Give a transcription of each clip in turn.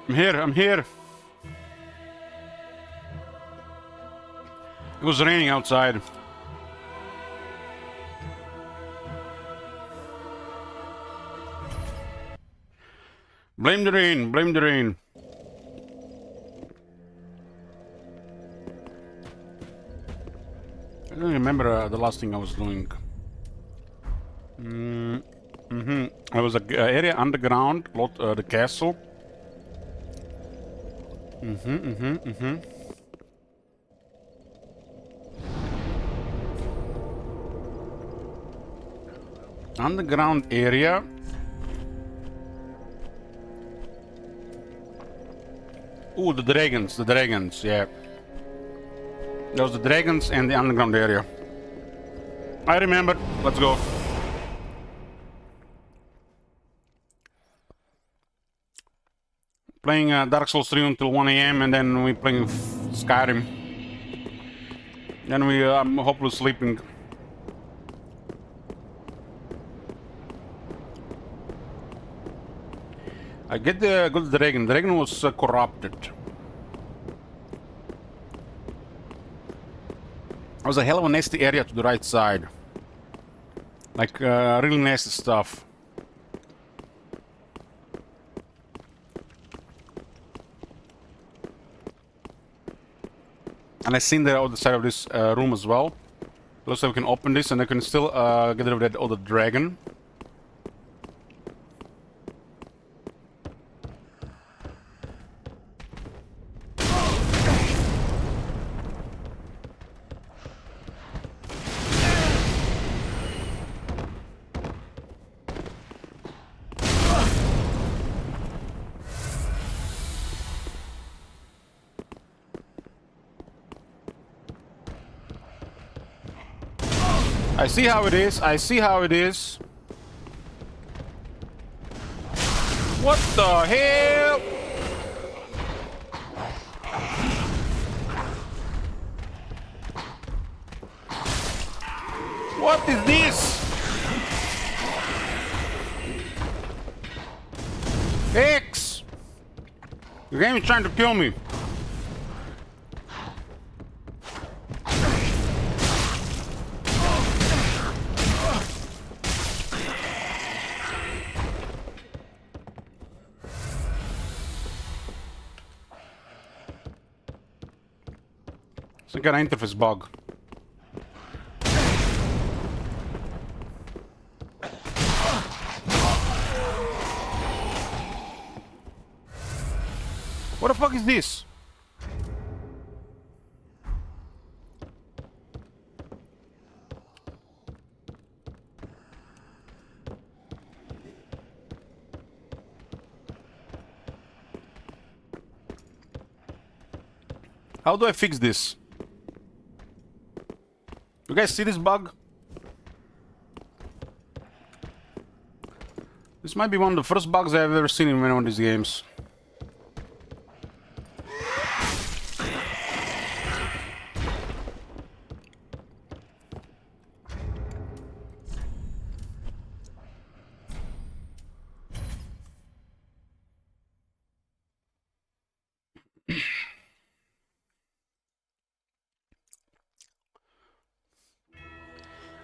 I'm here. It was raining outside. Blame the rain, blame the rain. I don't remember the last thing I was doing. I was a area underground, the castle. Underground area. Ooh, the dragons, yeah. There was the dragons and the underground area. I remember. Let's go. Playing Dark Souls 3 until 1 a.m. and then we playing Skyrim. Then we hopefully sleeping. I get the good dragon. The dragon was corrupted. It was a hell of a nasty area to the right side. Like really nasty stuff. And I seen the other side of this room as well. Looks like we can open this and I can still get rid of that other dragon. I see how it is. I see how it is. What the hell? What is this? X! The game is trying to kill me. Some kind of interface bug. What the fuck is this? How do I fix this? You guys see this bug? This might be one of the first bugs I've ever seen in one of these games.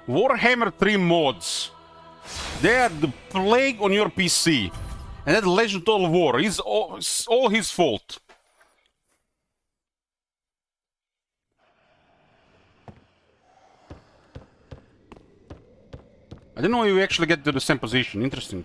Warhammer 3 mods. They are the plague on your PC. And that Legend of Total War is all his fault. I didn't know you actually get to the same position. Interesting.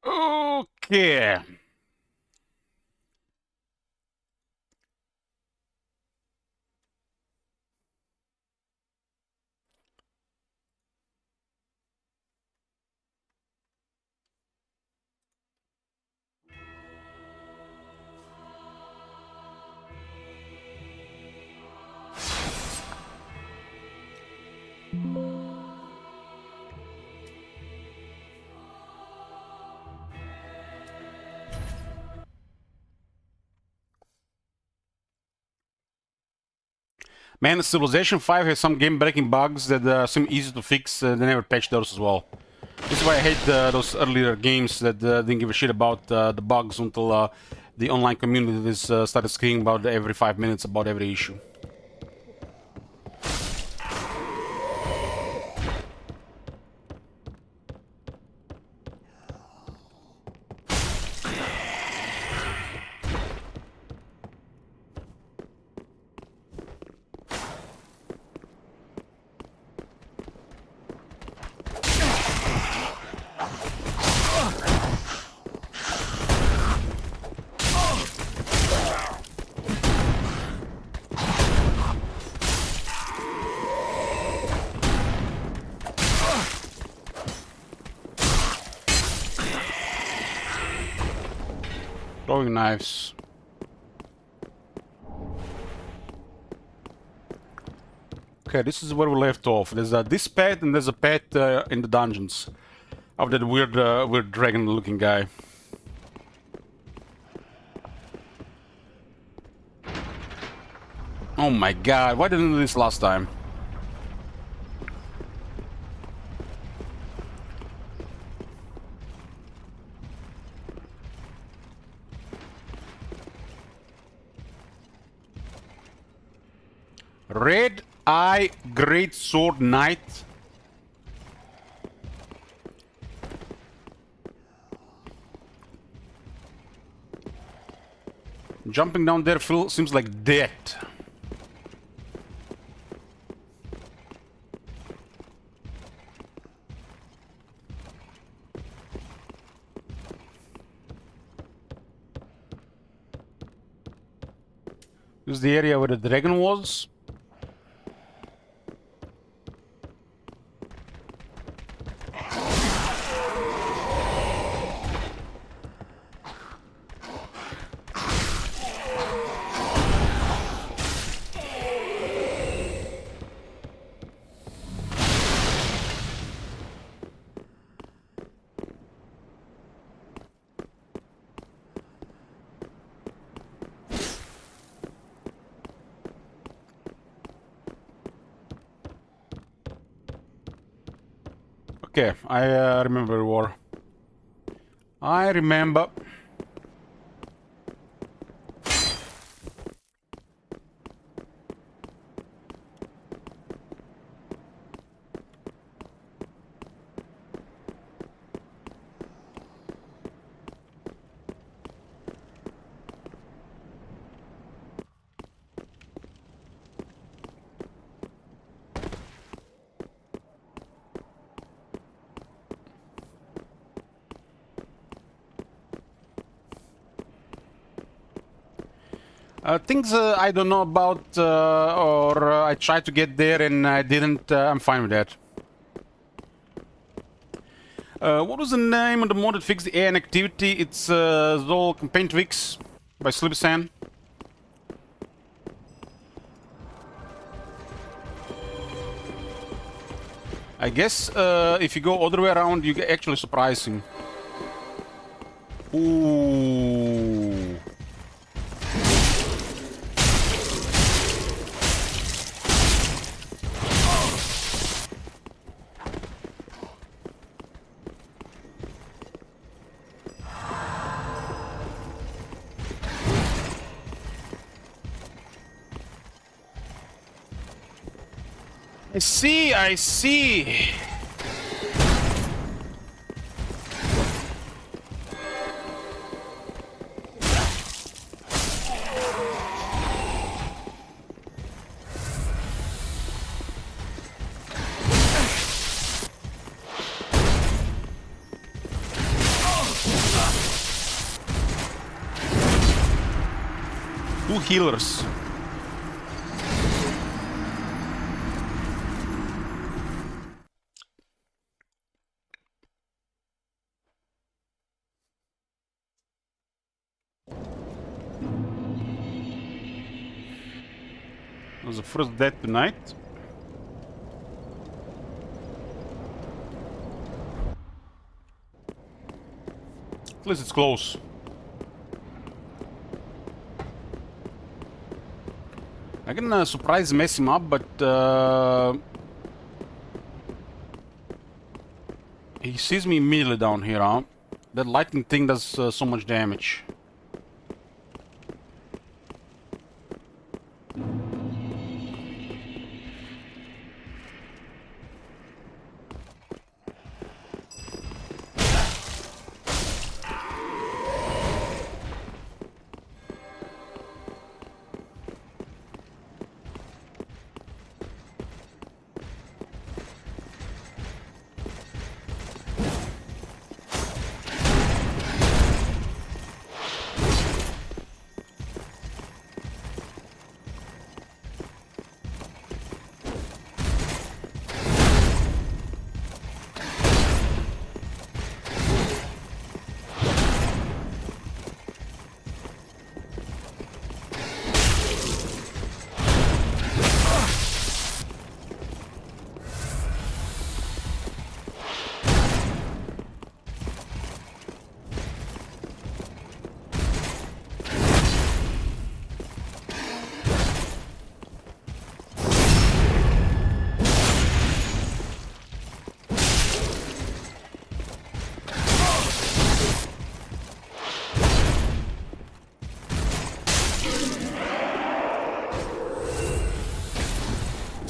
Okay. Man, Civilization 5 has some game-breaking bugs that seem easy to fix. They never patched those as well. This is why I hate those earlier games that didn't give a shit about the bugs until the online community started screaming about every 5 minutes about every issue. Throwing knives. Okay, this is where we left off. There's this pet and there's a pet in the dungeons of that weird dragon-looking guy. Oh my god, why didn't I do this last time? Red Eye Great Sword Knight. Jumping down there seems like death. This is the area where the dragon was. Okay, I remember war. I remember. Things I don't know about, or I tried to get there and I didn't, I'm fine with that. What was the name of the mod that fixed the AI activity? It's Zol Campaign Twix by Slipsan. I guess if you go all the way around, you get actually surprise him. Ooh. I see. 2 healers. That was the first death tonight. At least it's close. I can surprise mess him up, but he sees me immediately down here, huh? That lightning thing does so much damage.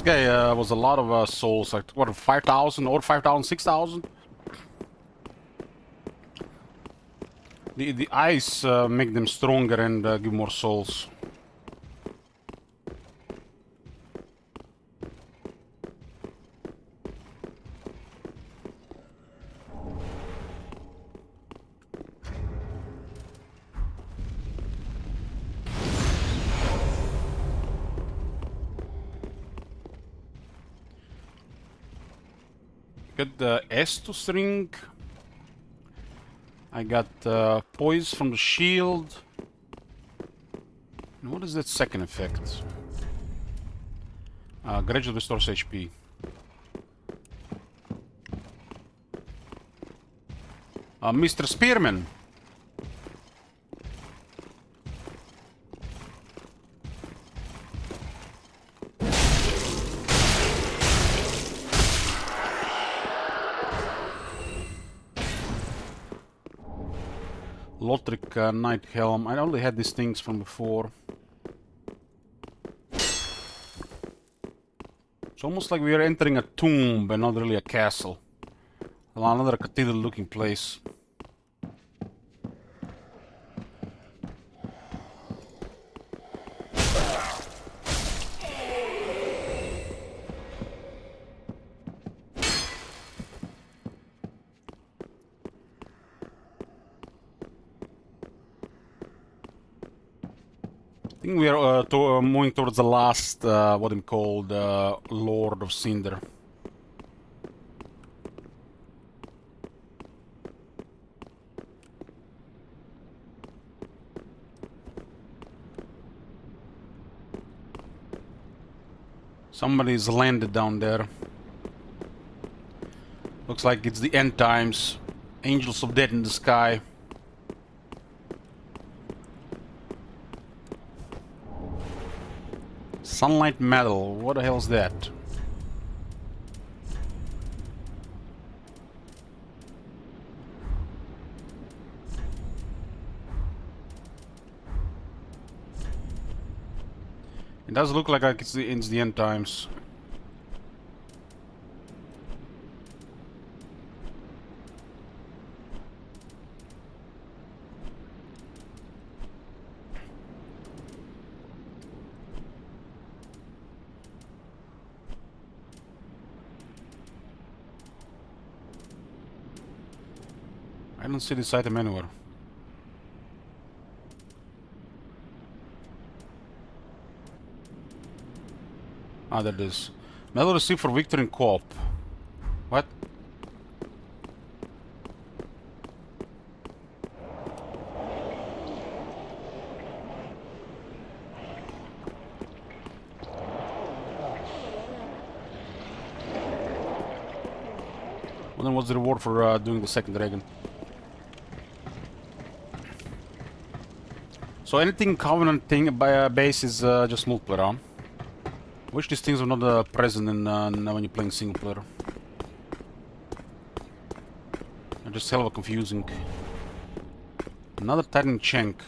Guy was a lot of souls, like what, 5,000 or 5,000, 6,000? The ice make them stronger and give more souls. Got the Estus ring. I got poise from the shield. And what is that second effect? Gradually restores HP. Mr. Spearman. Lothric Knight Helm. I only had these things from before. It's almost like we are entering a tomb, but not really a castle. Another cathedral-looking place. I think we are moving towards the last, what I'm called, Lord of Cinder. Somebody's landed down there. Looks like it's the end times. Angels of Death in the sky. Sunlight Metal. What the hell is that? It does look like it's the end times. I don't see this item anywhere. Ah, there it is. Medal received for victory in co-op. What? Well, then what's the reward for doing the second dragon? So anything Covenant thing by base is just multiplayer, huh? Which these things are not present in when you're playing single player. They're just hell of a confusing. Another Titan Shank.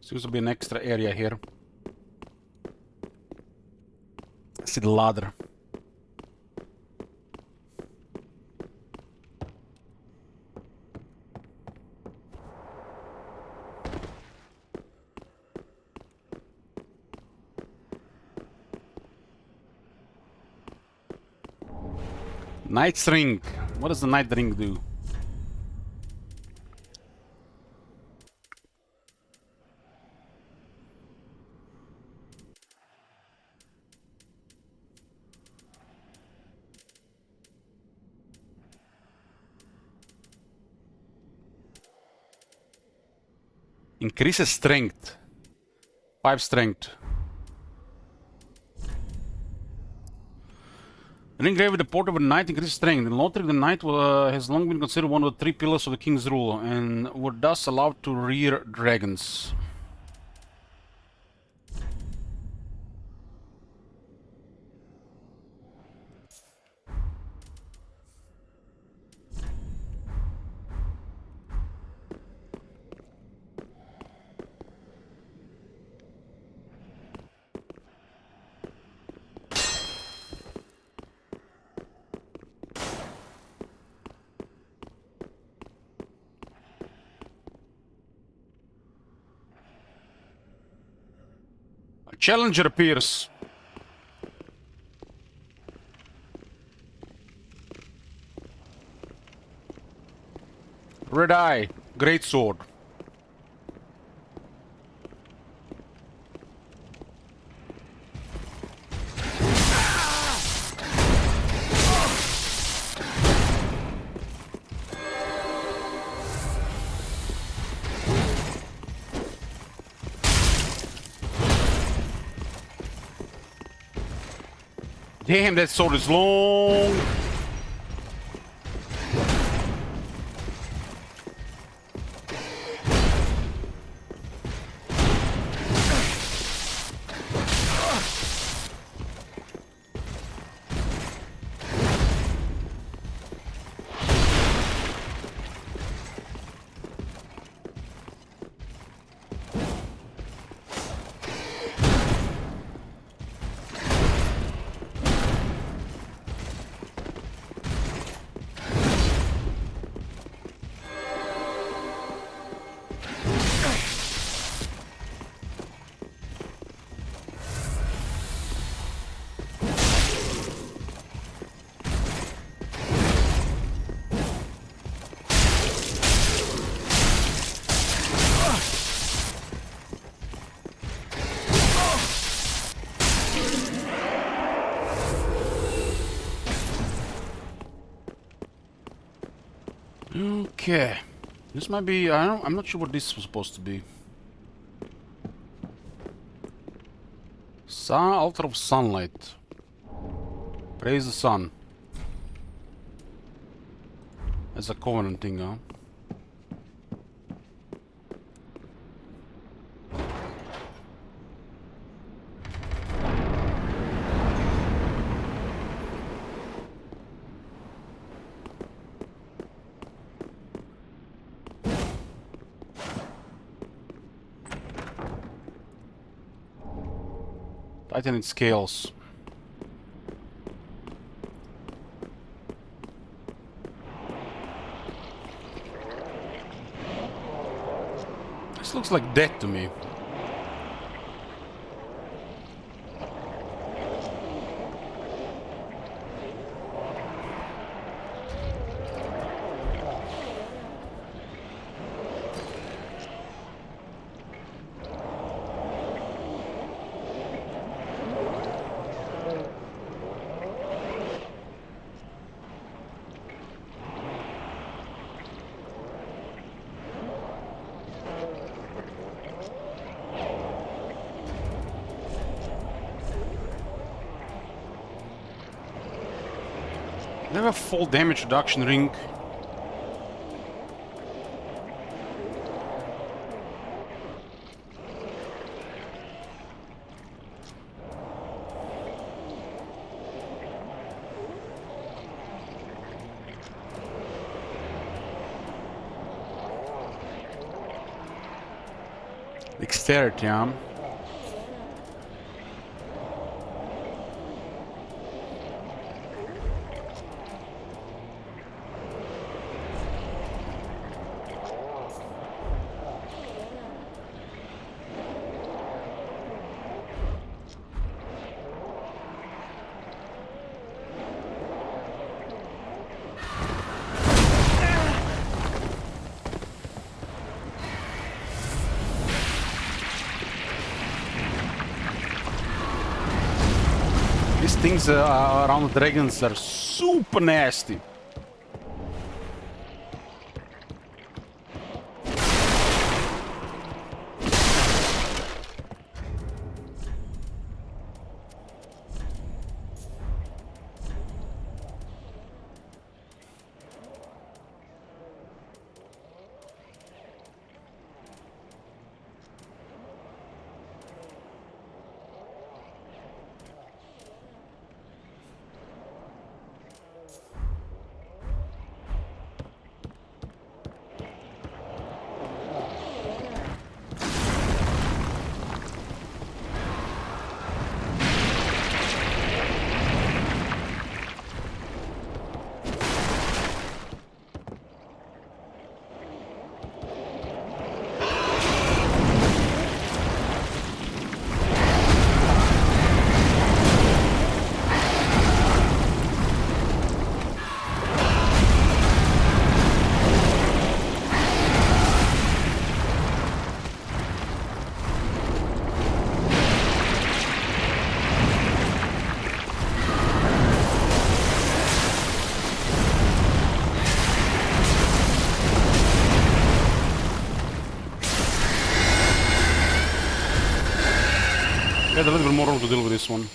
Seems to be an extra area here. I see the ladder. Knight's Ring. What does the Night Ring do? Increases strength. 5 strength. Ring grave with the port of a knight increases strength. In Lothric, the knight has long been considered one of the 3 pillars of the king's rule, and were thus allowed to rear dragons. A challenger appears. Red Eye, Great Sword. Damn, that sword is long. Okay. This might be... I'm not sure what this was supposed to be. Altar of Sunlight. Praise the sun. That's a covenant thing, huh? Titanite scales. This looks like death to me. They have a full damage reduction ring. Dexterity, yeah. These things around the dragons are super nasty. Got a little bit more room to deal with this one.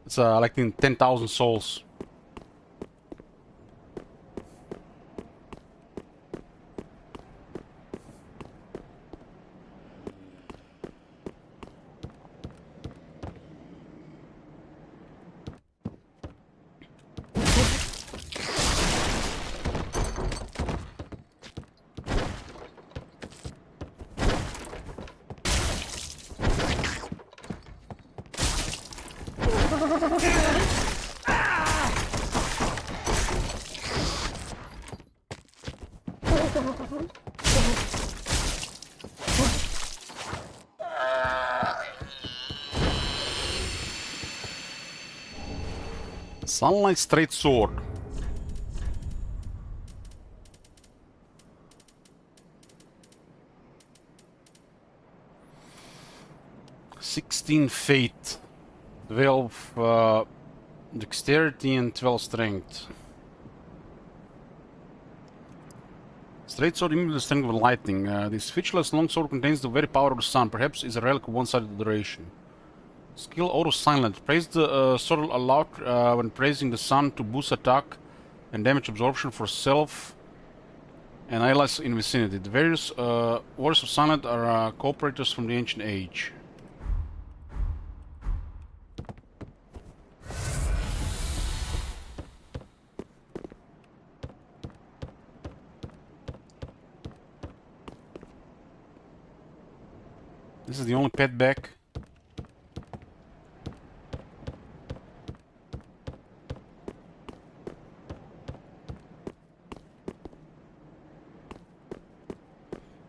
It's like in 10,000 souls. Sunlight straight sword. Fate, 12 dexterity and 12 strength. Straight sword immediately the strength of lightning. This featureless longsword contains the very power of the sun. Perhaps is a relic of one-sided duration. Skill auto silent. Praise the sword aloud when praising the sun to boost attack and damage absorption for self and allies in vicinity. The various words of silent are cooperators from the ancient age. This is the only pet back.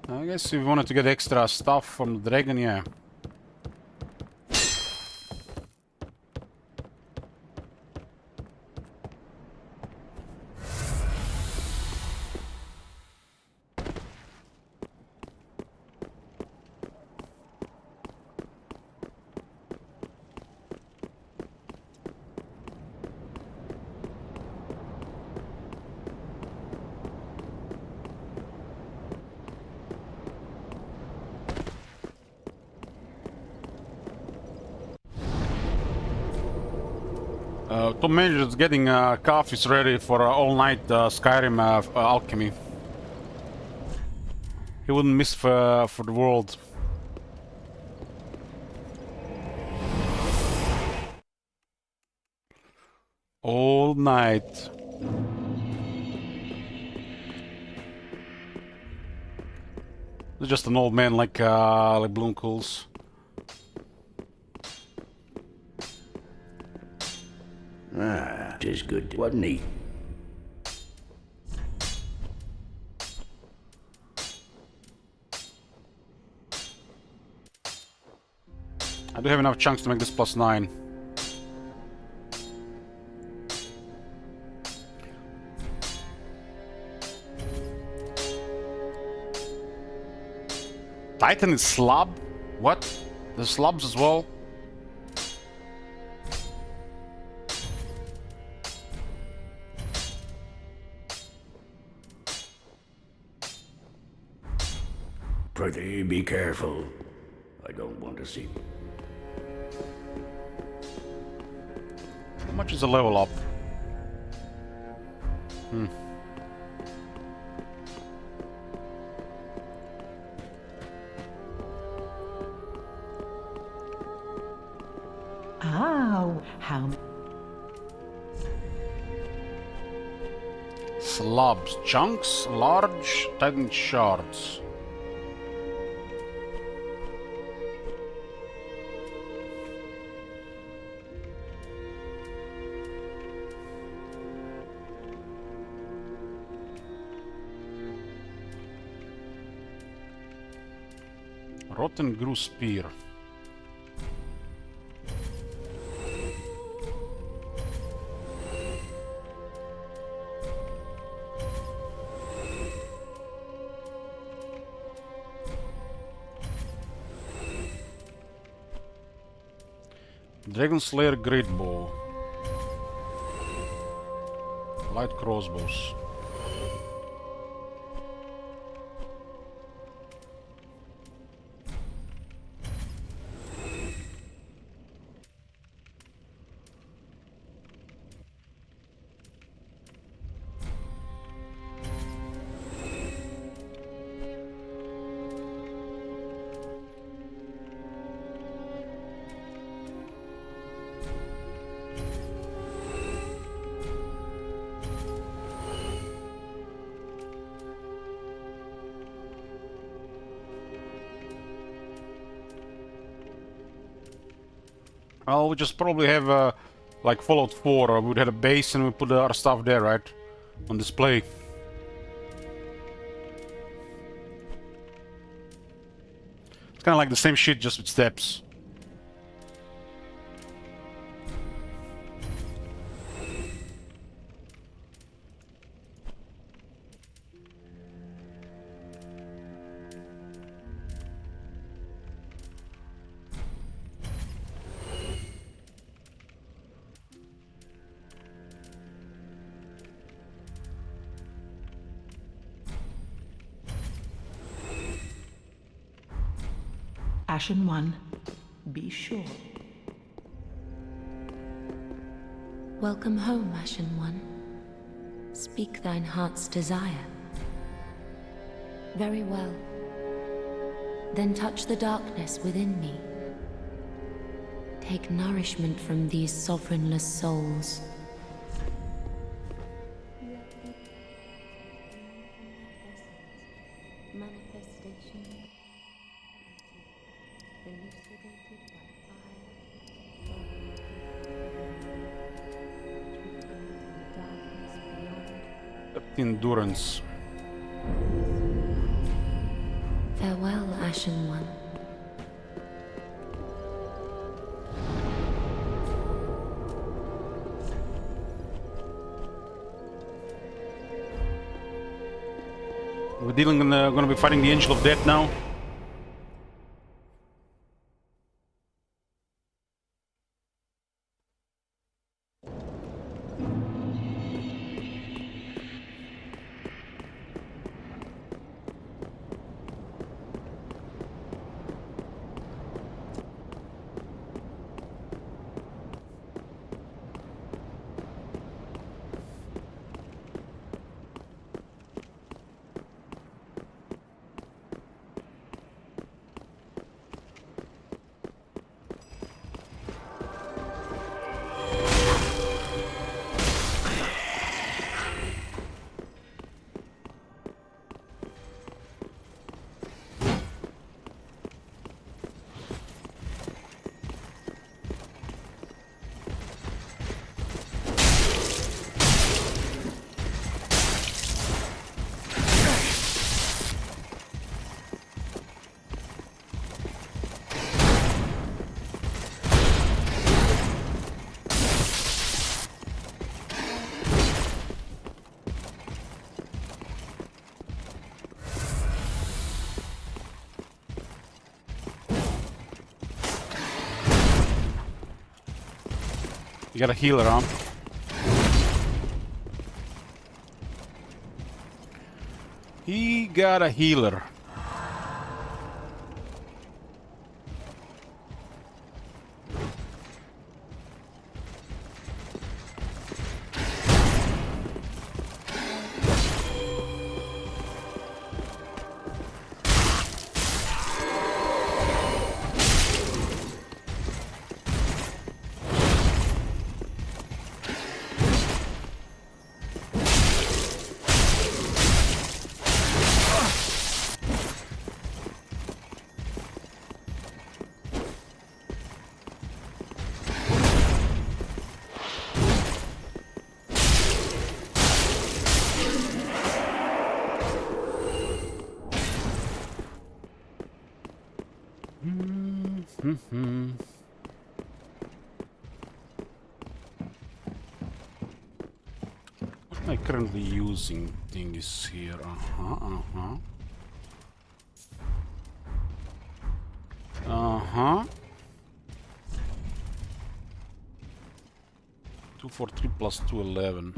I guess if you wanted to get extra stuff from the dragon, yeah. Tom Manager is getting coffees ready for all-night Skyrim alchemy. He wouldn't miss for the world. All night. He's just an old man like Bloomcools. Ah, 'tis good, wasn't he? I do have enough chunks to make this +9. Titan is slab? What? The slabs as well? Prithee, be careful. I don't want to see. How much is a level up? Oh, how Slabs. Chunks, large, Titan shards. Rotten Grew Spear. Dragon Slayer Great Bow. Light crossbows. Well, we just probably have like Fallout 4, we'd had a base and we put our stuff there, right? On display. It's kind of like the same shit, just with steps. Ashen One, be sure. Welcome home, Ashen One. Speak thine heart's desire. Very well. Then touch the darkness within me. Take nourishment from these sovereignless souls. Manifestation. Elucidated by fire. Endurance. Farewell, Ashen One. We're gonna be fighting the Angel of Death now. You got a healer, huh? He got a healer. What am I currently using things here? Uh-huh. 243 plus 211.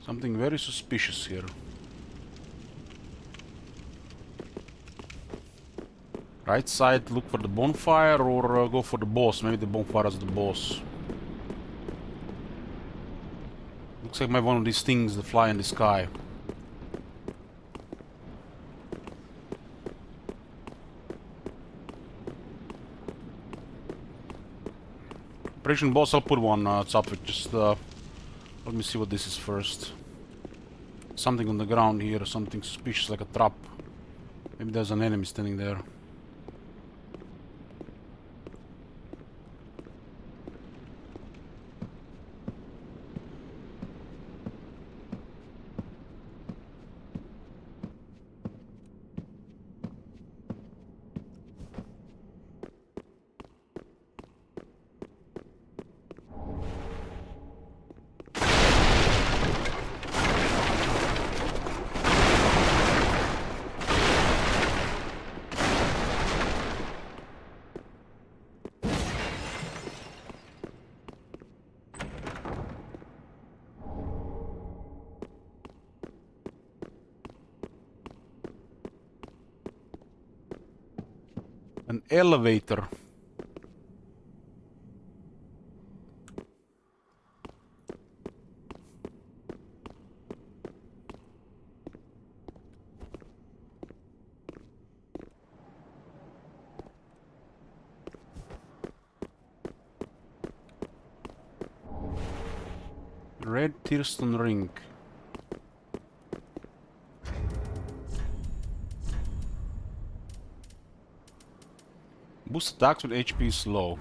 Something very suspicious here. Right side, look for the bonfire, or go for the boss. Maybe the bonfire is the boss. Looks like maybe one of these things that fly in the sky. Operation boss, I'll put one top it. Just let me see what this is first. Something on the ground here, something suspicious like a trap. Maybe there's an enemy standing there. An elevator. Red Tearstone ring. Boost attacks with HP is low.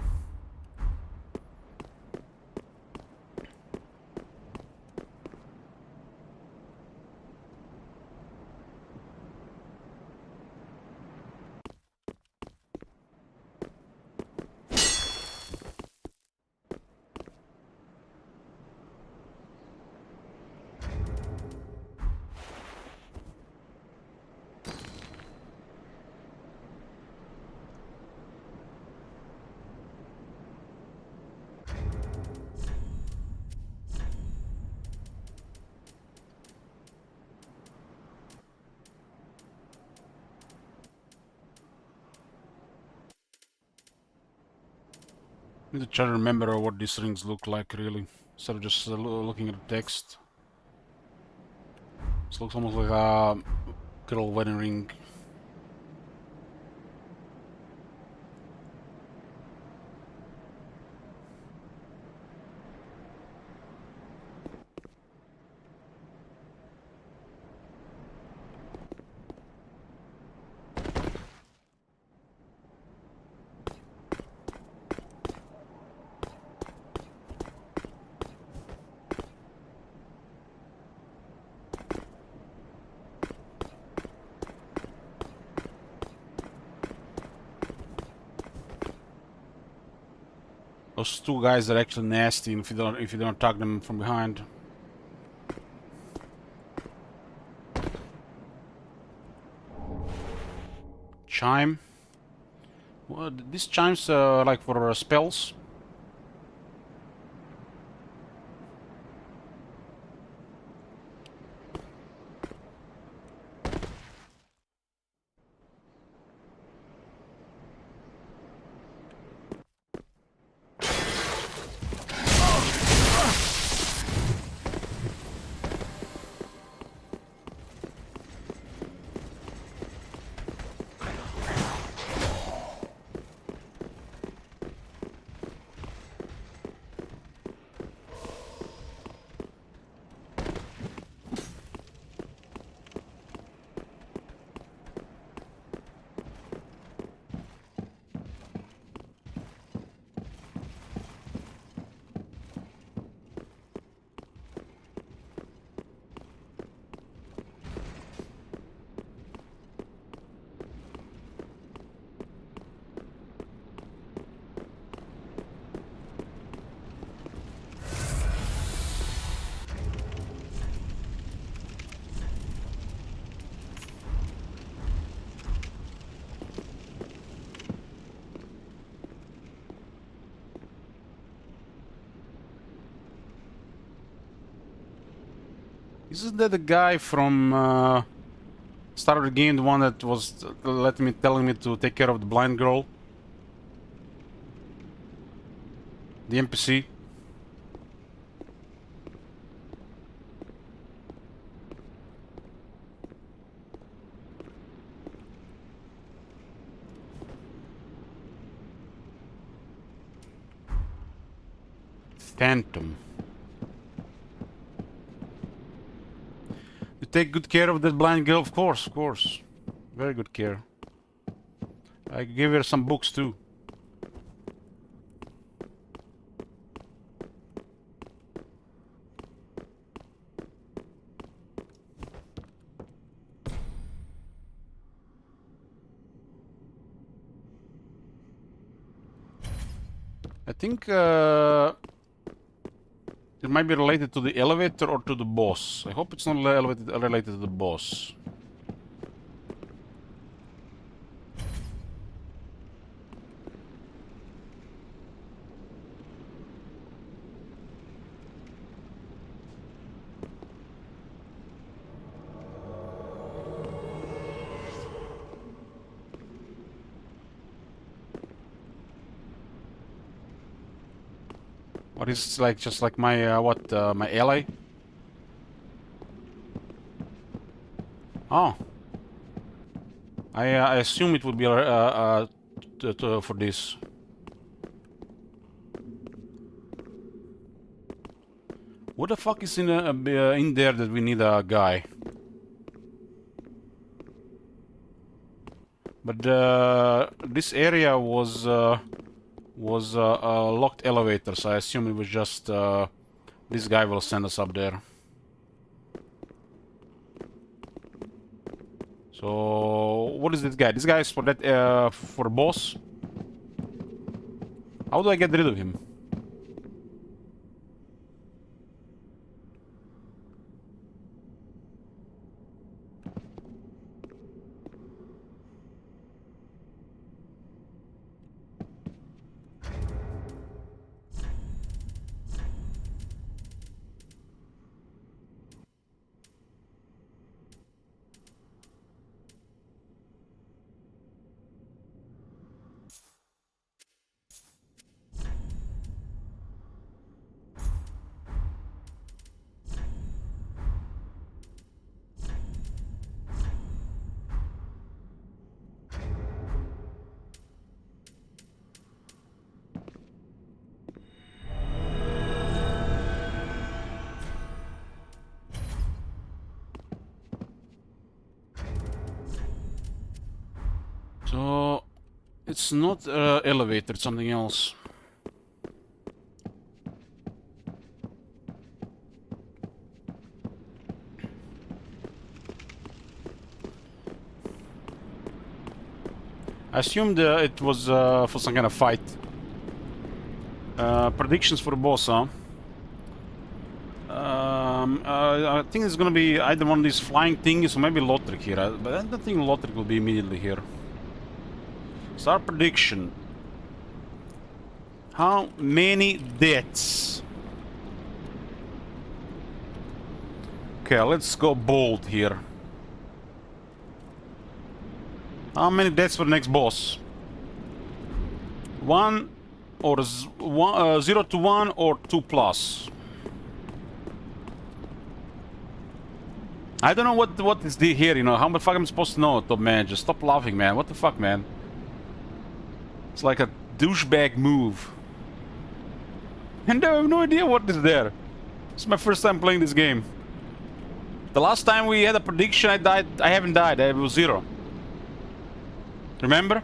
Need to try to remember what these rings look like, really, instead of just looking at the text. This looks almost like a girl wedding ring. Those two guys are actually nasty if you don't attack them from behind. Chime. Well, these chimes like for spells. Isn't that the guy from start of the game, the one that was telling me to take care of the blind girl? The NPC? Phantom. You take good care of that blind girl? Of course, of course. Very good care. I gave her some books too. I think it might be related to the elevator or to the boss. I hope it's not related to the boss. Or is it like just like my my ally? Oh, I assume it would be for this. What the fuck is in there that we need a guy? But this area was a locked elevator, so I assume it was just this guy will send us up there. So what is this guy? This guy is for that for boss. How do I get rid of him? So it's not elevator, it's something else. I assumed it was for some kind of fight. Predictions for the boss, huh? I think it's gonna be either one of these flying things or maybe Lothric here. But I don't think Lothric will be immediately here. Star prediction. How many deaths? Okay, let's go bold here. How many deaths for the next boss? 1 or 0 to 1 or 2 plus? I don't know what is here, you know. How the fuck am I supposed to know, top man? Just stop laughing, man. What the fuck, man? It's like a douchebag move. And I have no idea what is there. It's my first time playing this game. The last time we had a prediction, I died. I haven't died. I was 0. Remember?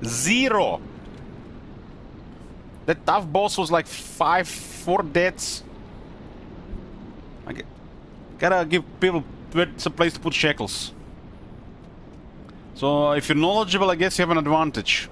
Zero. That tough boss was like 4 deaths. Gotta give people some place to put shackles. So if you're knowledgeable, I guess you have an advantage.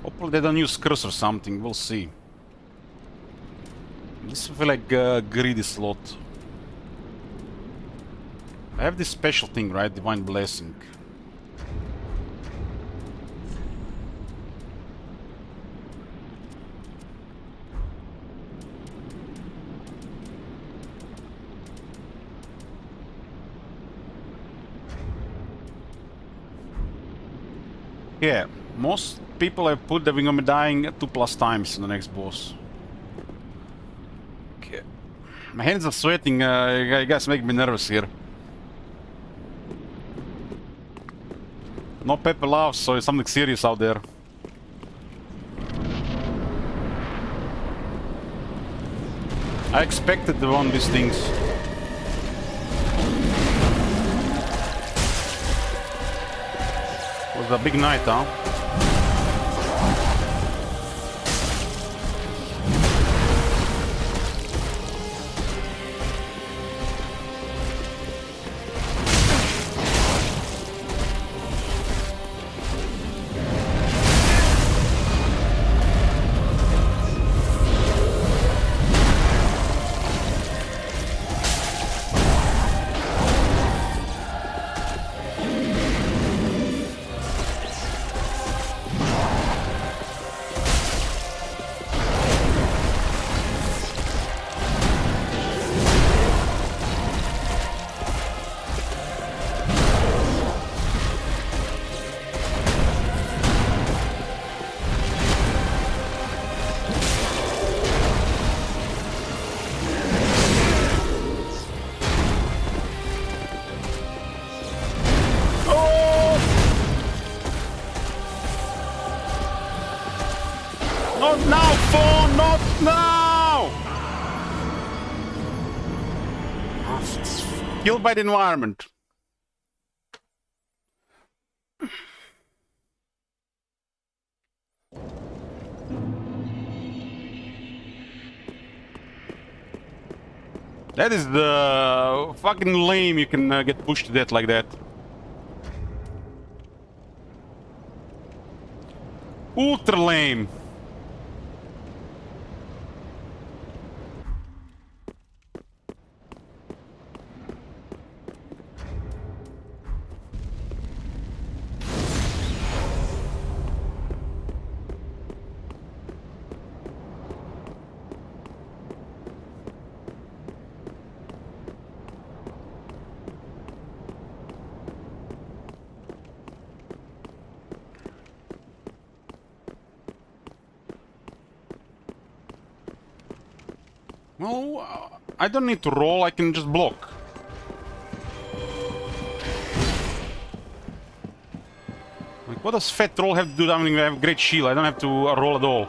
Hopefully they don't use curse or something, we'll see. This feels like a greedy slot. I have this special thing, right? Divine Blessing. Yeah, most people have put that we're gonna be dying 2+ times in the next boss. Okay. My hands are sweating, you guys make me nervous here. No Pepe laughs, so it's something serious out there. I expected to run these things. It was a big night, huh? Killed by the environment. That is the fucking lame you can get pushed to death like that. Ultra lame. Well, I don't need to roll, I can just block. Like, what does fat roll have to do? I mean, I have great shield, I don't have to roll at all.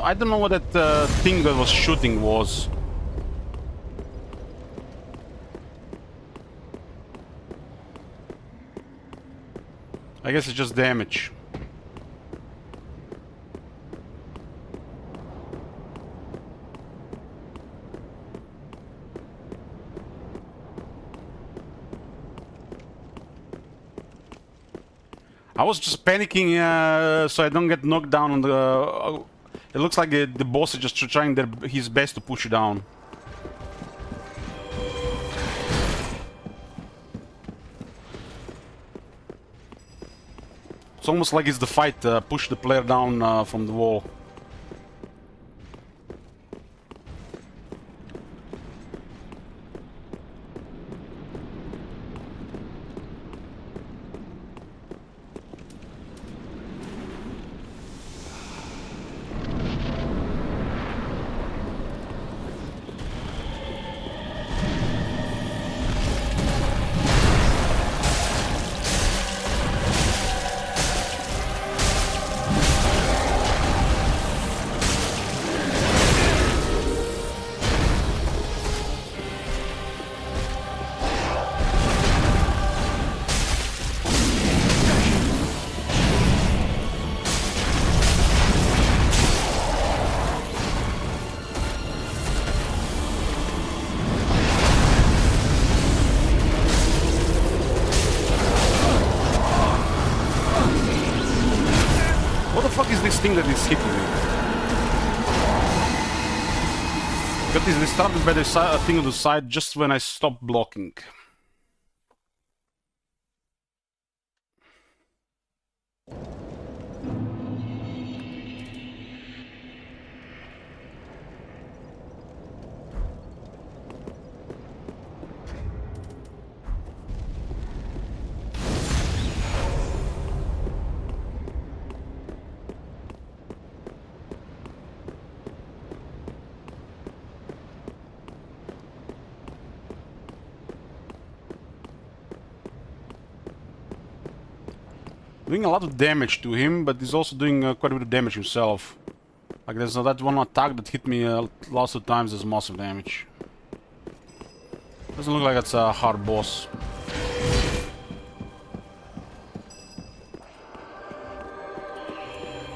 I don't know what that thing that was shooting was. I guess it's just damage. I was just panicking so I don't get knocked down on the... it looks like the boss is just trying his best to push you down. It's almost like it's the fight, push the player down from the wall. thing that is hitting me. Got this disturbed by the thing on the side just when I stop blocking. Doing a lot of damage to him, but he's also doing quite a bit of damage himself. Like there's that one attack that hit me lots of times as massive damage. Doesn't look like it's a hard boss.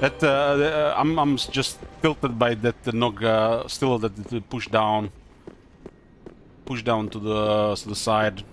That I'm just tilted by that nog still that it push down to the side.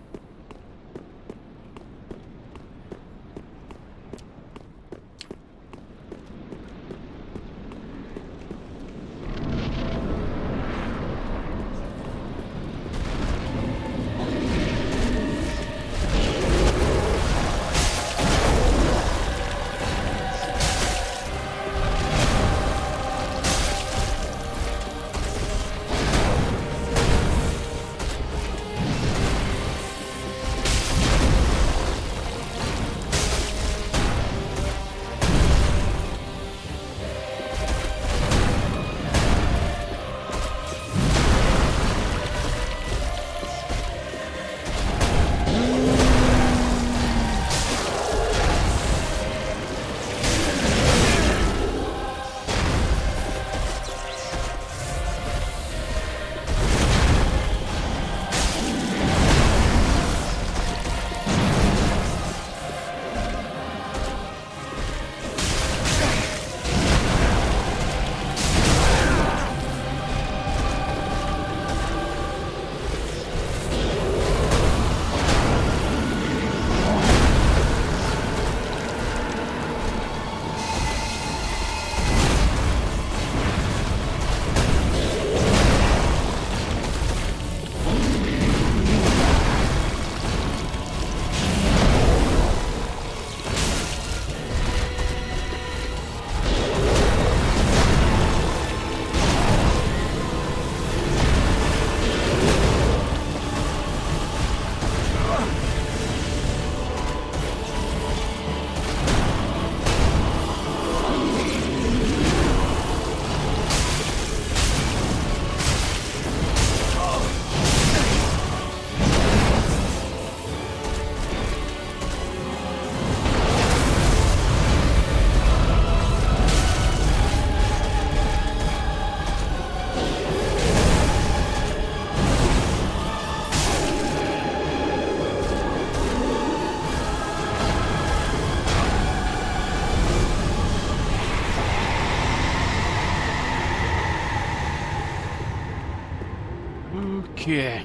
Okay.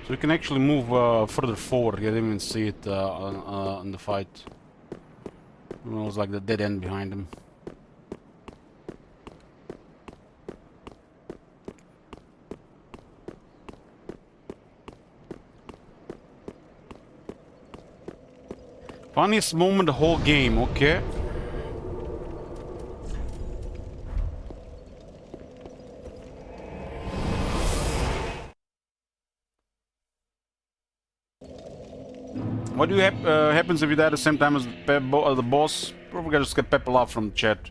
So we can actually move further forward. I didn't even see it on the fight. It was like the dead end behind him. Funniest moment the whole game, okay. What do you happens if you die at the same time as the boss? Probably just get Pepple off from the chat.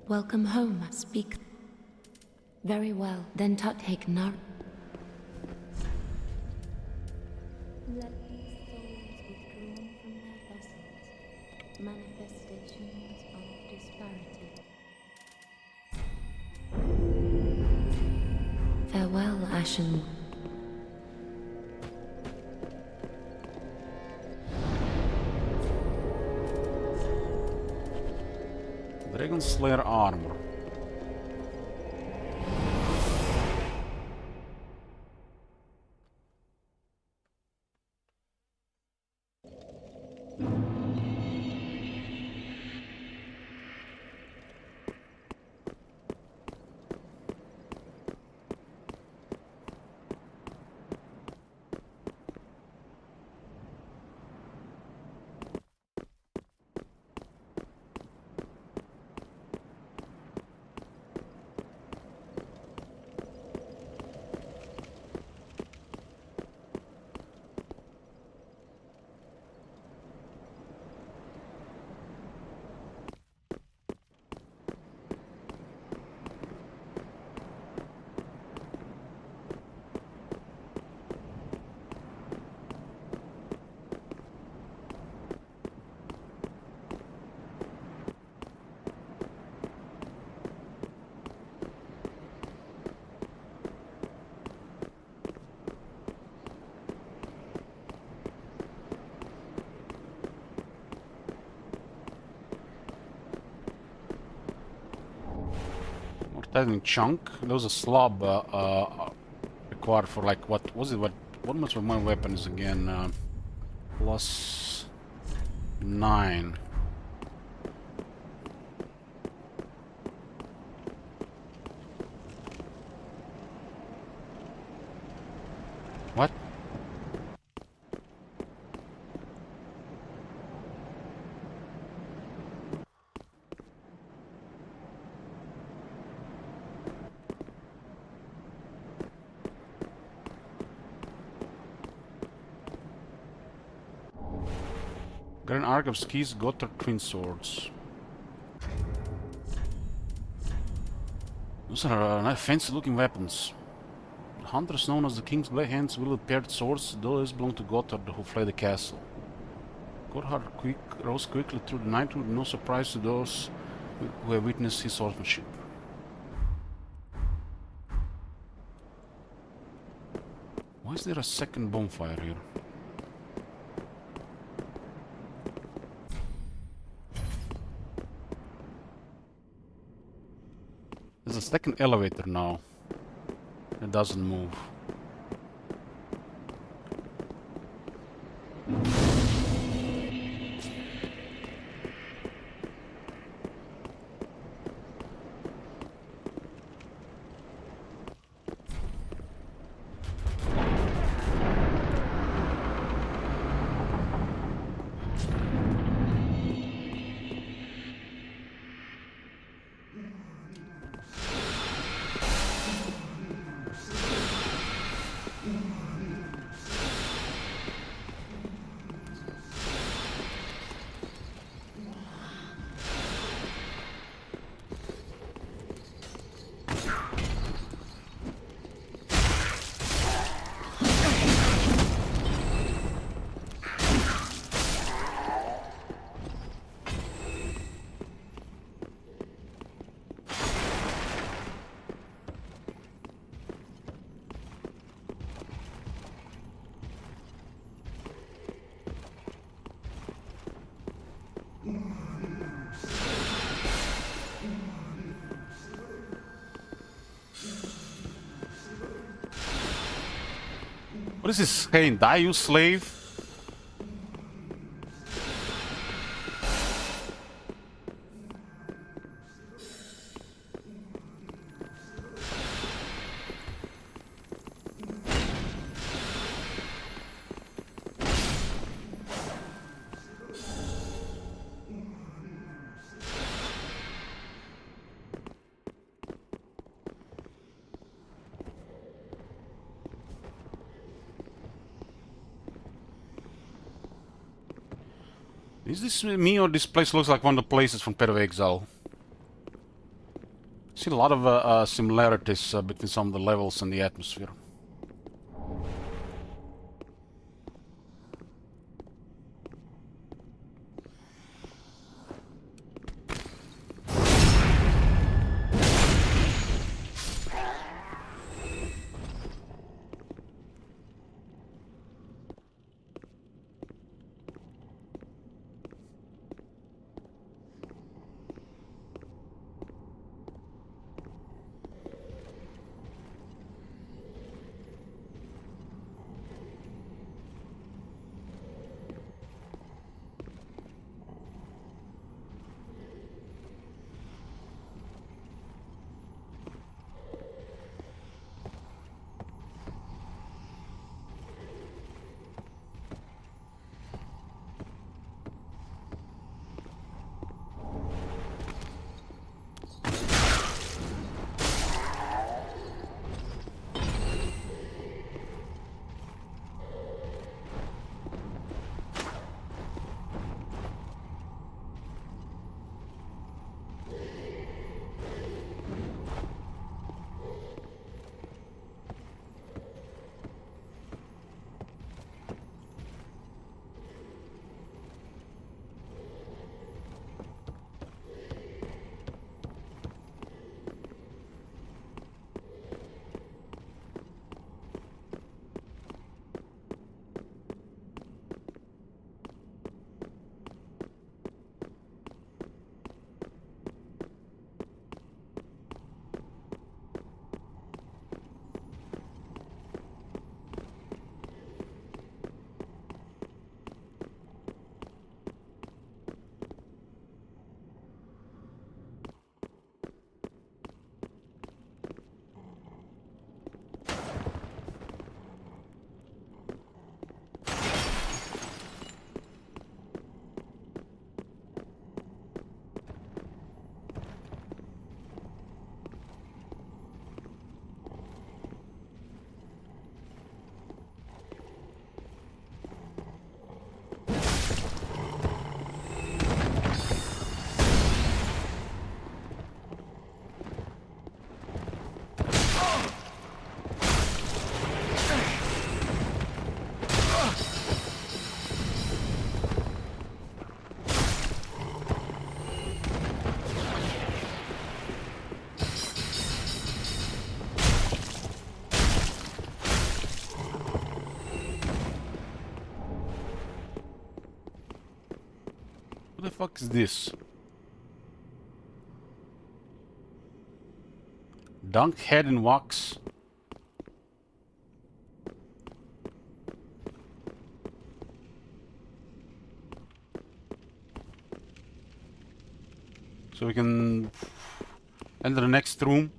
Welcome home, speak. Very well, then take nar. Let these souls withdrawn from their vessels, manifestations of disparity. Farewell, Ashen. Dragon Slayer armor. Titanium chunk. There was a slob required for like what was it? What much of my weapon is again? Plus 9. What? Grand Arc of Skis, Gotthard Twin Swords. Those are nice, fancy-looking weapons. The hunters known as the King's Blade Hands wielded paired swords. Those belong to Gotthard, who fled the castle. Gotthard rose quickly through the knighthood, no surprise to those who have witnessed his swordsmanship. Why is there a second bonfire here? There's a second elevator now. It doesn't move. What is this saying? Die, you slave? Is this me or this place looks like one of the places from Path of Exile? I see a lot of similarities between some of the levels and the atmosphere. fuck is this? Dunked head in wax. So we can enter the next room.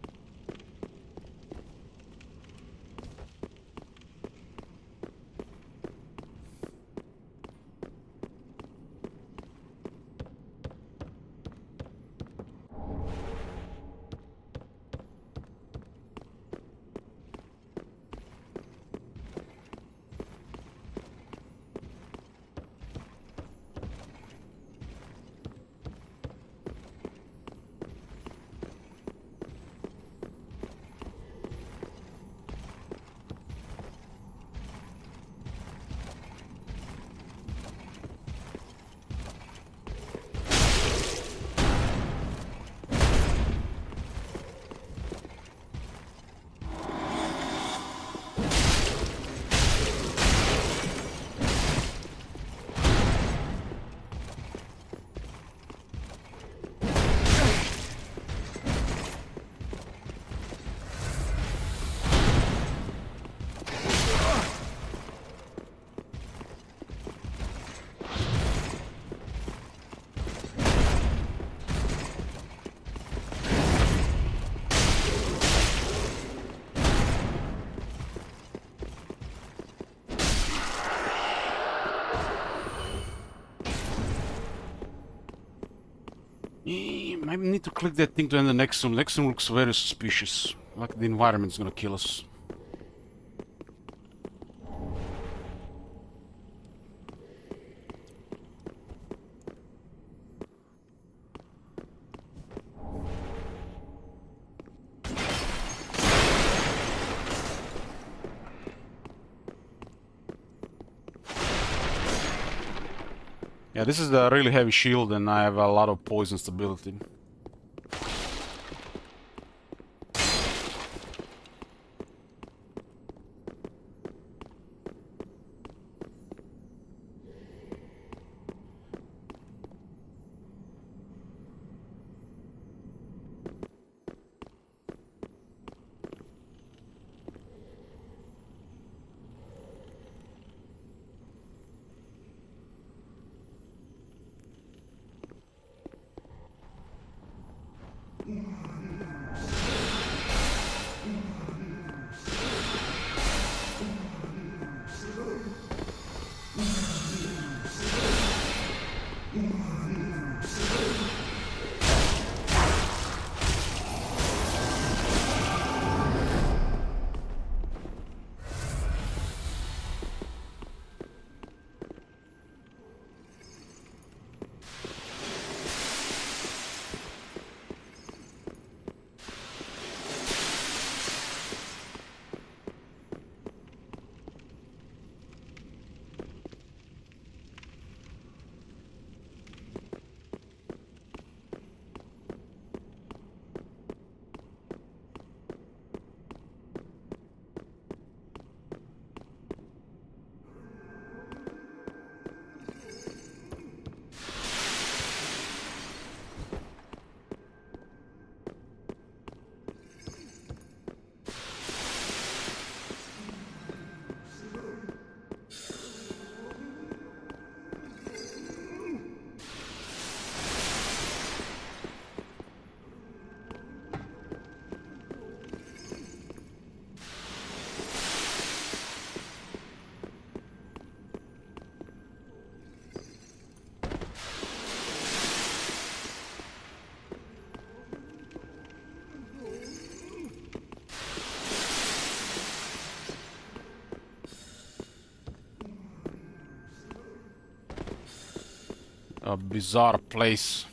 I need to click that thing to enter the next room. Next room looks very suspicious. Like the environment's gonna kill us. Yeah, this is a really heavy shield and I have a lot of poison stability. A bizarre place.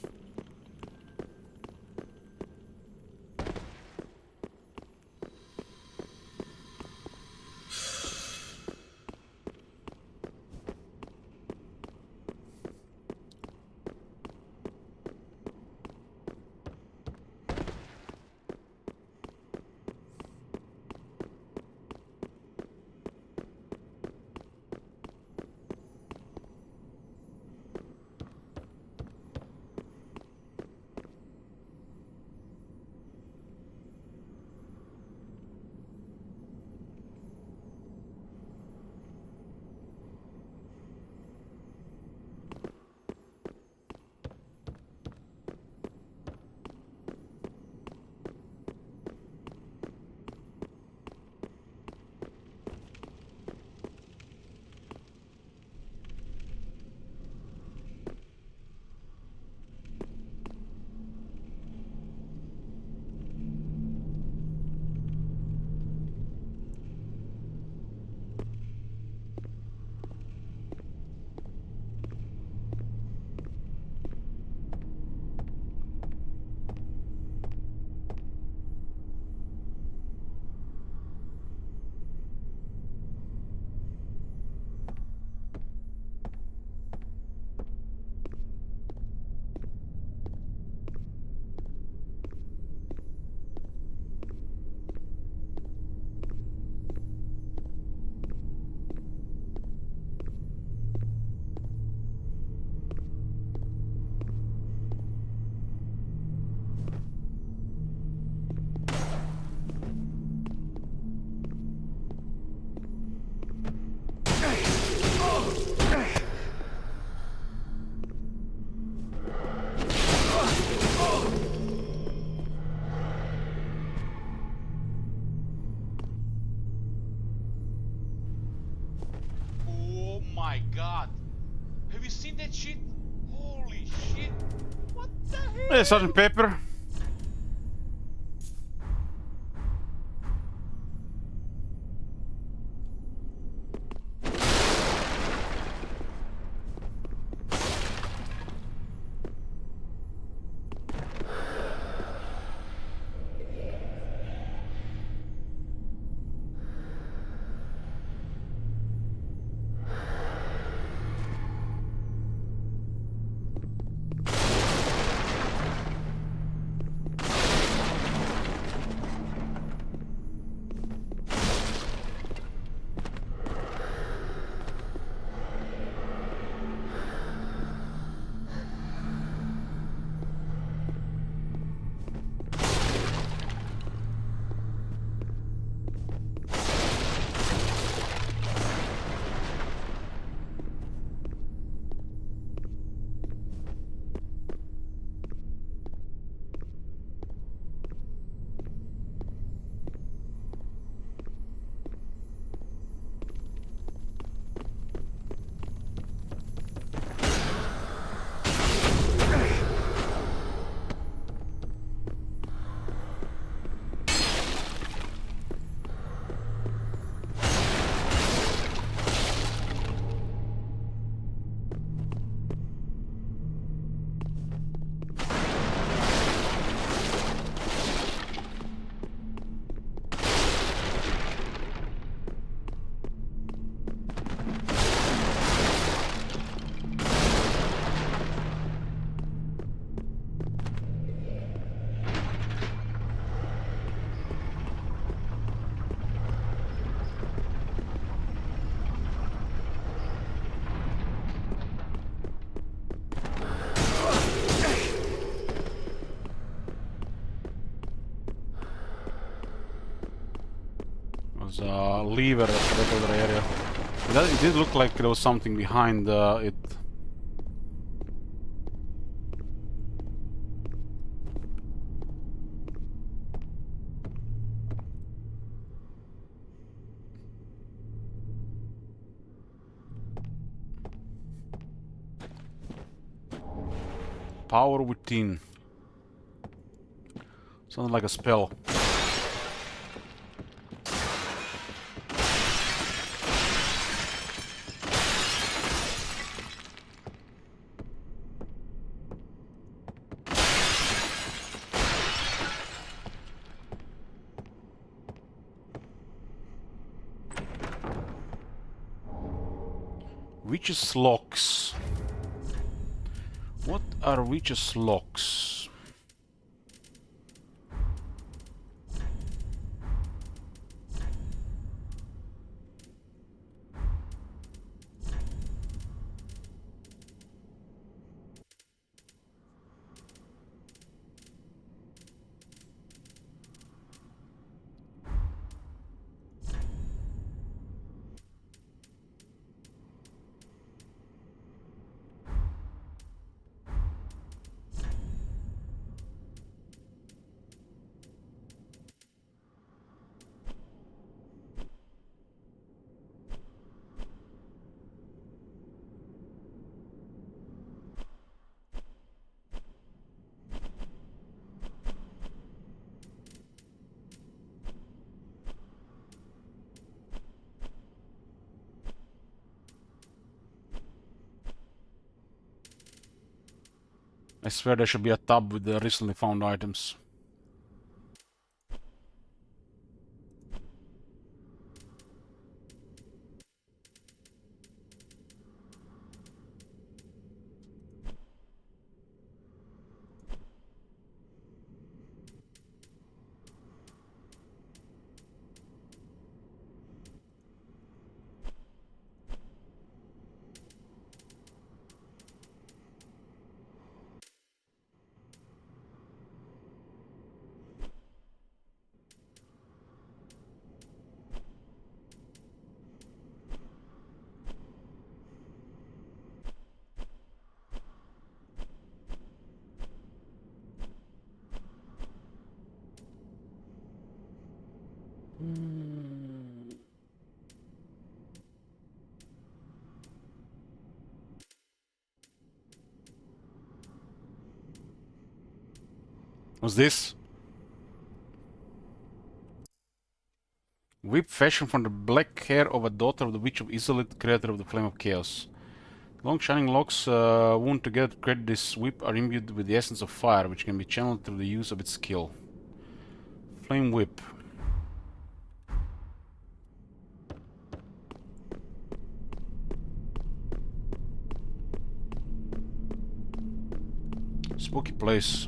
that shit? Holy shit! What the hell? Hey, Sergeant Pepper. Was a lever at that other area. It did look like there was something behind it. Power within. Sounded like a spell. Witch's locks. What are witch's locks? I swear there should be a tab with the recently found items. What's this? Whip fashioned from the black hair of a daughter of the Witch of Isolith, creator of the Flame of Chaos. Long shining locks wound together to create this whip are imbued with the essence of fire, which can be channeled through the use of its skill. Flame whip. Spooky place.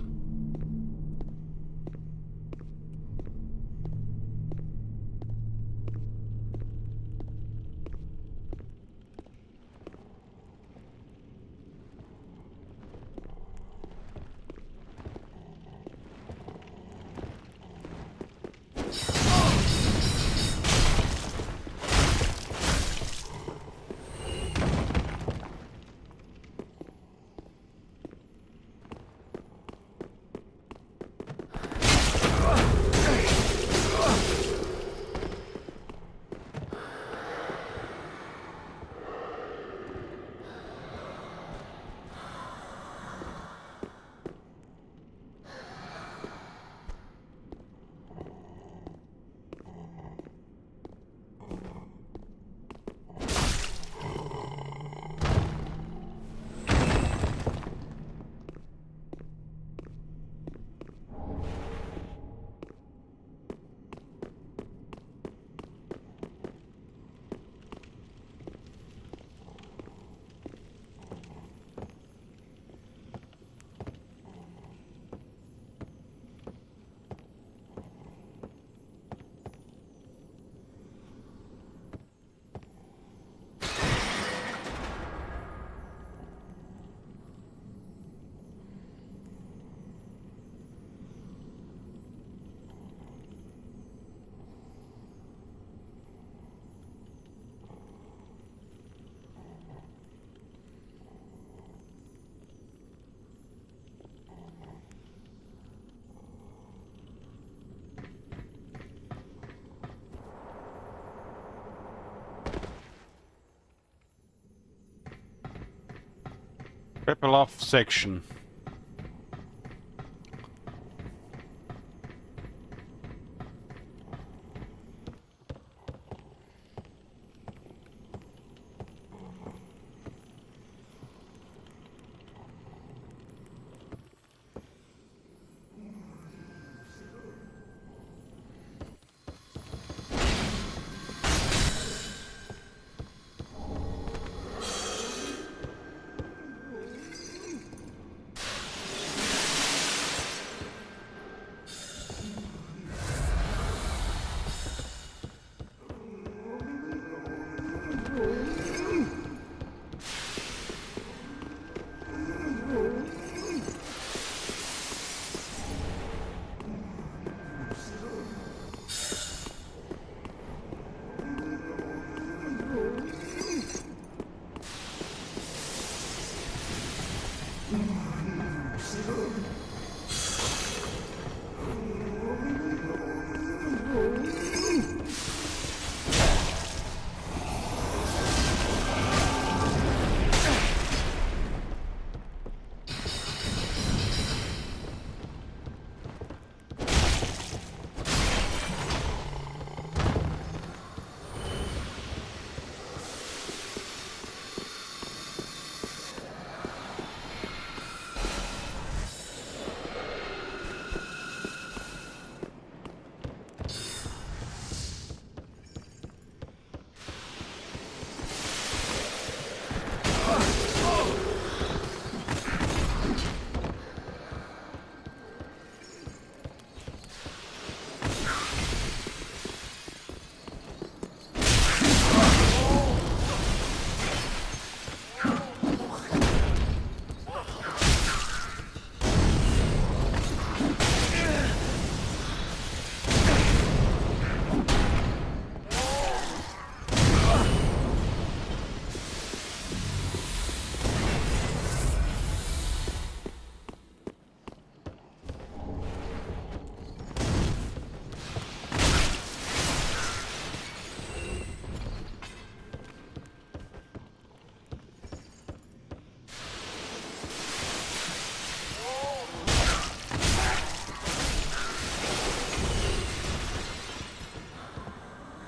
Pepper off section.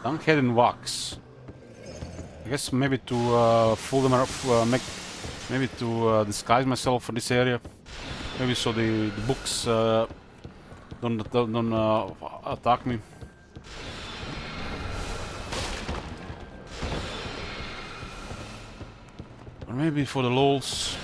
Tongue head and wax. I guess maybe to fool them up, maybe to disguise myself for this area. Maybe so the books don't attack me. Or maybe for the lols.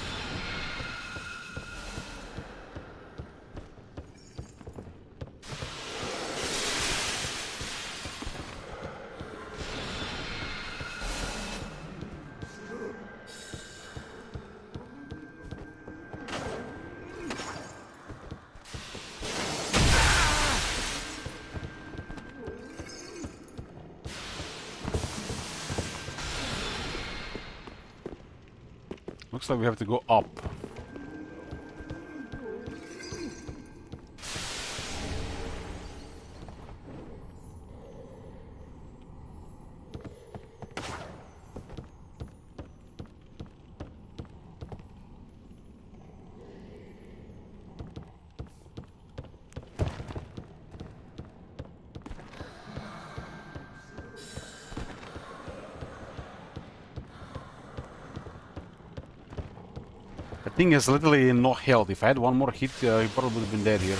Looks like we have to go up. The thing is literally no health. If I had one more hit, he probably would have been dead here.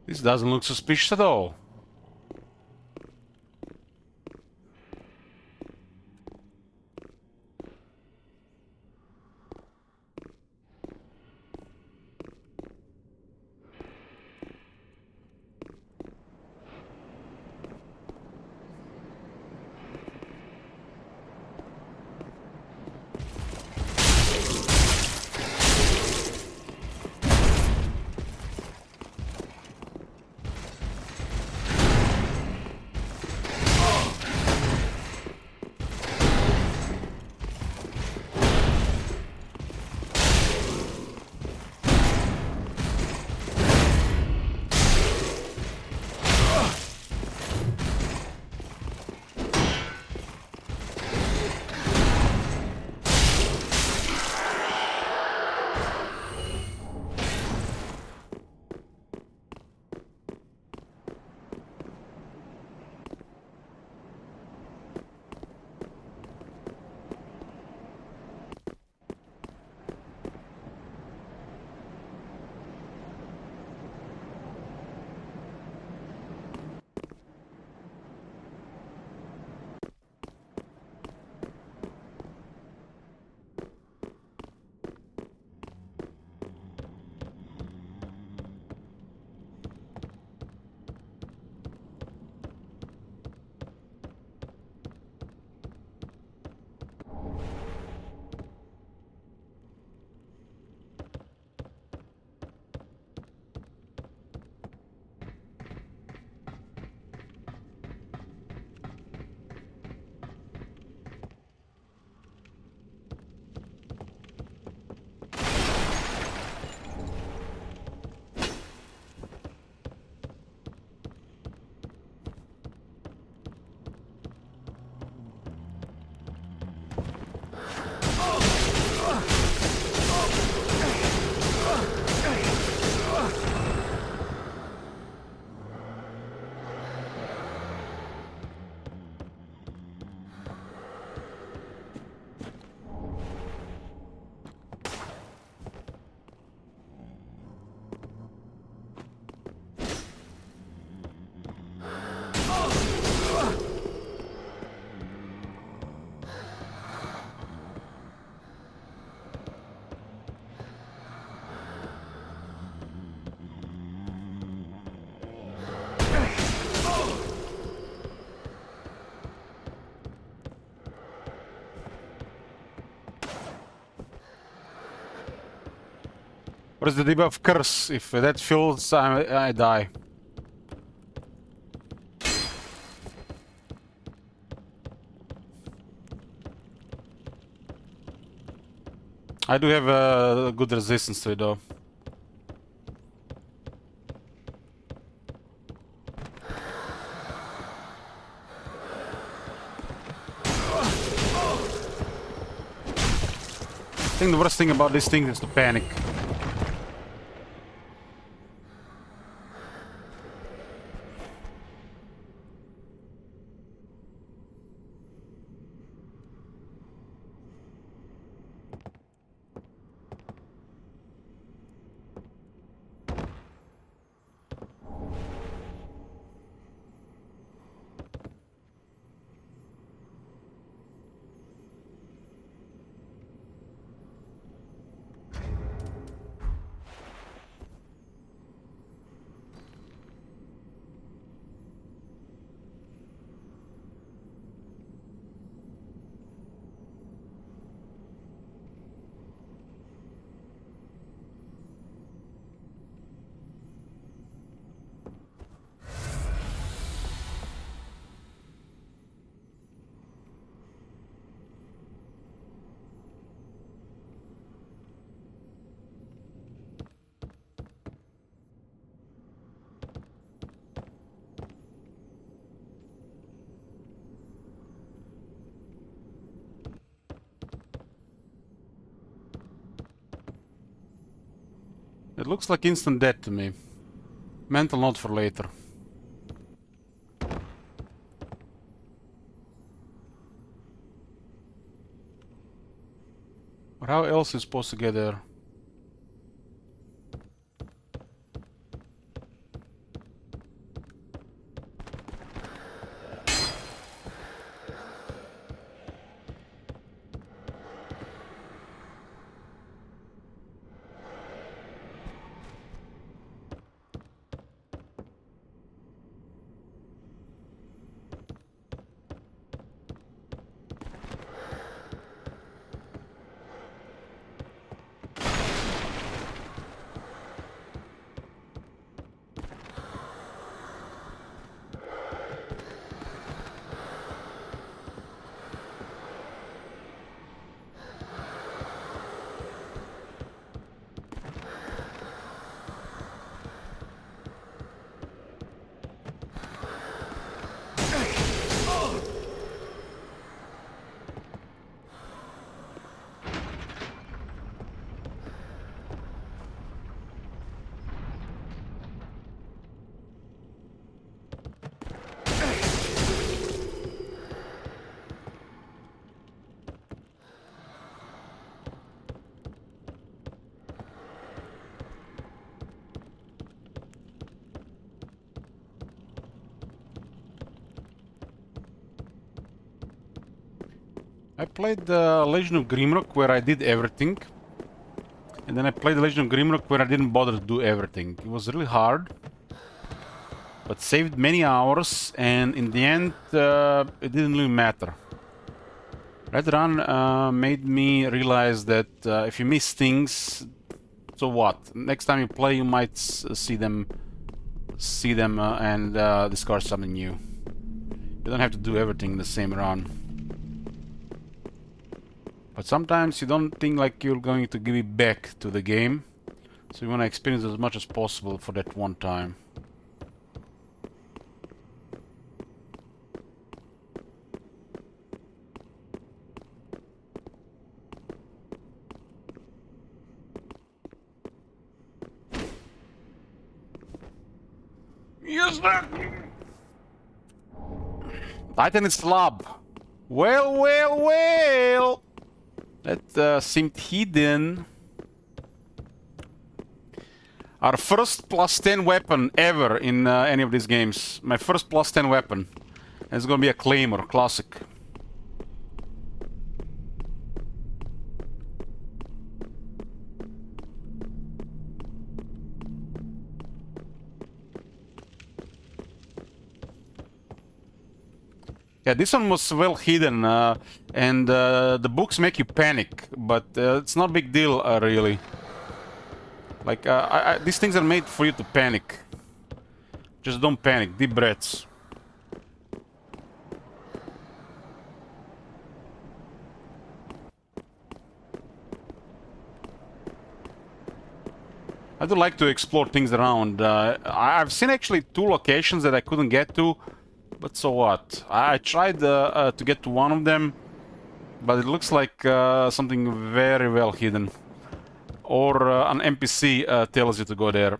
This doesn't look suspicious at all. What is the debuff? Curse. If that fills, I die. I do have a good resistance to it though. I think the worst thing about this thing is the panic. It looks like instant death to me. Mental note for later. But how else is supposed to get there? I played Legend of Grimrock where I did everything. And then I played Legend of Grimrock where I didn't bother to do everything. It was really hard. But saved many hours, and in the end it didn't really matter. Red Run made me realize that if you miss things, so what? Next time you play you might see them and discover something new. You don't have to do everything in the same run. But sometimes you don't think like you're going to give it back to the game, so you want to experience as much as possible for that one time. Yes, sir. Titan slab. Well, well, well. That seemed hidden. Our first +10 weapon ever in any of these games. My first +10 weapon. It's gonna be a Claymore, classic. Yeah, this one was well hidden, and the books make you panic, but it's not a big deal, really. Like, these things are made for you to panic. Just don't panic. Deep breaths. I do like to explore things around. I've seen actually 2 locations that I couldn't get to, but so what? I tried to get to one of them, but it looks like something very well hidden. Or an NPC tells you to go there.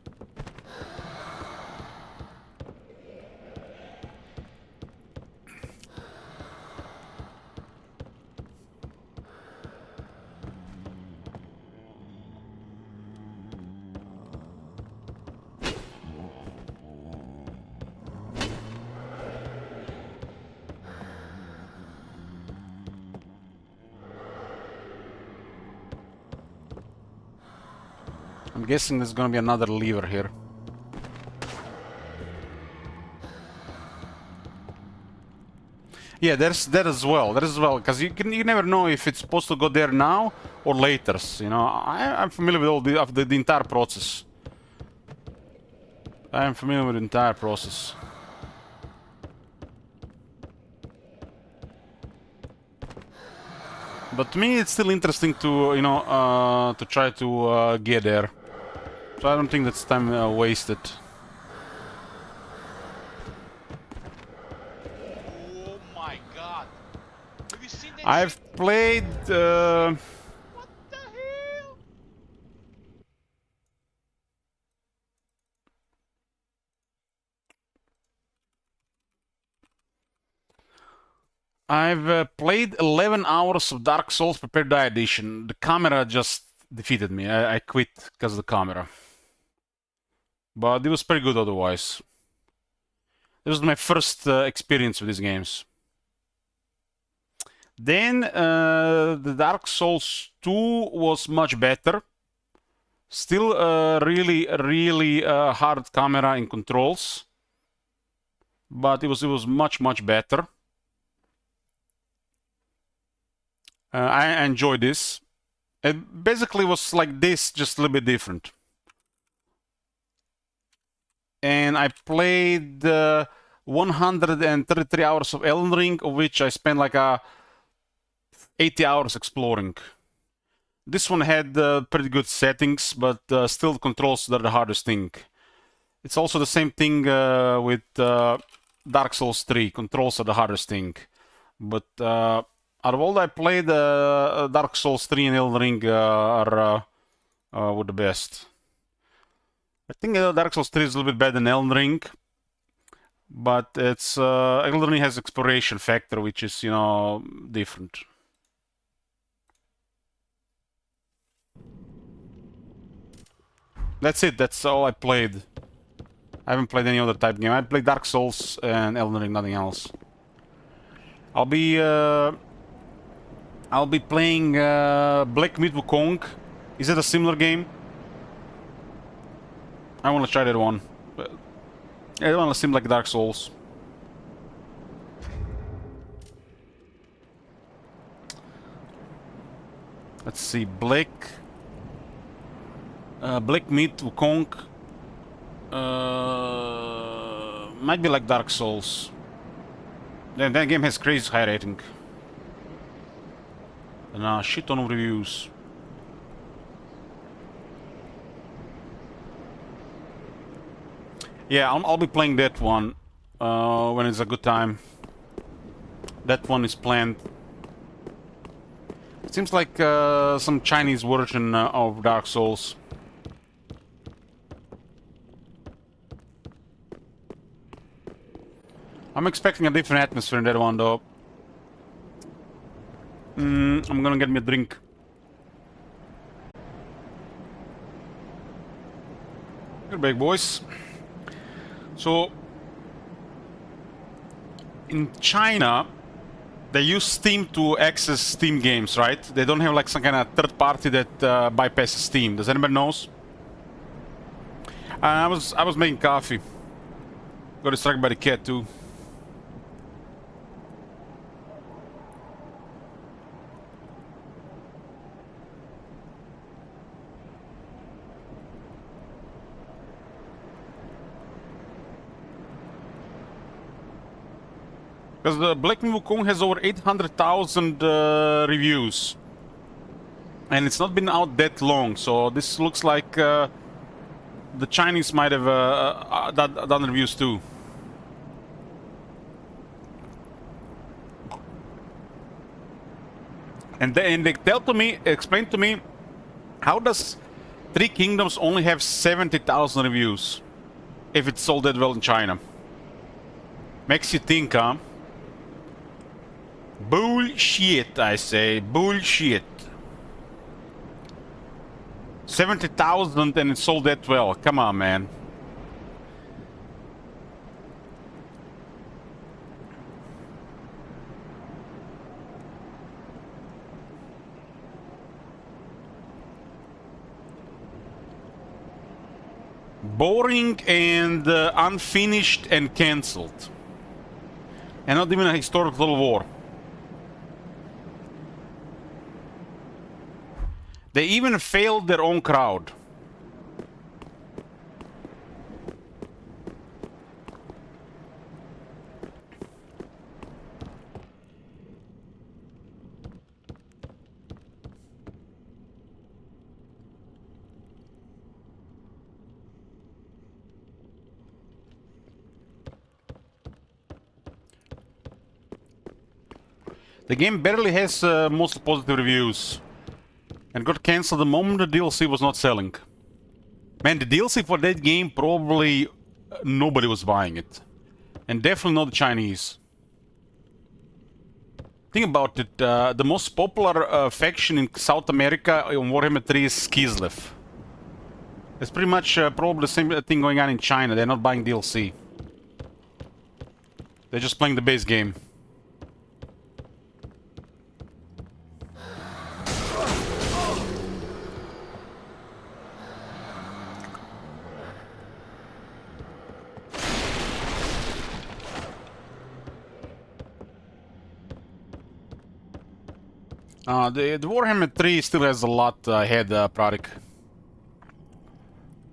I'm guessing there's gonna be another lever here. Yeah, there's that as well. That as well, because you never know if it's supposed to go there now or later. You know, I'm familiar with all the entire process. I am familiar with the entire process. But to me, it's still interesting to to try to get there. So I don't think that's time wasted. Oh my god. Have you seen that I've shit? played. What the hell? I've played 11 hours of Dark Souls Prepare Die Edition. The camera just defeated me. I quit because of the camera. But it was pretty good otherwise. This was my first experience with these games. Then the Dark Souls 2 was much better. Still really hard camera and controls. But it was much better. I enjoyed this. It basically was like this, just a little bit different. And I played 133 hours of Elden Ring, of which I spent like 80 hours exploring. This one had pretty good settings, but still controls are the hardest thing. It's also the same thing with Dark Souls 3. Controls are the hardest thing. But out of all that I played, Dark Souls 3 and Elden Ring were the best. I think Dark Souls 3 is a little bit better than Elden Ring, but it's Elden Ring has exploration factor, which is, you know, different. That's it. That's all I played. I haven't played any other type game. I played Dark Souls and Elden Ring, nothing else. I'll be playing Black Myth Wukong. Is it a similar game? I want to try that one. It want to seem like Dark Souls. Let's see, Black Myth Wukong. Might be like Dark Souls. That game has crazy high rating. And shit ton of reviews. Yeah, I'll be playing that one when it's a good time. That one is planned. It seems like some Chinese version of Dark Souls. I'm expecting a different atmosphere in that one, though. I'm gonna get me a drink. Good back, boys. So, in China, they use Steam to access Steam games, right? They don't have like some kind of third party that bypasses Steam. Does anybody knows? I was making coffee. Got distracted by the cat too. Because the Black Myth Wukong has over 800,000 reviews. And it's not been out that long, so this looks like the Chinese might have done reviews too. And they explain to me, how does Three Kingdoms only have 70,000 reviews if it's sold that well in China? Makes you think, huh? Bullshit, I say. Bullshit. 70,000 and it sold that well. Come on, man. Boring and unfinished and cancelled. And not even a historical war. They even failed their own crowd. The game barely has most positive reviews. And got cancelled the moment the DLC was not selling. Man, the DLC for that game, probably nobody was buying it. And definitely not the Chinese. Think about it, the most popular faction in South America on Warhammer 3 is Kislev. It's pretty much probably the same thing going on in China. They're not buying DLC. They're just playing the base game. The Warhammer 3 still has a lot ahead, Pradik.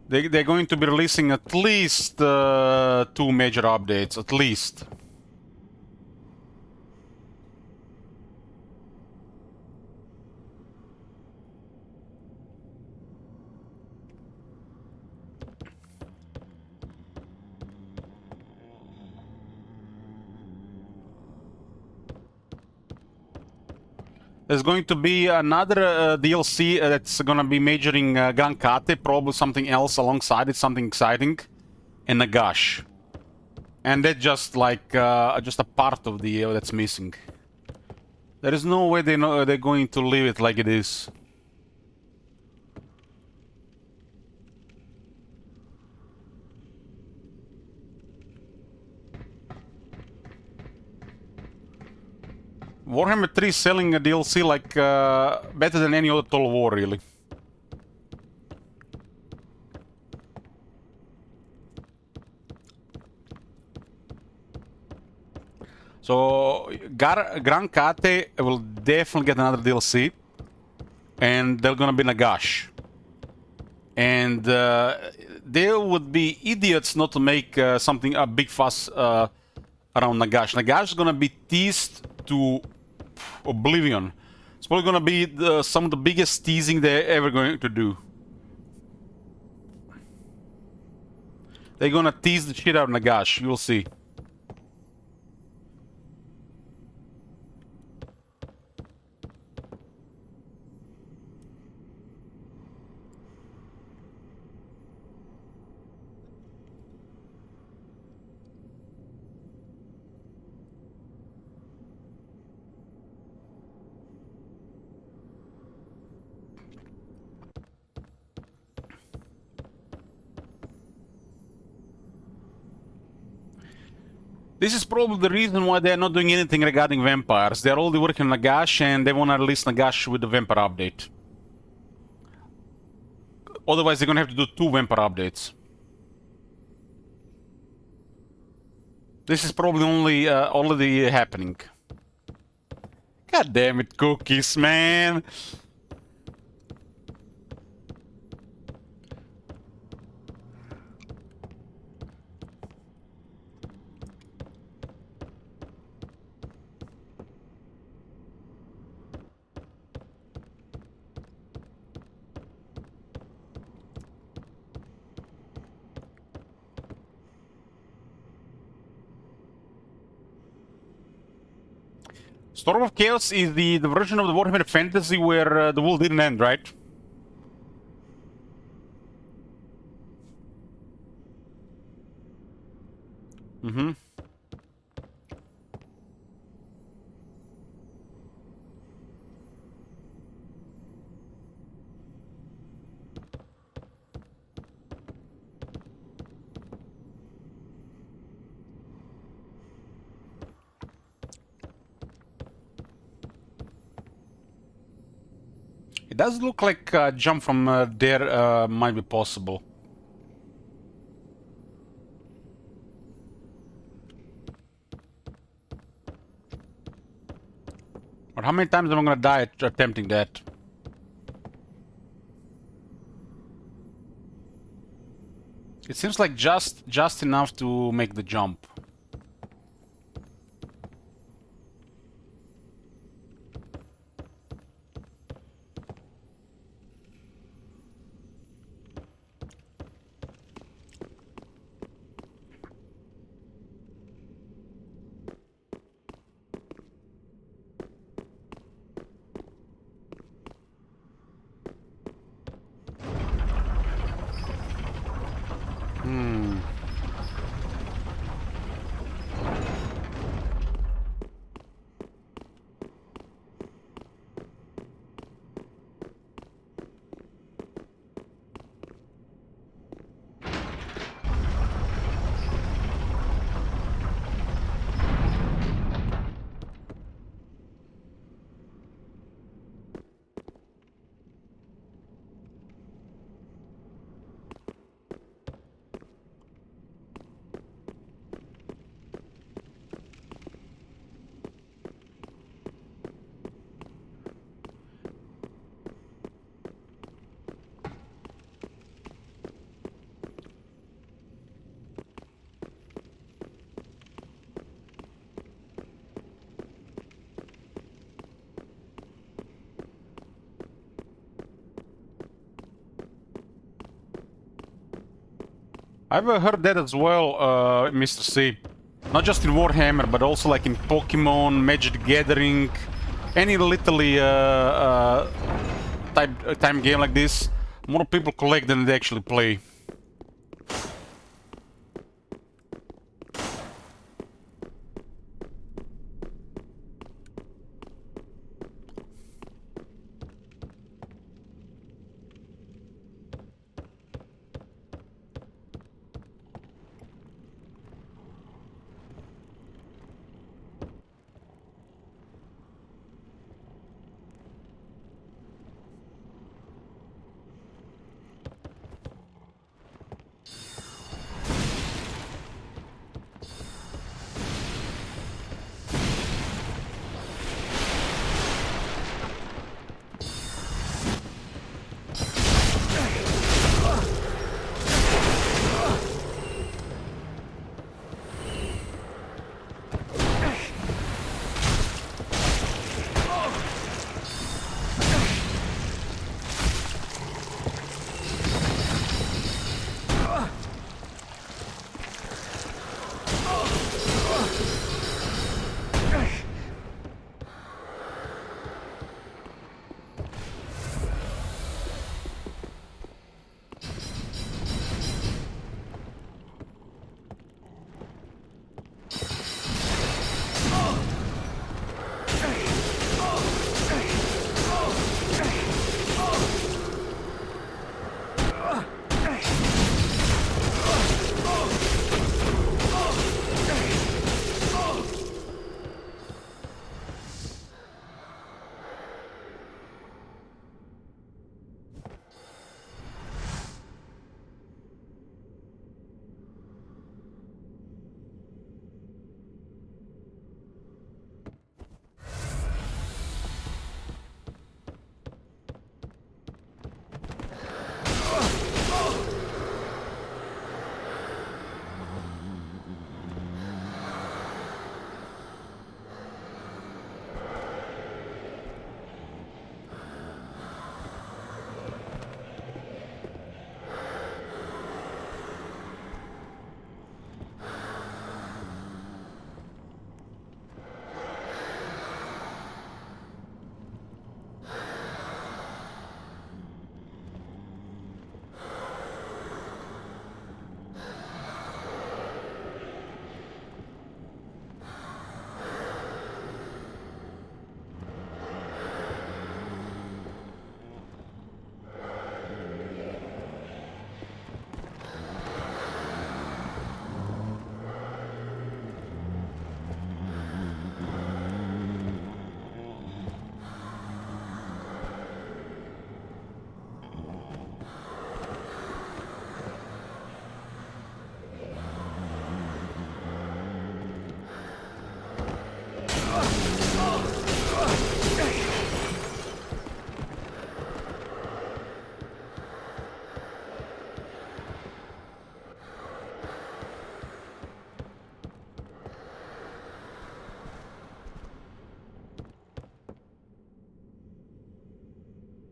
They're going to be releasing at least 2 major updates, at least. There's going to be another DLC that's going to be majoring Grand Kate, probably something else alongside it, something exciting, and Nagash. And that's just like just a part of the that's missing. There is no way they're going to leave it like it is. Warhammer 3 is selling a DLC like better than any other Total War, really. So Grand Kate will definitely get another DLC, and they're gonna be Nagash. And they would be idiots not to make a big fuss around Nagash. Nagash is gonna be teased to oblivion. It's probably gonna be some of the biggest teasing they're ever going to do. They're gonna tease the shit out of Nagash, you'll see. This is probably the reason why they're not doing anything regarding vampires. They're only working on Nagash, and they want to release Nagash with the vampire update. Otherwise, they're gonna have to do 2 vampire updates. This is probably only already happening. God damn it, cookies, man! Storm of Chaos is the version of the Warhammer Fantasy where the world didn't end, right? Mm-hmm. It does look like a jump from there might be possible. But how many times am I gonna die attempting that? It seems like just enough to make the jump. Hmm. I've heard that as well, Mr. C. Not just in Warhammer, but also like in Pokemon, Magic the Gathering, any literally time game like this. More people collect than they actually play.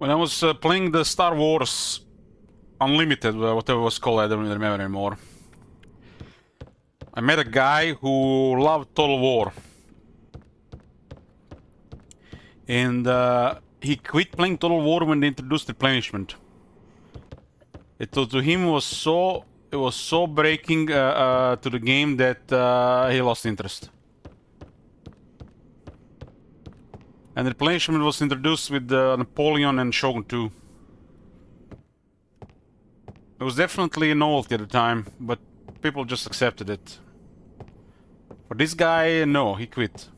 When I was playing the Star Wars Unlimited, whatever it was called, I don't really remember anymore. I met a guy who loved Total War. And he quit playing Total War when they introduced replenishment. To him was so breaking to the game that he lost interest. And replenishment was introduced with Napoleon and Shogun 2. It was definitely a novelty at the time, but people just accepted it. For this guy, no, he quit.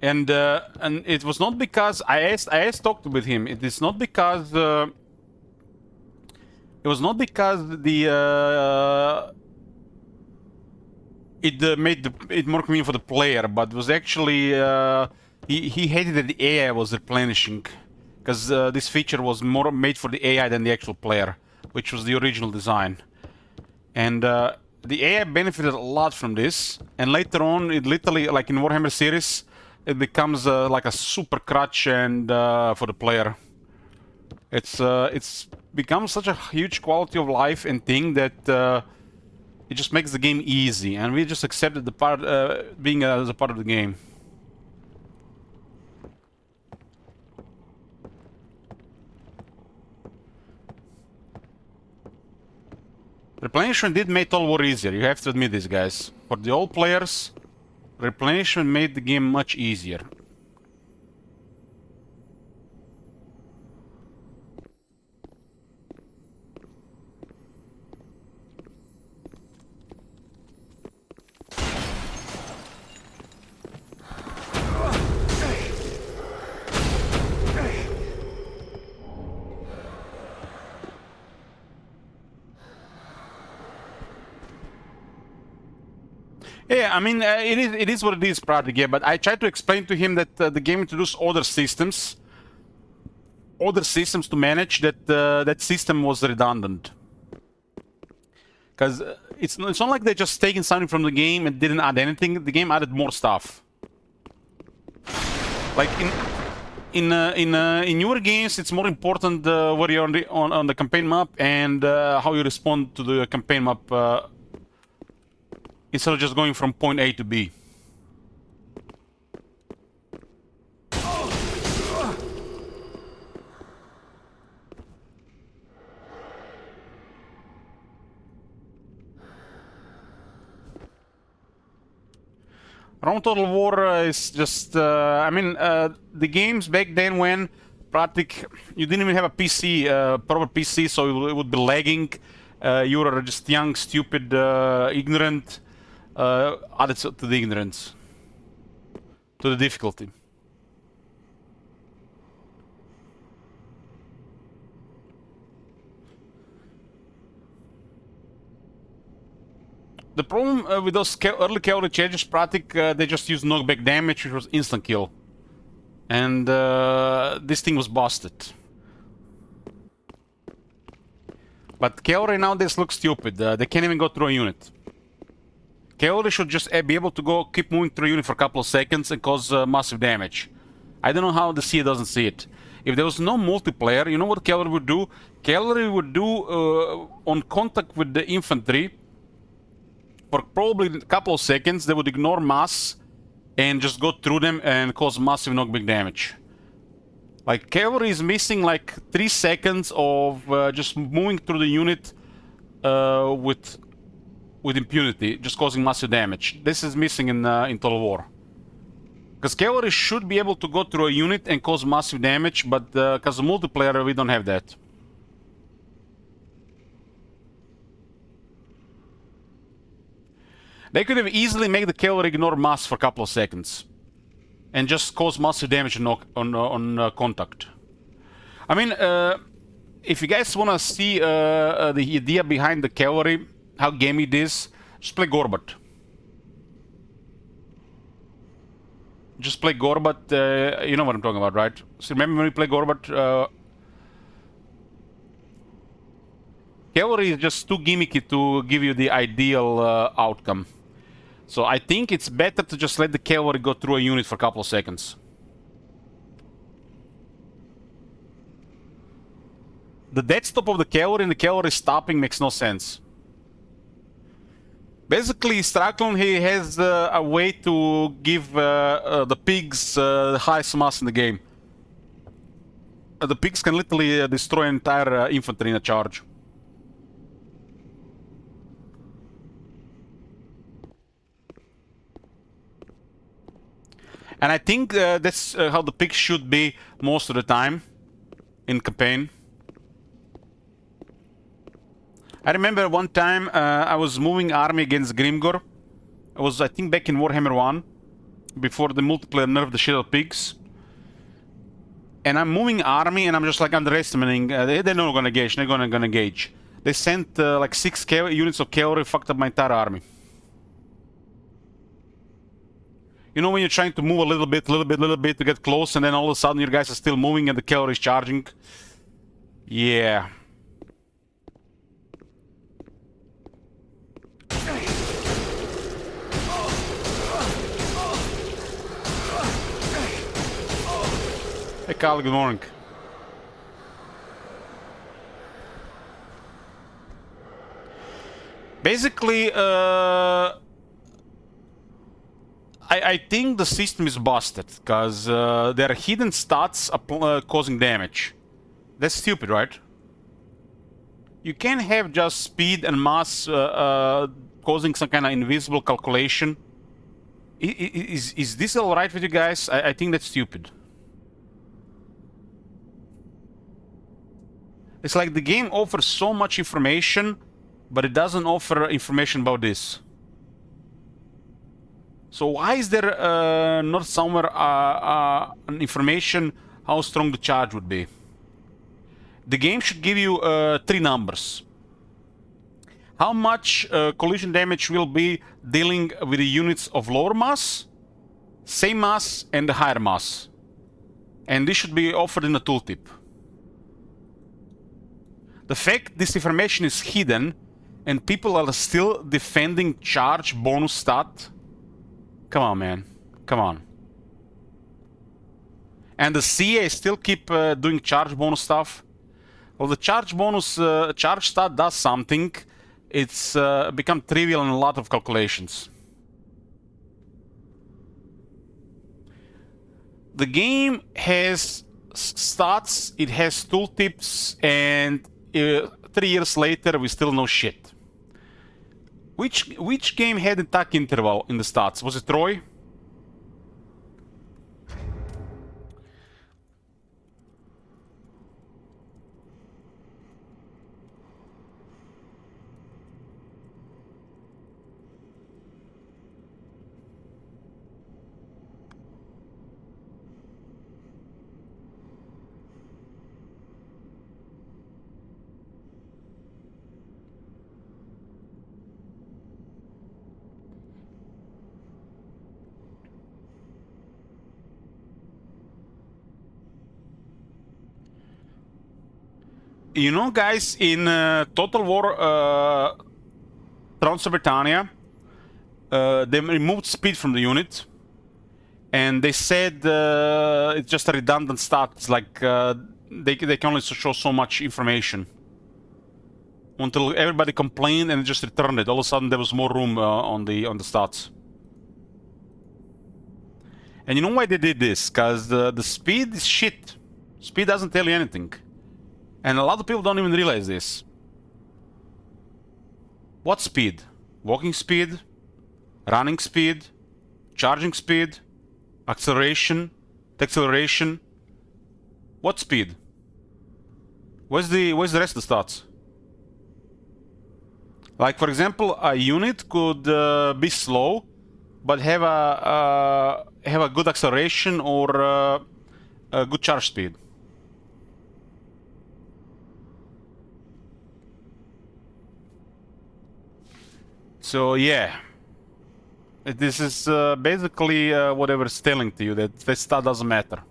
And it was not because I talked with him. It is not because it was not because it made it more convenient for the player, but it was actually he hated that the AI was replenishing, because this feature was more made for the AI than the actual player, which was the original design. And the AI benefited a lot from this, and later on, it literally, like in Warhammer series, it becomes like a super crutch and for the player. It's become such a huge quality of life and thing that it just makes the game easy, and we just accepted the part being as a part of the game. Replenishment did make Total War easier, you have to admit this, guys. For the old players, replenishment made the game much easier. Yeah, I mean, it is what it is, practically. Yeah, but I tried to explain to him that the game introduced other systems to manage. That that system was redundant, because it's not like they're just taking something from the game and didn't add anything. The game added more stuff. Like in newer games, it's more important where you're on the campaign map and how you respond to the campaign map. Instead of just going from point A to B. Rome Total War is just... I mean, the games back then when you didn't even have a PC, proper PC, so it would be lagging. You were just young, stupid, ignorant. Added to the ignorance, to the difficulty. The problem with those early cavalry charges, they just used knockback damage, which was instant kill. And this thing was busted. But cavalry nowadays look stupid, they can't even go through a unit. Cavalry should just be able to keep moving through a unit for a couple of seconds and cause massive damage. I don't know how the CA doesn't see it. If there was no multiplayer, you know what cavalry would do? Cavalry would do on contact with the infantry for probably a couple of seconds. They would ignore mass and just go through them and cause massive knockback damage. Like cavalry is missing like 3 seconds of just moving through the unit with impunity, just causing massive damage. This is missing in Total War. Because cavalry should be able to go through a unit and cause massive damage, but because of multiplayer, we don't have that. They could have easily made the cavalry ignore mass for a couple of seconds and just cause massive damage on contact. I mean, if you guys want to see the idea behind the cavalry, how gamey it is, just play Gorbat. just play Gorbat. You know what I'm talking about, right? So remember when we play Gorbat? Cavalry is just too gimmicky to give you the ideal outcome. So I think it's better to just let the cavalry go through a unit for a couple of seconds. The dead stop of the cavalry and the cavalry stopping makes no sense. Basically, Straklon, he has a way to give the pigs the highest mass in the game. The pigs can literally destroy entire infantry in a charge. And I think that's how the pigs should be most of the time in campaign. I remember one time I was moving army against Grimgor. I was, I think, back in Warhammer 1, before the multiplayer nerfed the shit out of pigs. And I'm moving army, and I'm just like underestimating. They're not gonna engage. They're gonna engage. They sent like 6 units of cavalry, fucked up my entire army. You know when you're trying to move a little bit to get close, and then all of a sudden your guys are still moving and the cavalry is charging? Yeah. Hey Carl, good morning. Basically, I think the system is busted, because there are hidden stats causing damage. That's stupid, right? You can't have just speed and mass causing some kind of invisible calculation. Is this alright with you guys? I think that's stupid. It's like the game offers so much information, but it doesn't offer information about this. So why is there not somewhere an information how strong the charge would be? The game should give you 3 numbers. How much collision damage will be dealing with the units of lower mass, same mass, and the higher mass. And this should be offered in a tooltip. The fact this information is hidden and people are still defending charge bonus stat. Come on, man. Come on. And the CA still keep doing charge bonus stuff. Well, the charge bonus, charge stat does something. It's become trivial in a lot of calculations. The game has stats, it has tooltips, and 3 years later we still know shit. Which game had attack interval in the stats? Was it Troy? You know, guys, in Total War Thrones of Britannia, they removed speed from the unit, and they said it's just a redundant stat. It's like they can only show so much information until everybody complained and just returned it. All of a sudden, there was more room on the stats. And you know why they did this? Because the speed is shit. Speed doesn't tell you anything. And a lot of people don't even realize this. What speed? Walking speed? Running speed? Charging speed? Acceleration? Deceleration? What speed? Where's the rest of the stats? Like, for example, a unit could be slow, but have a good acceleration or a good charge speed. So yeah, This is basically whatever it's telling to you, that this stuff doesn't matter.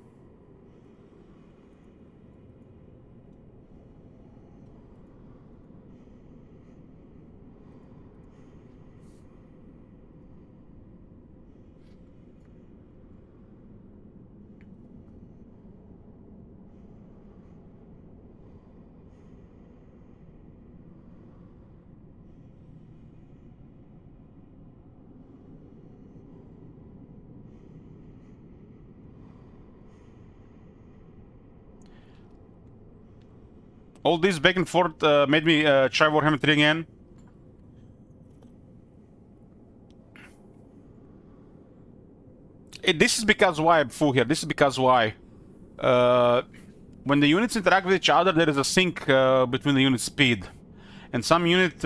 All this back and forth made me try Warhammer 3 again. This is because why I'm full here. This is because why. When the units interact with each other, there is a sync between the unit speed, and some unit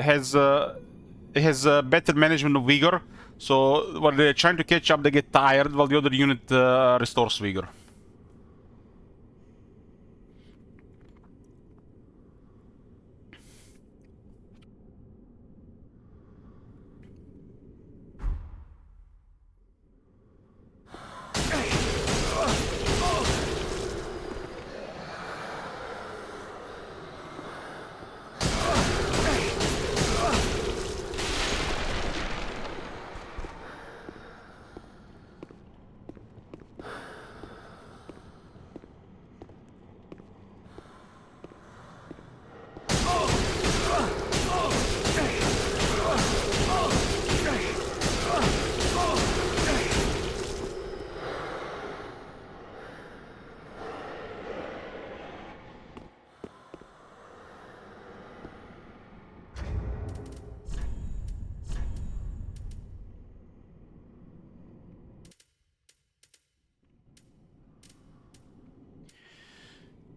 has better management of vigor. So while they're trying to catch up, they get tired, while the other unit restores vigor.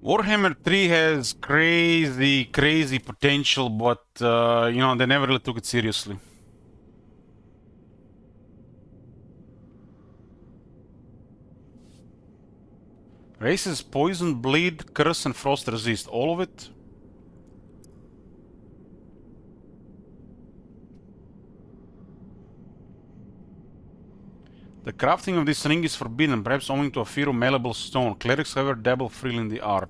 Warhammer 3 has crazy potential, but you know, they never really took it seriously. Races poison, bleed, curse, and frost resist. All of it? The crafting of this ring is forbidden, perhaps owing to a fear of malleable stone. Clerics, however, dabble freely in the art.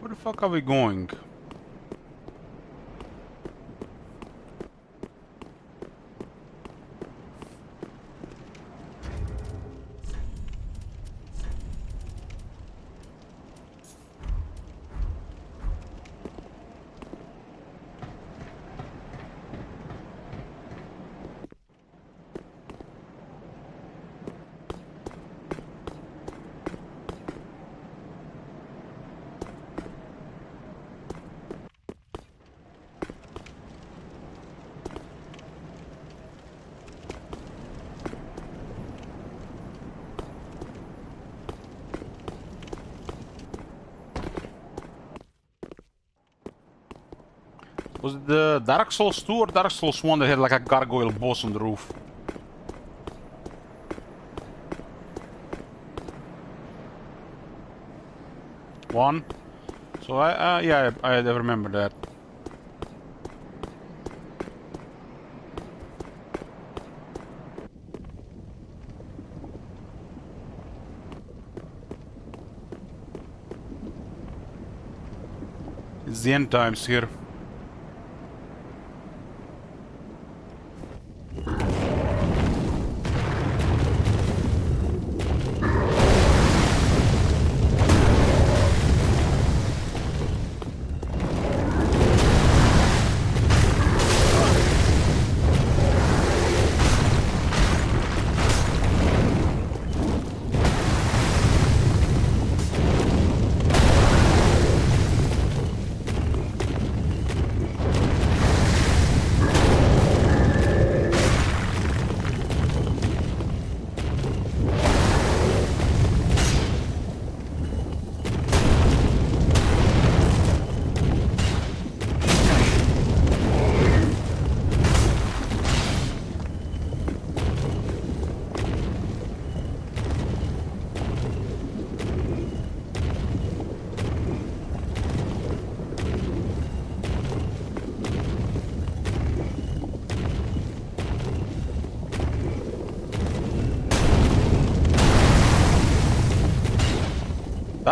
Where the fuck are we going? Was it the Dark Souls 2 or Dark Souls 1 that had like a gargoyle boss on the roof? One? So yeah, I remember that. It's the end times here.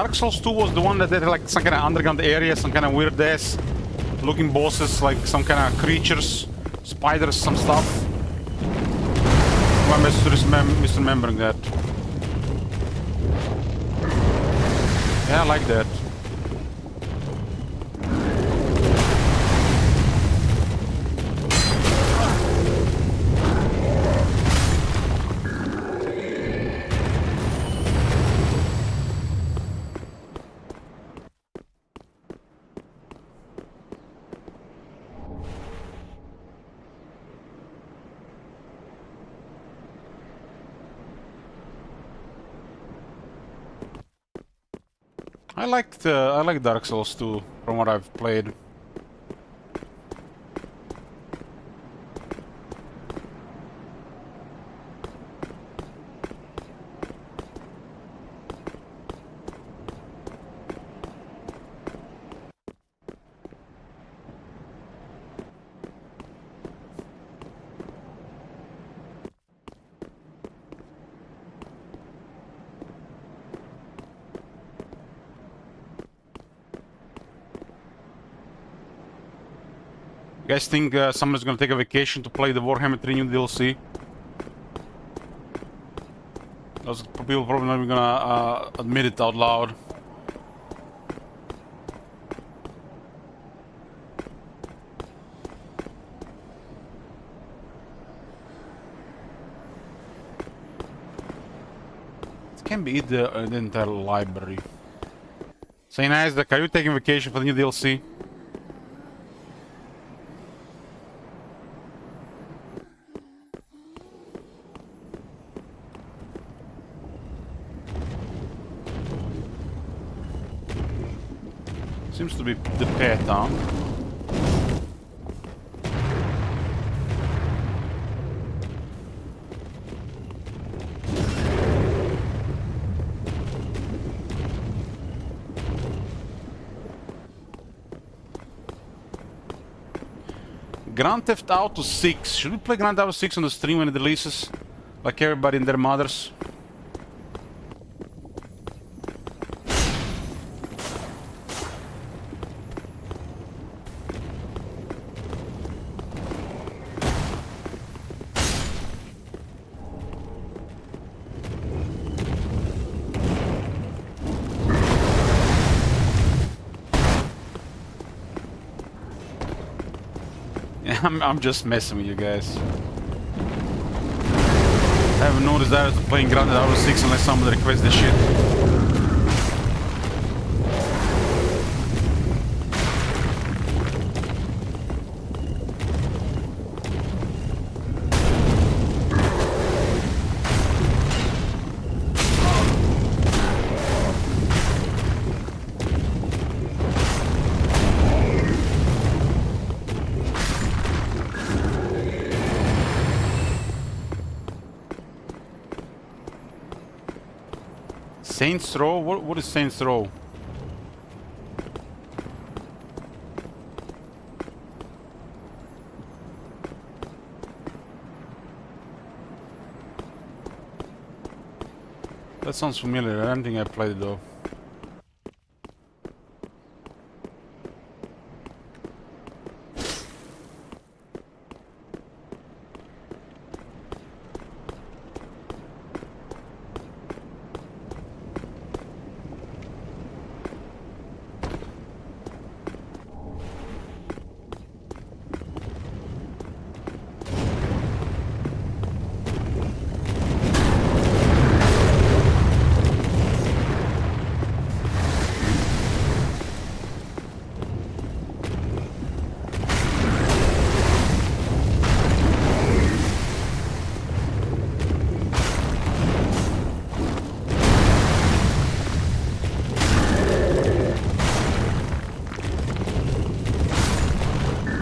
Dark Souls 2 was the one that had like some kind of underground area, some kind of weird ass looking bosses, like some kind of creatures, spiders, some stuff. I'm misremembering that. Yeah, I like that. I like Dark Souls 2 from what I've played. You guys think someone's gonna take a vacation to play the Warhammer 3 new DLC? Those people probably not even gonna admit it out loud. It can be the entire library. Say nice, are you taking vacation for the new DLC? Seems to be the pet town. Grand Theft Auto 6. Should we play Grand Theft Auto 6 on the stream when it releases? Like everybody and their mothers? I'm just messing with you guys. I have no desire to play Grand Theft Auto 6 unless somebody requests the shit. Saints Row? What is Saints Row? That sounds familiar. I don't think I played it though.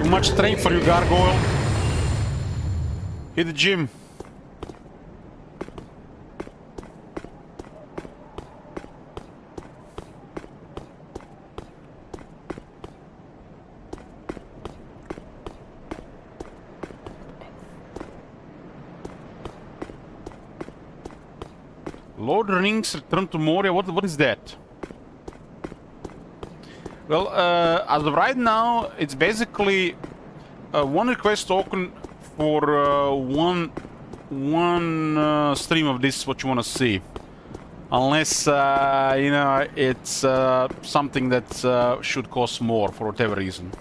Much strength for you, Gargoyle. Hit the gym. Lord Rings Return to Moria. What is that? Well, as of right now, it's basically one request token for one stream of this what you want to see. Unless, you know, it's something that should cost more for whatever reason.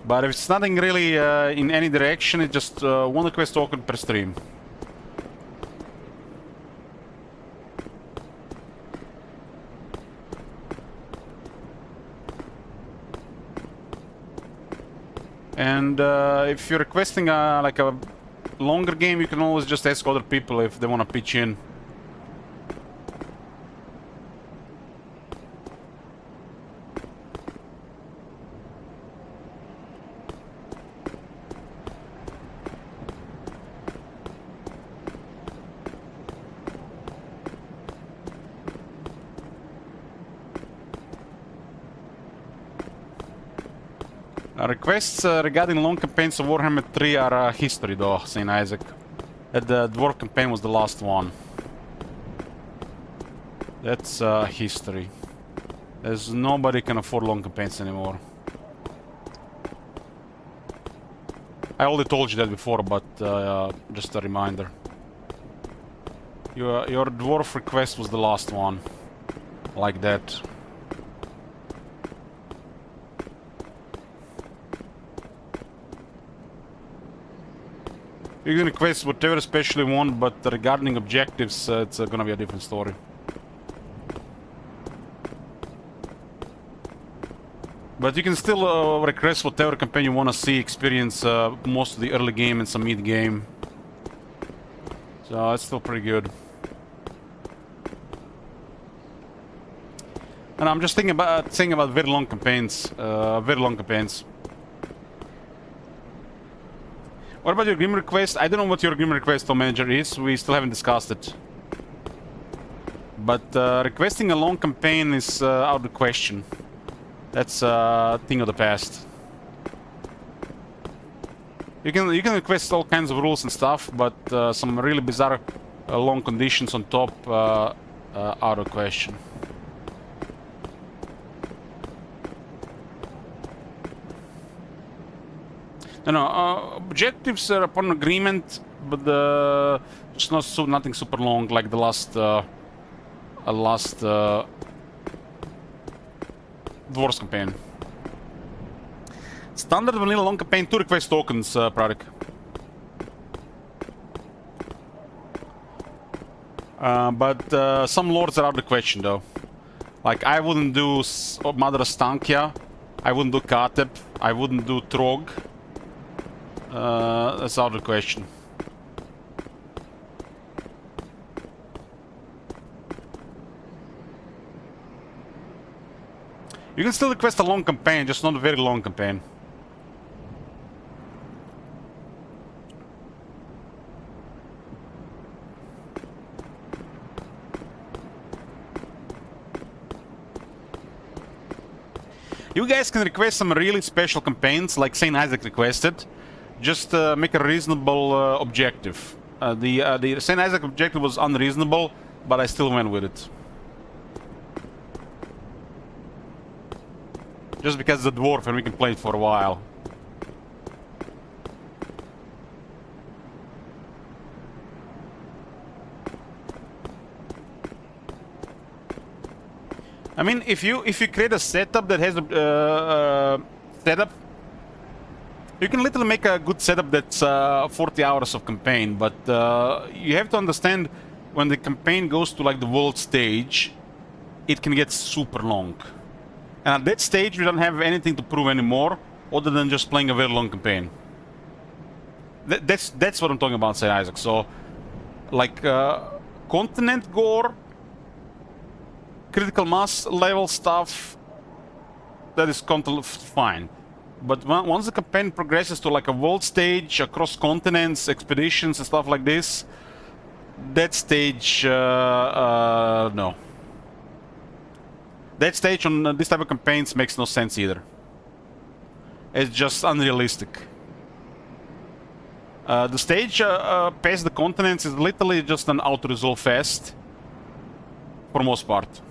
But if it's nothing really in any direction, it's just one request token per stream. And if you're requesting like a longer game, you can always just ask other people if they want to pitch in. Requests regarding long campaigns of Warhammer 3 are history though, St. Isaac. The Dwarf campaign was the last one. That's history. There's nobody can afford long campaigns anymore. I already told you that before, but just a reminder. Your Dwarf request was the last one. Like that. You can request whatever especially you want, but regarding objectives, it's gonna be a different story. But you can still request whatever campaign you want to see, experience most of the early game and some mid game. So it's still pretty good. And I'm just thinking about very long campaigns, What about your Grim request? I don't know what your Grim request, Tom Manager, is. We still haven't discussed it. But requesting a long campaign is out of the question. That's a thing of the past. You can request all kinds of rules and stuff, but some really bizarre long conditions on top out of question. No, objectives are upon agreement, but just nothing super long like the last Dwarves campaign. Standard vanilla long campaign, 2 request tokens, Pradik. But some lords are out of the question though. Like I wouldn't do Mother Stankia, I wouldn't do Katep, I wouldn't do Trog. That's out of the question. You can still request a long campaign, just not a very long campaign. You guys can request some really special campaigns, like St. Isaac requested. Just make a reasonable objective. The St. Isaac objective was unreasonable, but I still went with it. Just because it's a dwarf and we can play it for a while. I mean, if you create a setup that has a setup, you can literally make a good setup that's 40 hours of campaign, but you have to understand when the campaign goes to like the world stage, it can get super long. And at that stage, we don't have anything to prove anymore, other than just playing a very long campaign. That's what I'm talking about, St. Isaac. So, like continent gore, critical mass level stuff, that is fine. But once the campaign progresses to like a world stage, across continents, expeditions and stuff like this, that stage, no. That stage on this type of campaigns makes no sense either. It's just unrealistic. The stage past the continents is literally just an auto-resolve fest, for most part,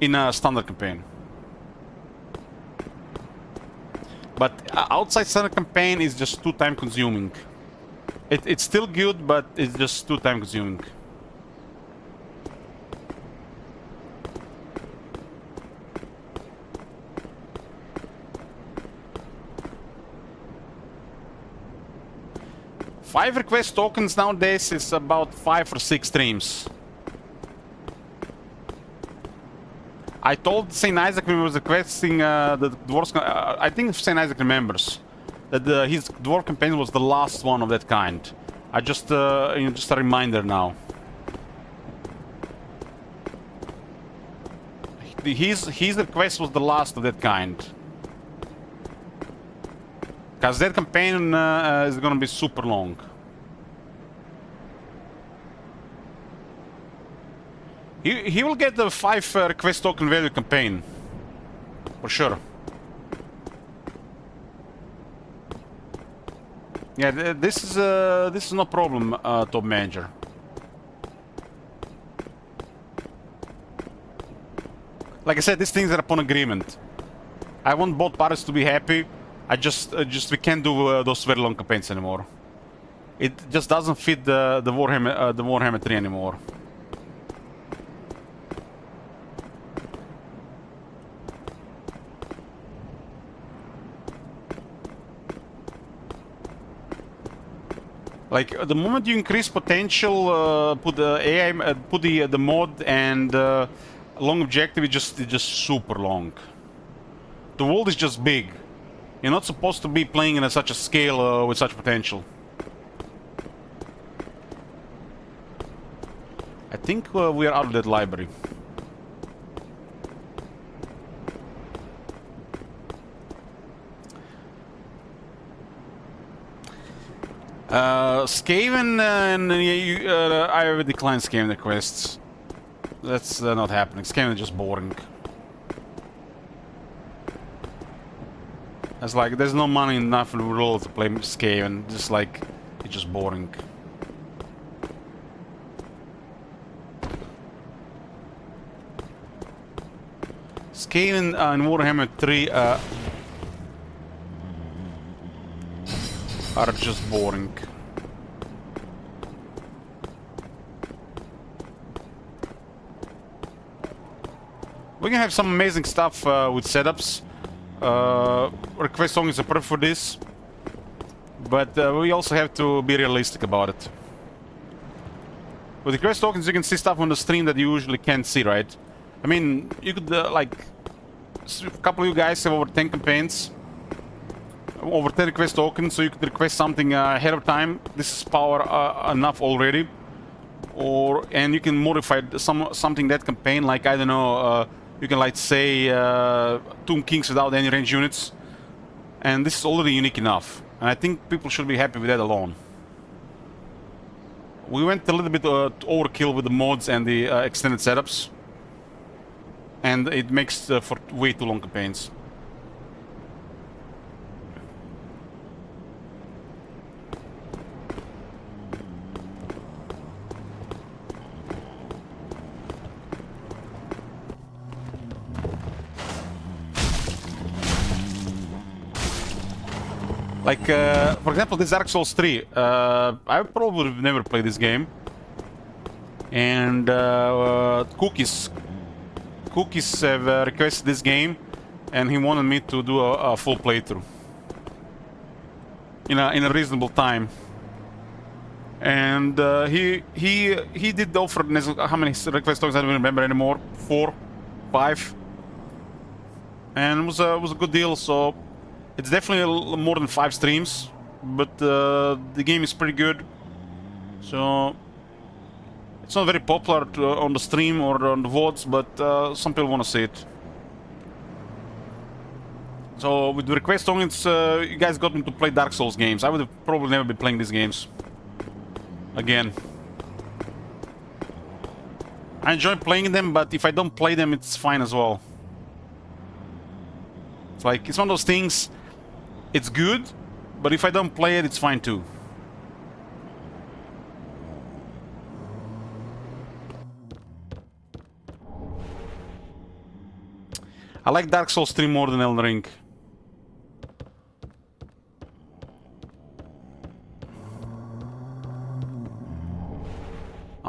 in a standard campaign. But outside standard campaign is just too time consuming. It's still good, but it's just too time consuming. Five request tokens nowadays is about 5 or 6 streams. I told Saint Isaac when he was requesting the dwarves. I think Saint Isaac remembers that his dwarf campaign was the last one of that kind. I just, you know, just a reminder now. His request was the last of that kind. Because that campaign is gonna be super long. He will get the 5 request token value campaign. For sure. Yeah, this is no problem, Top Manager. Like I said, these things are upon agreement. I want both parties to be happy. I just we can't do those very long campaigns anymore. It just doesn't fit the Warhammer 3 anymore. Like the moment you increase potential, put the AI, put the mod and long objective, it's just super long. The world is just big. You're not supposed to be playing in such a scale with such potential. I think we are out of that library. Skaven, I already declined Skaven requests. That's not happening. Skaven is just boring. It's like there's no money enough in the world to play Skaven. Just like it's just boring. Skaven and Warhammer 3 are just boring. We can have some amazing stuff with setups. Request song is a perfect for this, but we also have to be realistic about it. With request tokens, you can see stuff on the stream that you usually can't see, right? I mean, you could like a couple of you guys have over 10 campaigns, over 10 request tokens, so you could request something ahead of time. This is power enough already, and you can modify something that campaign, like I don't know. You can like say Tomb Kings without any range units, and this is already unique enough. And I think people should be happy with that alone. We went a little bit overkill with the mods and the extended setups, and it makes for way too long campaigns. Like, for example, this Dark Souls 3. I probably would have never played this game. And Cookies have requested this game, and he wanted me to do a full playthrough in a reasonable time. And he did offer how many request tokens I don't remember anymore. 4, 5, and it was a good deal. So. It's definitely more than 5 streams, but the game is pretty good. So it's not very popular on the stream or on the VODs, but some people want to see it. So with the request tokens, you guys got me to play Dark Souls games. I would have probably never been playing these games again. I enjoy playing them, but if I don't play them, it's fine as well. It's like, it's one of those things. It's good, but if I don't play it, it's fine too. I like Dark Souls 3 more than Elden Ring.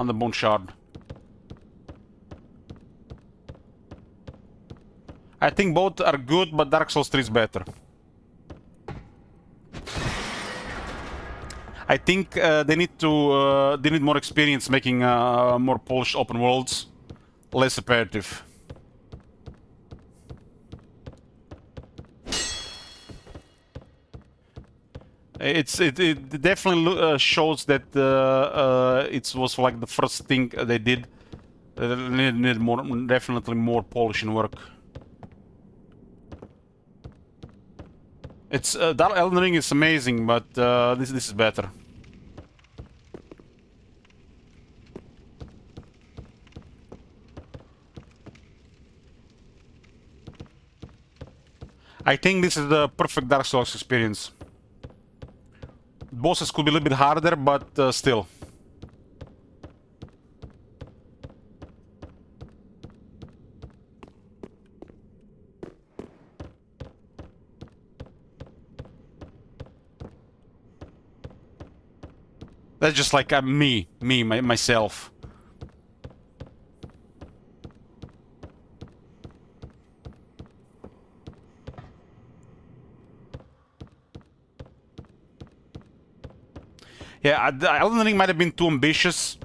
on the Bone Shard. I think both are good, but Dark Souls 3 is better. I think they need more experience making more polished open worlds, less repetitive. It definitely shows that it was like the first thing they did. They need more, definitely more polish and work. It's Elden Ring is amazing, but this is better. I think this is the perfect Dark Souls experience. Bosses could be a little bit harder, but still. That's just like myself. Yeah, Elden Ring might have been too ambitious.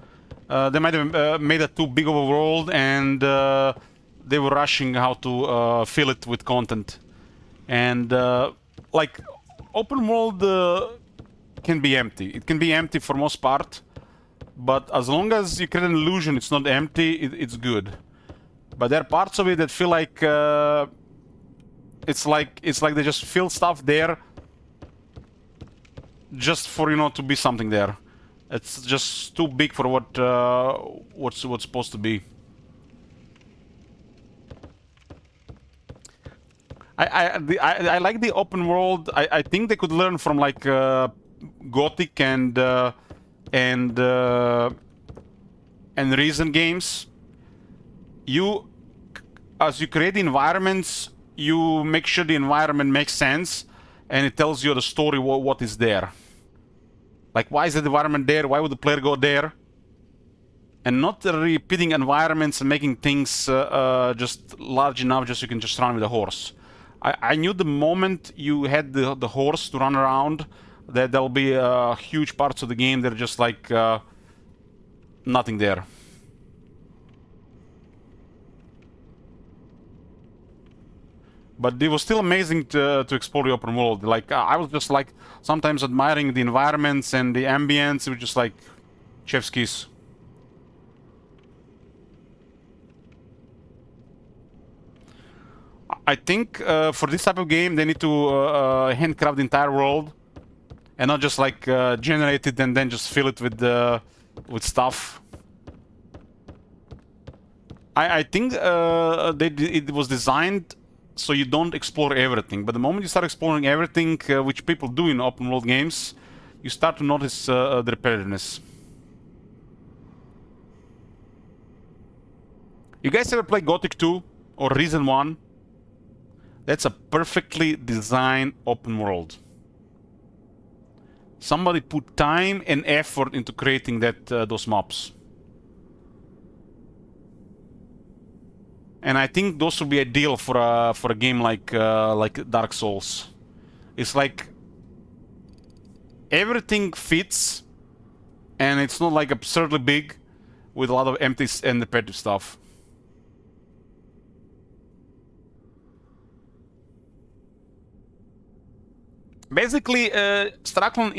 They might have made it too big of a world, and they were rushing how to fill it with content. And like, open world can be empty. It can be empty for most part, but as long as you create an illusion it's not empty, it's good. But there are parts of it that feel like it's like they just fill stuff there just for, you know, to be something there. It's just too big for what's supposed to be. I like the open world. I think they could learn from like Gothic and Reason games. As you create the environments, you make sure the environment makes sense, and it tells you the story what is there. Like, why is the environment there? Why would the player go there? And not repeating environments and making things just large enough just so you can just run with a horse. I knew the moment you had the horse to run around that there'll be huge parts of the game that are just like nothing there. But it was still amazing to explore the open world. Like, I was just like sometimes admiring the environments and the ambience. It was just like chef's kiss. I think for this type of game they need to handcraft the entire world and not just like generate it and then just fill it with stuff. I think it was designed so you don't explore everything, but the moment you start exploring everything, which people do in open world games, you start to notice the repetitiveness. You guys ever play Gothic 2 or Reason 1? That's a perfectly designed open world. Somebody put time and effort into creating those mobs. And I think those would be ideal for a game like Dark Souls. It's like everything fits, and it's not like absurdly big with a lot of empty and repetitive stuff. Basically, Straklon,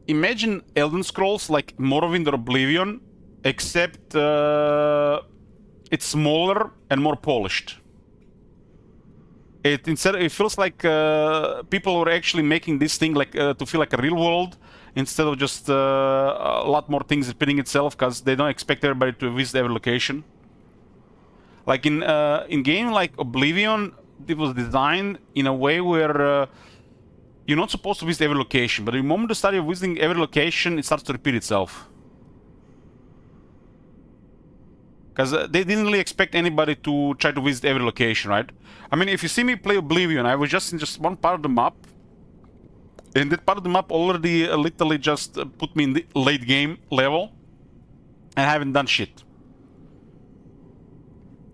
imagine Elden Scrolls like Morrowind or Oblivion, except it's smaller and more polished. It feels like people were actually making this thing like to feel like a real world instead of just a lot more things repeating itself, because they don't expect everybody to visit every location. Like in game like Oblivion, it was designed in a way where you're not supposed to visit every location, but the moment you start visiting every location, it starts to repeat itself. Because they didn't really expect anybody to try to visit every location, right? I mean, if you see me play Oblivion, I was just in just one part of the map, and that part of the map already literally just put me in the late game level. and I haven't done shit.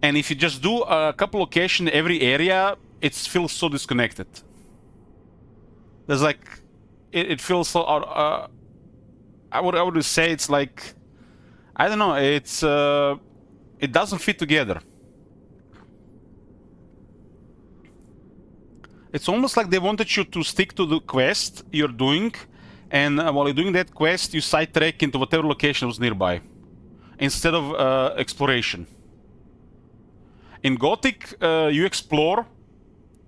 And if you just do a couple locations every area, it feels so disconnected. There's like, it feels so. I would say it's like, I don't know. It's it doesn't fit together. It's almost like they wanted you to stick to the quest you're doing, and while you're doing that quest, you sidetrack into whatever location was nearby, instead of exploration. In Gothic, you explore,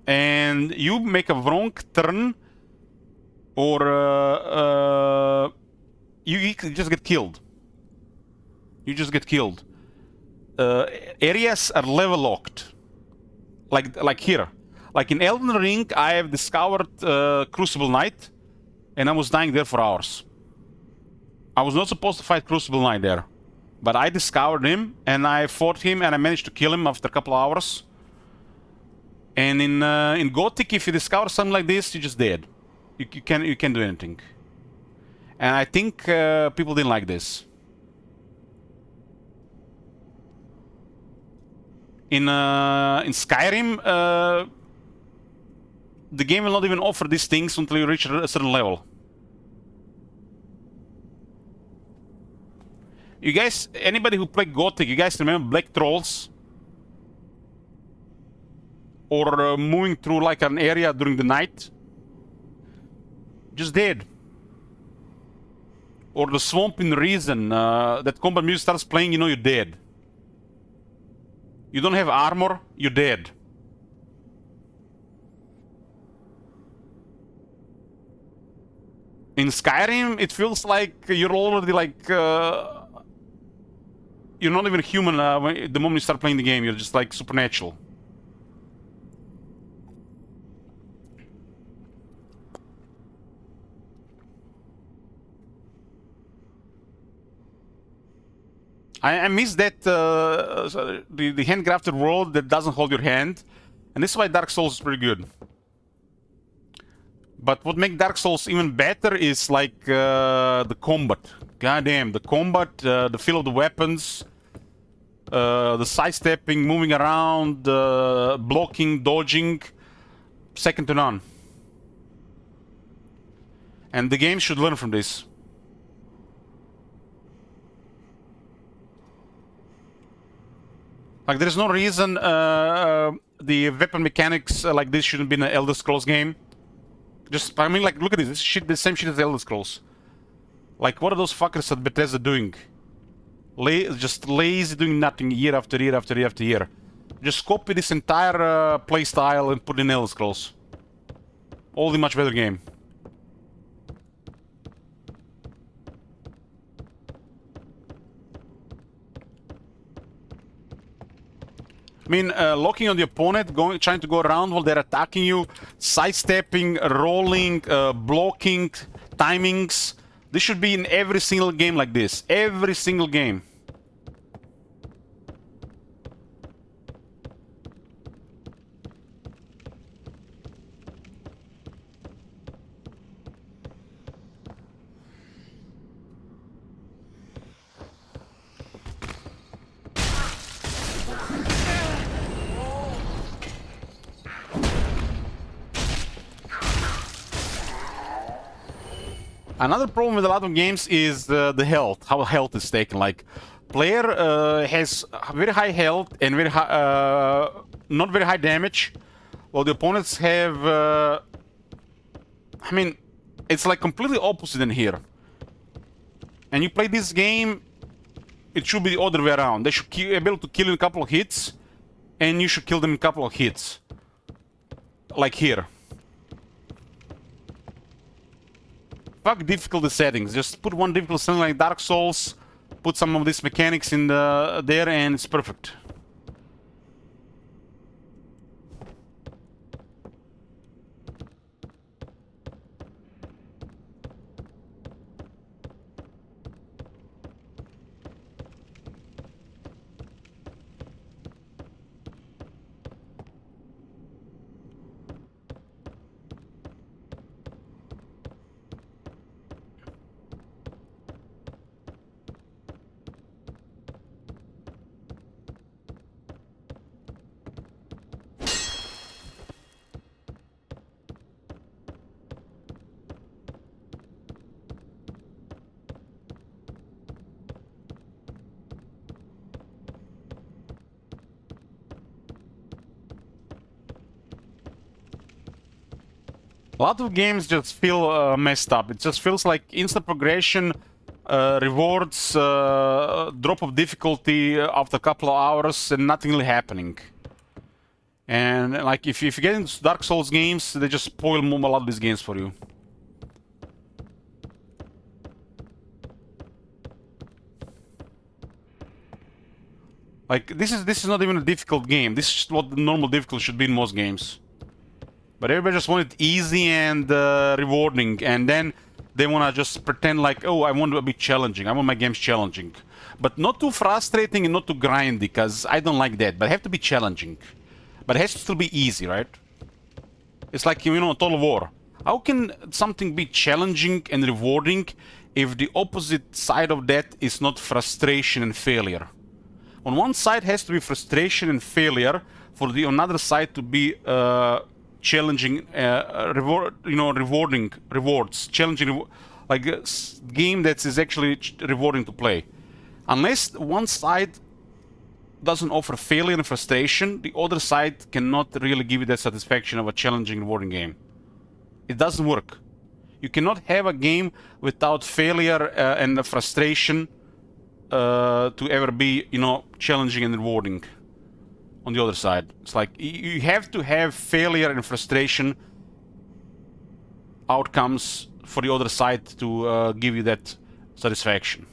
and you make a wrong turn, or you just get killed. You just get killed. Areas are level locked, like here. Like in Elden Ring, I have discovered Crucible Knight, and I was dying there for hours. I was not supposed to fight Crucible Knight there, but I discovered him, and I fought him, and I managed to kill him after a couple of hours. And in Gothic, if you discover something like this, you're just dead. You can't do anything. And I think people didn't like this. In Skyrim, the game will not even offer these things until you reach a certain level. You guys, anybody who played Gothic, you guys remember Black Trolls? Or moving through like an area during the night? Just dead. Or the swamp in Reason, that combat music starts playing, you know you're dead. You don't have armor, you're dead. In Skyrim, it feels like you're already like... you're not even human the moment you start playing the game, you're just like supernatural. I miss that, the handcrafted world that doesn't hold your hand. And this is why Dark Souls is pretty good. But what makes Dark Souls even better is like the combat. Goddamn, the combat, the feel of the weapons, the sidestepping, moving around, blocking, dodging, second to none. And the game should learn from this. Like, there's no reason the weapon mechanics like this shouldn't be in an Elder Scrolls game. Just, I mean, like, look at this. This shit, the same shit as Elder Scrolls. Like, what are those fuckers at Bethesda doing? Just lazy doing nothing year after year after year after year. Just copy this entire playstyle and put it in Elder Scrolls. All the much better game. I mean, locking on the opponent, trying to go around while they're attacking you, sidestepping, rolling, blocking, timings. This should be in every single game like this. Every single game. Another problem with a lot of games is the health, how health is taken. Like, player has very high health and very high, not very high damage, while the opponents have. I mean, it's like completely opposite in here. And you play this game, it should be the other way around. They should be able to kill you in a couple of hits, and you should kill them in a couple of hits, like here. Fuck difficulty settings. Just put one difficulty setting like Dark Souls, put some of these mechanics in there, and it's perfect. A lot of games just feel messed up. It just feels like instant progression, rewards, drop of difficulty after a couple of hours, and nothing really happening. And like if you get into Dark Souls games, they just spoil a lot of these games for you. Like this is not even a difficult game. This is what the normal difficulty should be in most games. But everybody just want it easy and rewarding, and then they wanna just pretend like, oh, I want to be challenging. I want my games challenging, but not too frustrating and not too grindy, because I don't like that. But it have to be challenging, but it has to still be easy, right? It's like, you know, Total War. How can something be challenging and rewarding if the opposite side of that is not frustration and failure? On one side has to be frustration and failure for the another side to be challenging, rewarding rewards, challenging, like a game that is actually rewarding to play. Unless one side doesn't offer failure and frustration, the other side cannot really give you that satisfaction of a challenging, rewarding game. It doesn't work. You cannot have a game without failure and frustration to ever be, you know, challenging and rewarding on the other side. It's like you have to have failure and frustration outcomes for the other side to give you that satisfaction.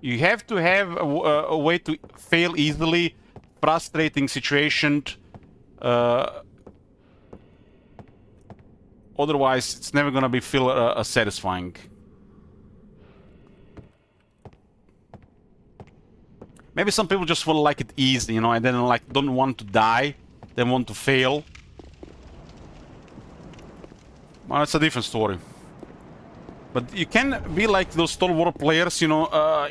You have to have a way to fail easily, frustrating situation. Otherwise, it's never gonna be feel satisfying. Maybe some people just will like it easy, you know, and then like don't want to die, they want to fail. Well, it's a different story. But you can be like those Total War players, you know. I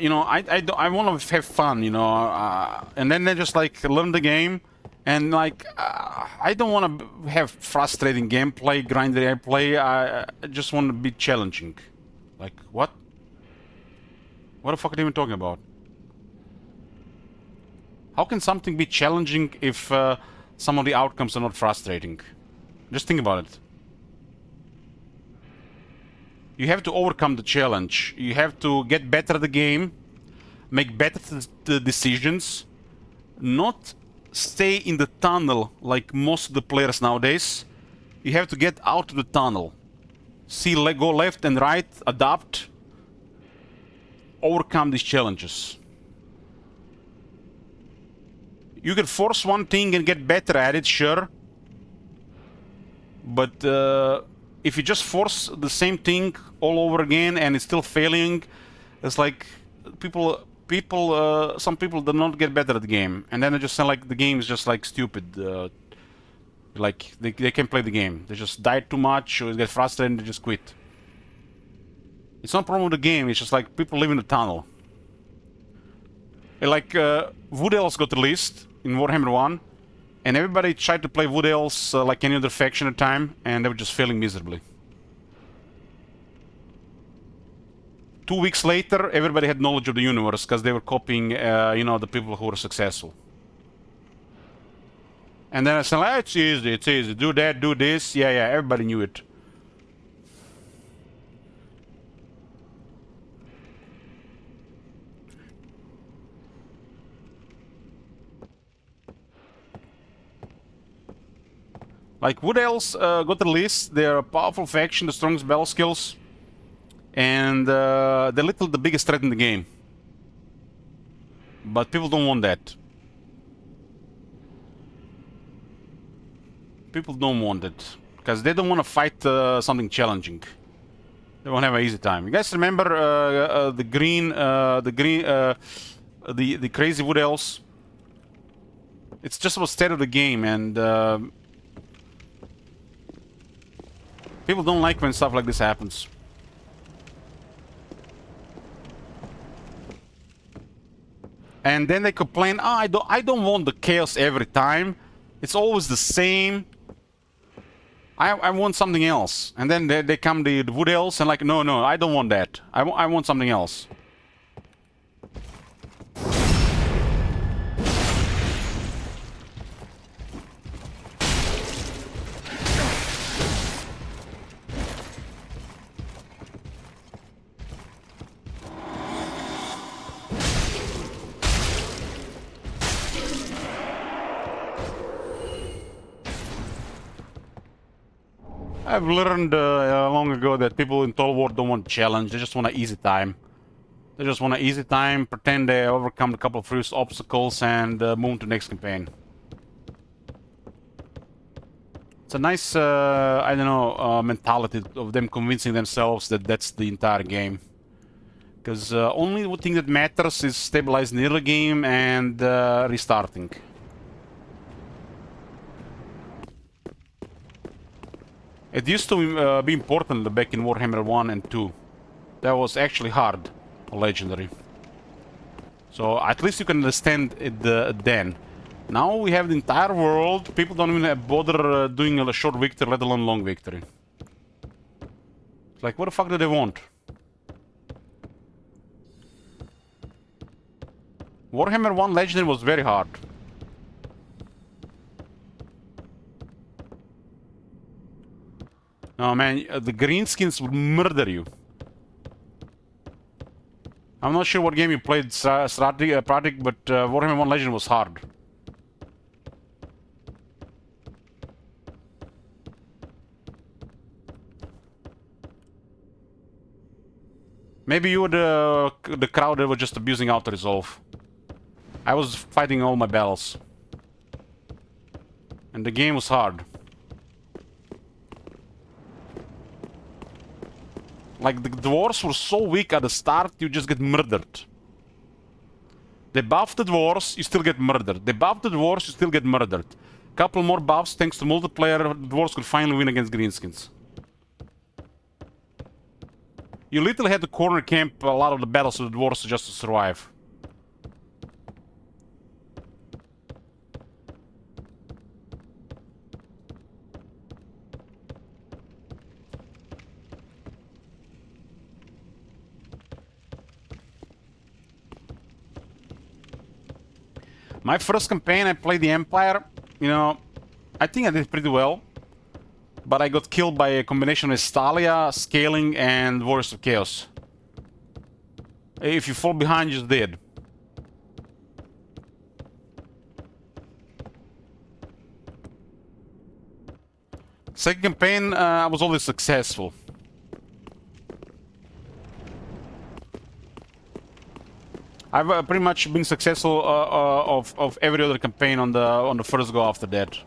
want to have fun, you know, and then they just like learn the game, and like I don't want to have frustrating gameplay, grindy gameplay. I just want to be challenging. Like what? What the fuck are you even talking about? How can something be challenging if some of the outcomes are not frustrating? Just think about it. You have to overcome the challenge. You have to get better at the game, make better decisions, not stay in the tunnel like most of the players nowadays. You have to get out of the tunnel. See, go left and right, adapt, overcome these challenges. You can force one thing and get better at it, sure. But if you just force the same thing all over again and it's still failing, it's like some people do not get better at the game, and then they just sound like the game is just like stupid. Like they can't play the game. They just die too much or they get frustrated and they just quit. It's not a problem with the game. It's just like people live in the tunnel. Like Wood Elves got released in Warhammer 1. And everybody tried to play Wood Elves like any other faction at the time, and they were just failing miserably. 2 weeks later, everybody had knowledge of the universe because they were copying, you know, the people who were successful. And then I said, oh, it's easy, do that, do this. Yeah, everybody knew it. Like Wood Elves got released. They're a powerful faction, the strongest battle skills, and they're the biggest threat in the game. But people don't want that. People don't want it because they don't want to fight something challenging. They won't have an easy time. You guys remember the crazy Wood Elves? It's just about state of the game, and people don't like when stuff like this happens. And then they complain, oh, I don't want the chaos every time. It's always the same. I want something else. And then they come the Wood Elves and like, no, I don't want that. I want something else. I've learned long ago that people in Total War don't want challenge, they just want an easy time. They just want an easy time, pretend they overcome a couple of first obstacles and move to the next campaign. It's a nice, I don't know, mentality of them convincing themselves that that's the entire game. Because only one thing that matters is stabilizing the early game and restarting. It used to be important back in Warhammer 1 and 2. That was actually hard, legendary. So at least you can understand it then. Now we have the entire world, people don't even bother doing a short victory, let alone long victory. It's like, what the fuck do they want? Warhammer 1 Legendary was very hard. No man, the greenskins would murder you. I'm not sure what game you played, Pratik, but Warhammer 1 Legend was hard. Maybe you were the crowd that was just abusing auto-resolve. I was fighting all my battles. And the game was hard. Like, the dwarves were so weak at the start, you just get murdered. They buff the dwarves, you still get murdered. They buff the dwarves, you still get murdered. Couple more buffs, thanks to multiplayer, dwarves could finally win against greenskins. You literally had to corner camp a lot of the battles with the dwarves just to survive. My first campaign, I played the Empire. You know, I think I did pretty well. But I got killed by a combination of Stalia, Scaling, and Warriors of Chaos. If you fall behind, you're just dead. Second campaign, I was always successful. I've pretty much been successful of every other campaign on the first go after that.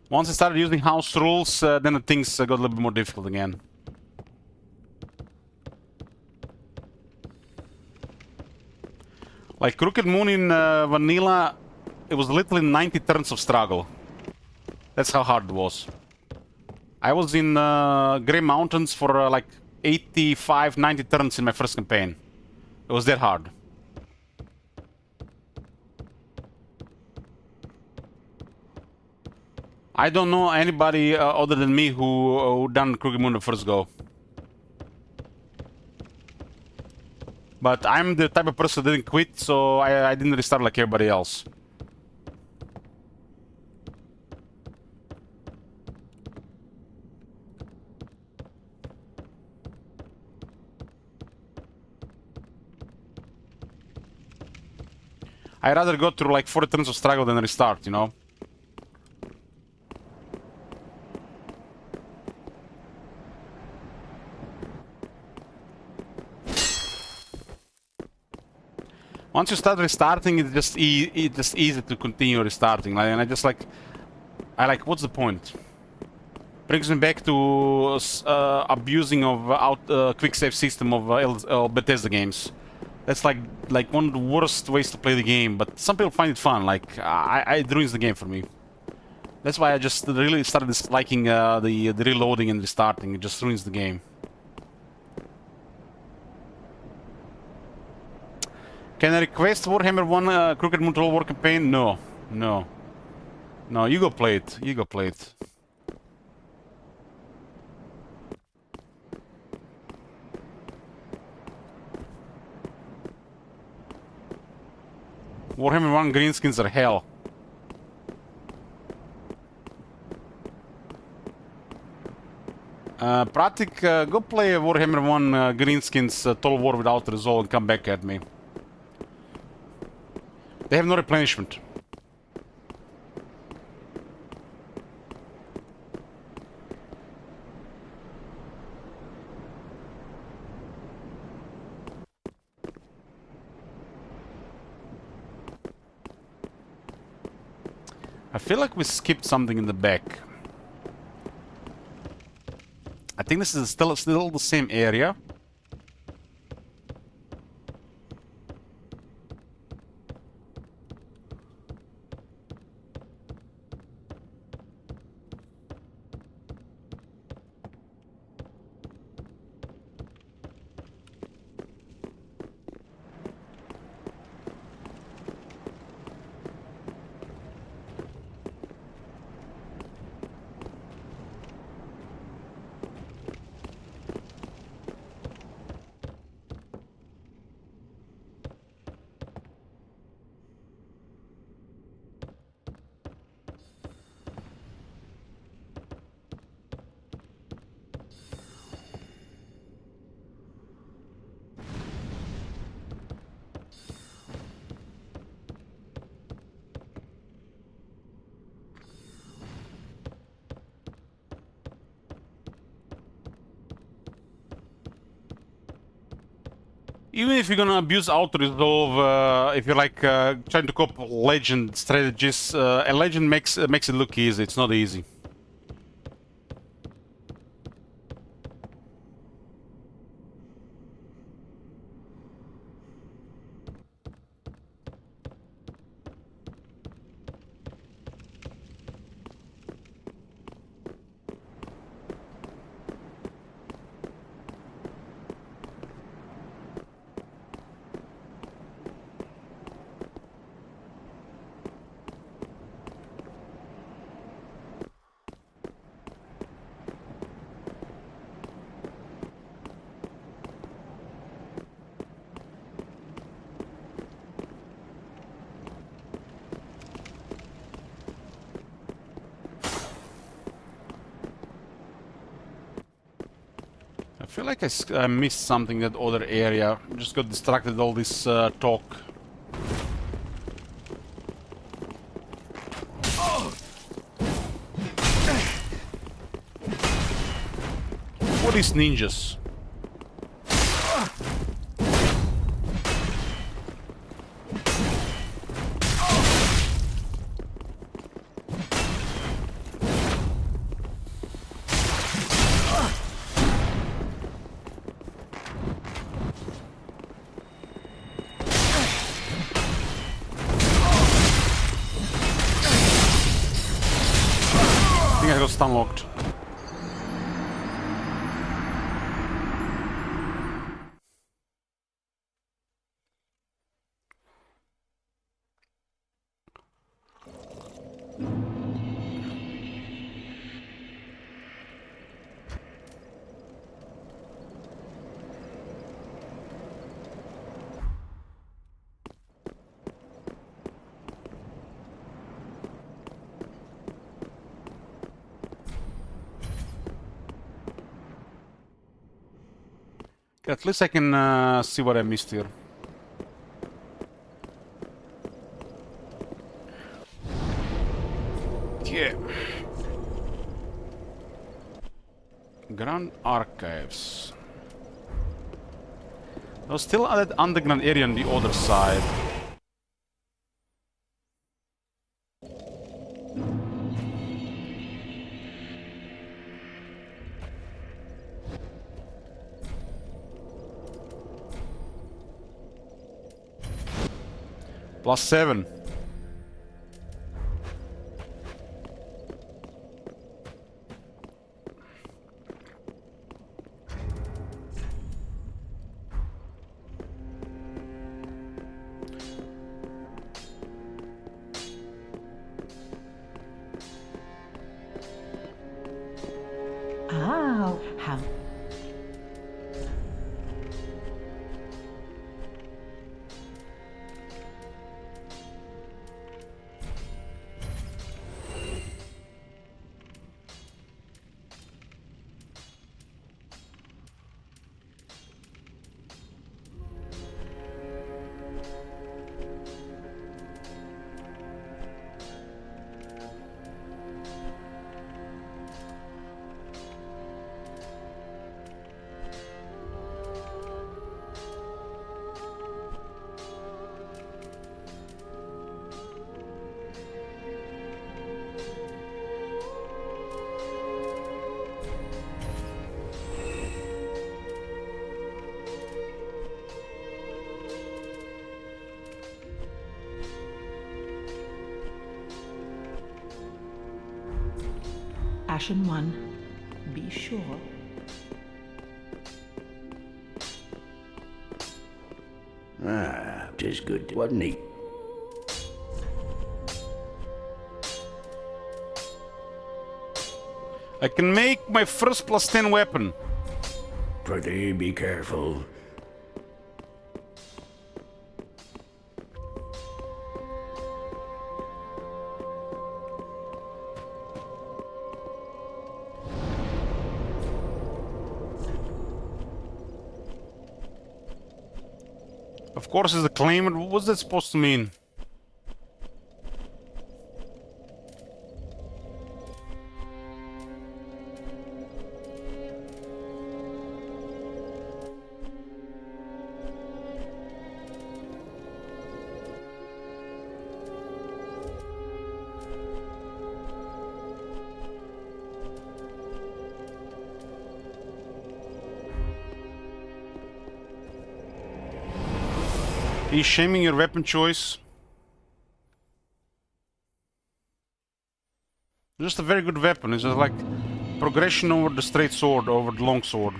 Once I started using house rules, then the things got a little bit more difficult again. Like Crooked Moon in Vanilla, it was literally 90 turns of struggle. That's how hard it was. I was in Grey Mountains for like 85, 90 turns in my first campaign. It was that hard. I don't know anybody other than me who done Crooked Moon the first go. But I'm the type of person that didn't quit, so I didn't restart like everybody else. I'd rather go through like 40 turns of struggle than restart, you know? Once you start restarting, it's just easy to continue restarting. Like, and I like, what's the point? Brings me back to abusing of quick save system of Bethesda games. That's like one of the worst ways to play the game. But some people find it fun. Like, it ruins the game for me. That's why I just really started disliking the reloading and restarting. It just ruins the game. Can I request Warhammer 1 Crooked Moon Total War campaign? No. No. No, you go play it. You go play it. Warhammer 1 greenskins are hell. Pratik, go play Warhammer 1 greenskins Total War without resolve and come back at me. They have no replenishment. I feel like we skipped something in the back. I think this is still the same area. Even if you're gonna abuse auto-resolve, if you're like trying to cope legend strategies, a legend makes it look easy. It's not easy. I feel like I missed something in that other area. Just got distracted with all this talk. What is ninjas? I think I got stun locked. At least I can see what I missed here. Yeah. Grand Archives. There's still that underground area on the other side. +7. Oh, how Compassion 1. Be sure. Ah, 'tis good, wasn't he? I can make my first +10 weapon. Prithee, be careful. Of course, it's a claimant. What's that supposed to mean? He's shaming your weapon choice. Just a very good weapon. It's just like progression over the straight sword, over the long sword.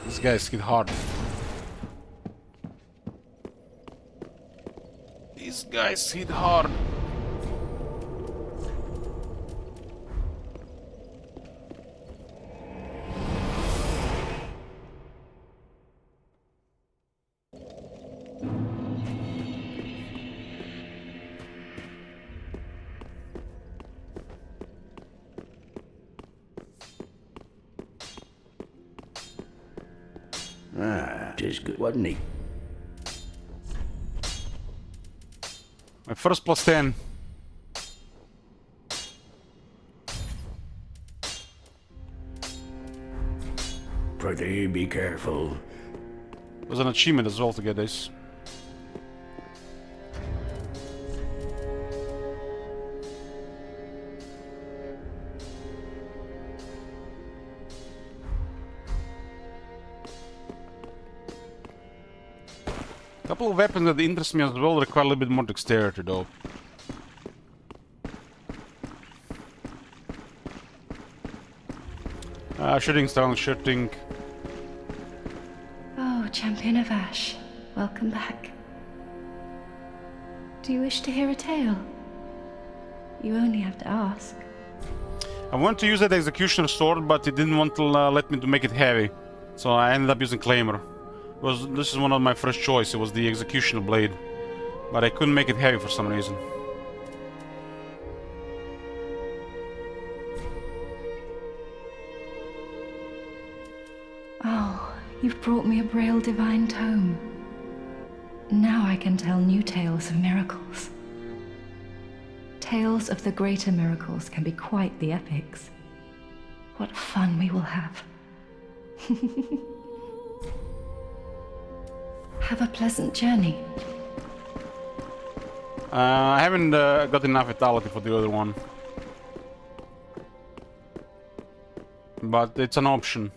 These guys hit hard. These guys hit hard. Ah, 'tis good, wasn't he? My first +10. Prithee, be careful. It was an achievement as well to get this. A couple of weapons that interest me as well require a little bit more dexterity though. Shooting style, shooting. Oh, Champion of Ash, welcome back. Do you wish to hear a tale? You only have to ask. I want to use that executioner sword, but it didn't want to let me to make it heavy. So I ended up using Claymore. This is one of my first choice. It was the executioner blade. But I couldn't make it heavy for some reason. Oh, you've brought me a Braille Divine Tome. Now I can tell new tales of miracles. Tales of the greater miracles can be quite the epics. What fun we will have. Have a pleasant journey. I haven't got enough vitality for the other one. But it's an option.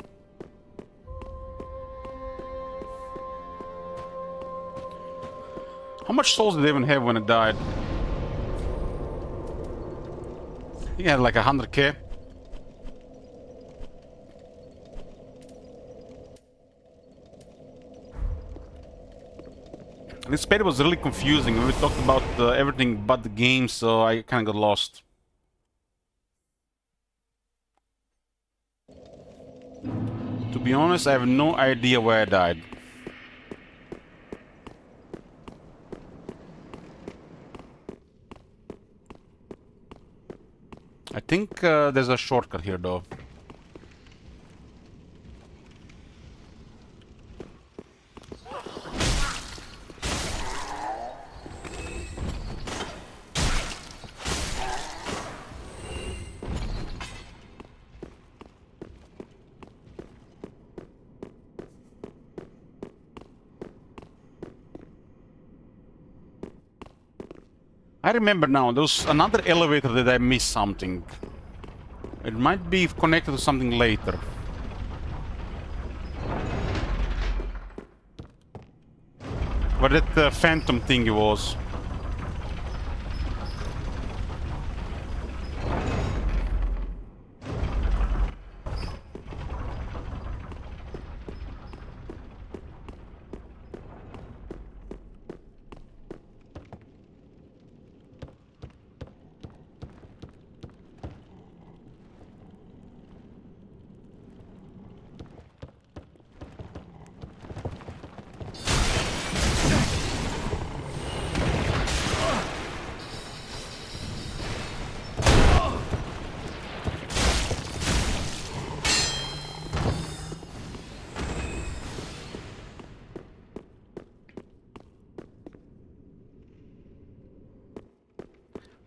How much souls did they even have when it died? I think I had like 100k. This beta was really confusing. We talked about everything but the game, so I kind of got lost. To be honest, I have no idea where I died. I think there's a shortcut here, though. I remember now, there was another elevator that I missed something. It might be connected to something later. What that phantom thingy was.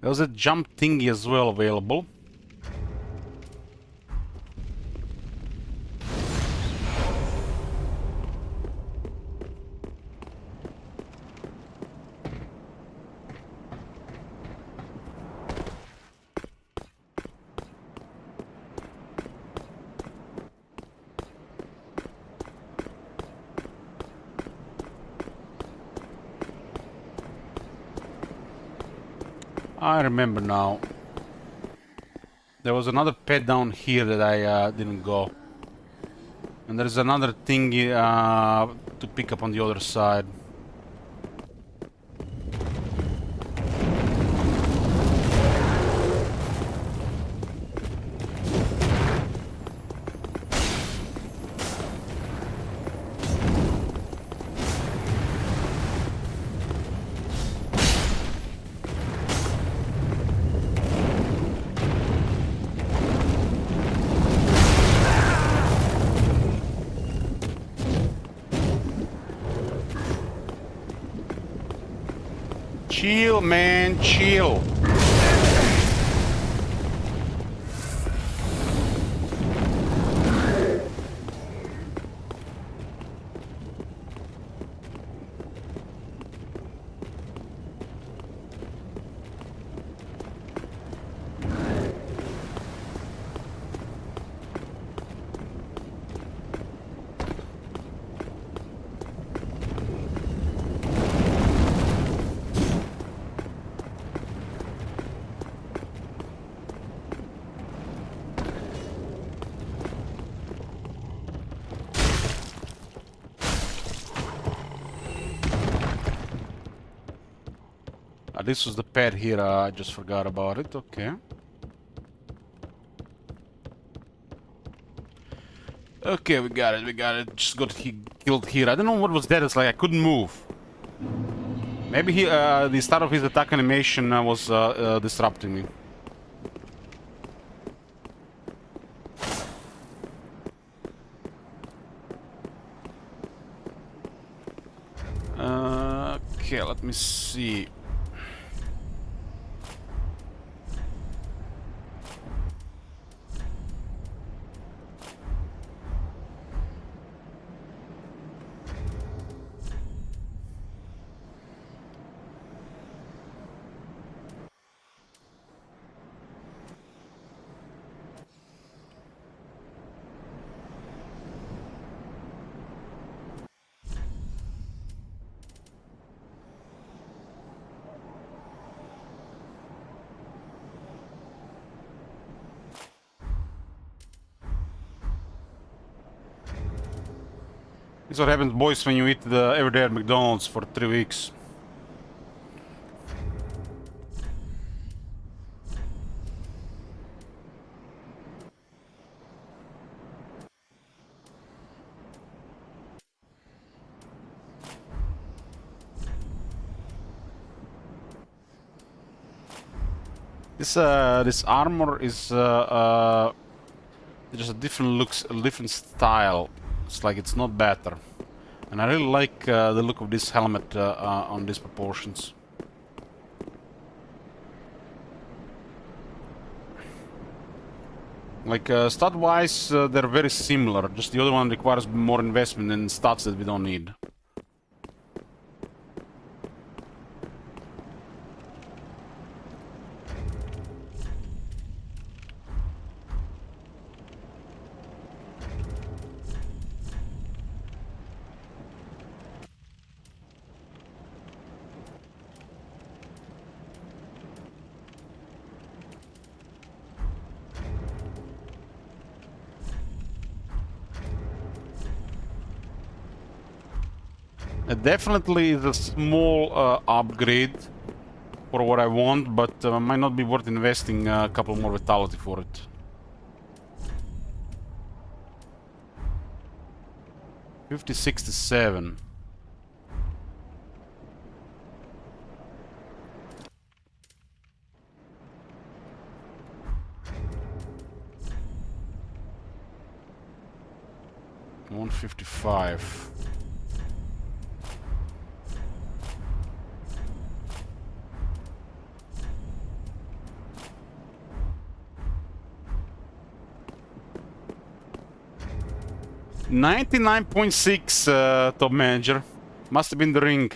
There was a jump thingy as well available. I remember now. There was another pet down here that I didn't go. And there's another thingy to pick up on the other side. Chill, man, chill. This was the pad here, I just forgot about it, okay. Okay, we got it, just got killed here. I don't know what was that, it's like I couldn't move. Maybe he, the start of his attack animation was disrupting me. Okay, let me see. This is what happens, boys, when you eat every day at McDonald's for 3 weeks. This armor is just a different looks, a different style. It's like it's not better, and I really like the look of this helmet on these proportions. Like stat-wise, they're very similar. Just the other one requires more investment in stats that we don't need. Definitely is a small upgrade for what I want, but might not be worth investing a couple more vitality for it. $50.67. $155. $99.6, top manager. Must have been the ring.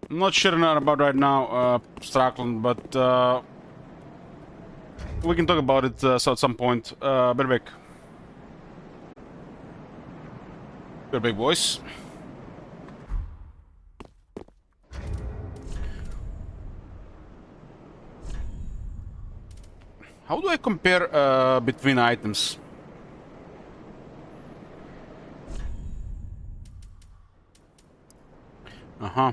I'm not sure about right now, Strackland, but we can talk about it so at some point. Berbek. Berbek, boys. How do I compare between items? Uh-huh.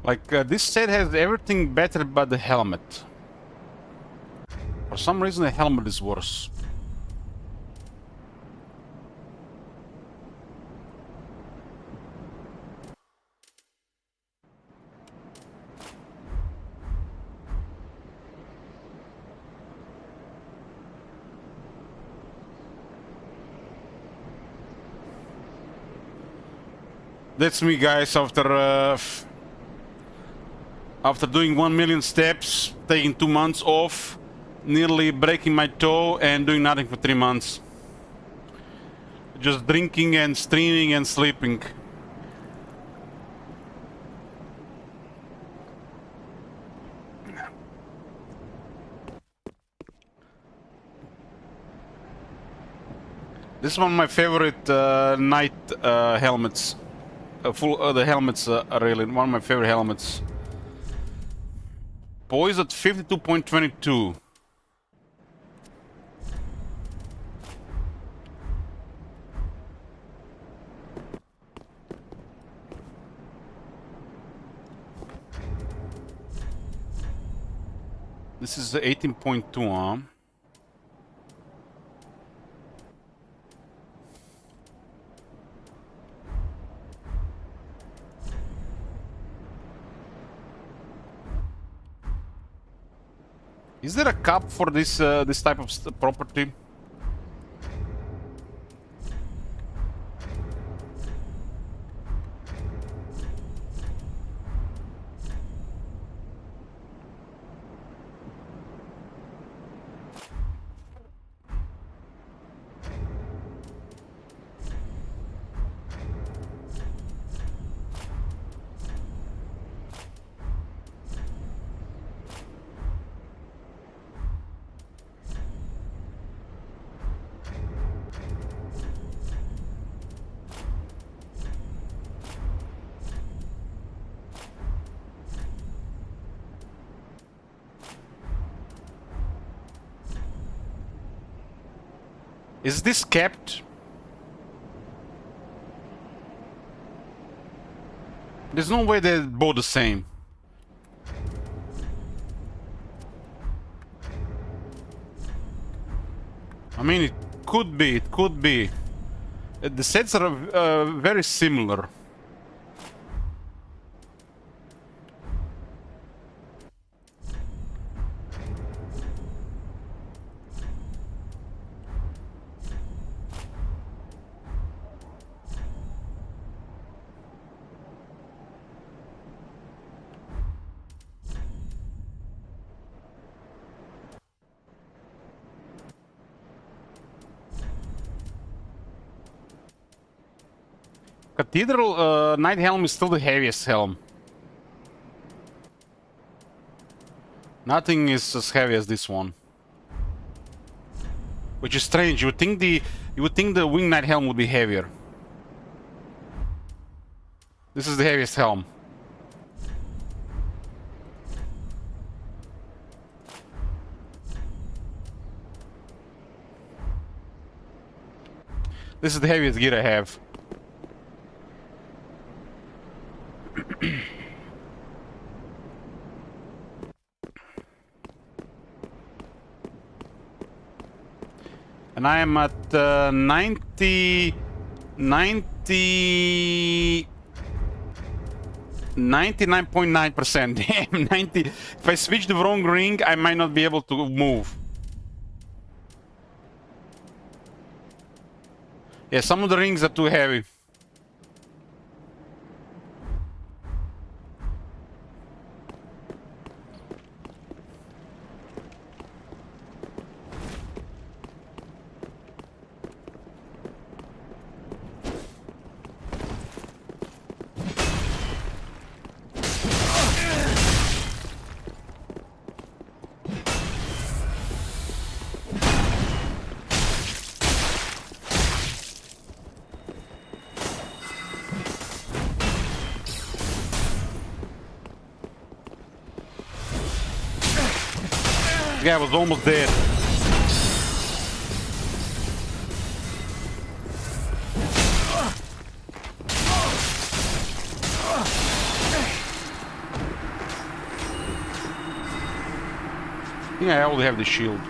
Like, this set has everything better but the helmet. For some reason the helmet is worse. That's me, guys, after doing 1 million steps, taking 2 months off, nearly breaking my toe and doing nothing for 3 months. Just drinking and streaming and sleeping. This is one of my favorite night helmets. The helmets are really one of my favorite helmets. Poise at 52.22. This is 18.2, huh? Is there a cap for this this type of property? Is this capped? There's no way they're both the same. I mean, it could be, it could be. The sets are very similar. Cathedral Knight helm is still the heaviest helm. Nothing is as heavy as this one, which is strange. You would think the Winged Knight helm would be heavier. This is the heaviest helm. This is the heaviest gear I have. And I am at 99.9%. Damn, 90. If I switch the wrong ring, I might not be able to move. Yeah, some of the rings are too heavy. This guy was almost dead. Yeah, I only have the shield.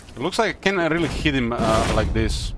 It looks like I can't really hit him like this.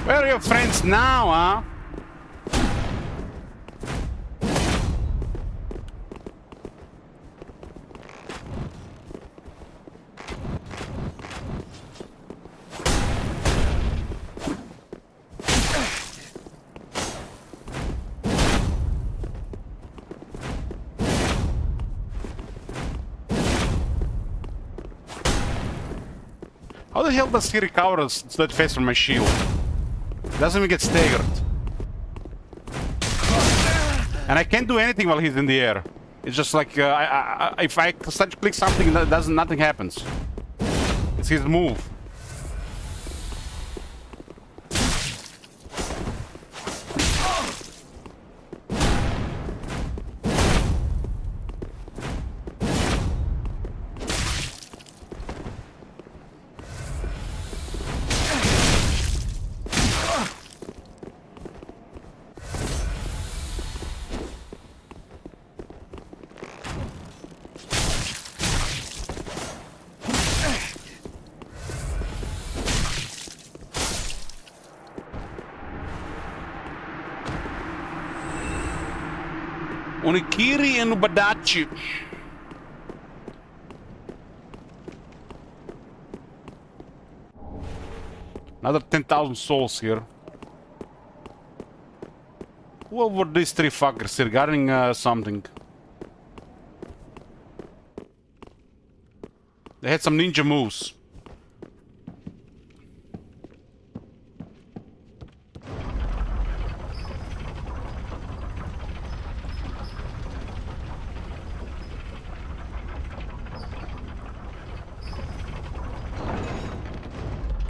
Where are your friends now, huh? How the hell does he recover that face from my shield? Doesn't even get staggered. And I can't do anything while he's in the air. It's just like if I click something, nothing happens. It's his move. Onikiri and Ubadachi. Another 10,000 souls here. What were these three fuckers here? Guarding something. They had some ninja moves.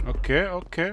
Okay, okay.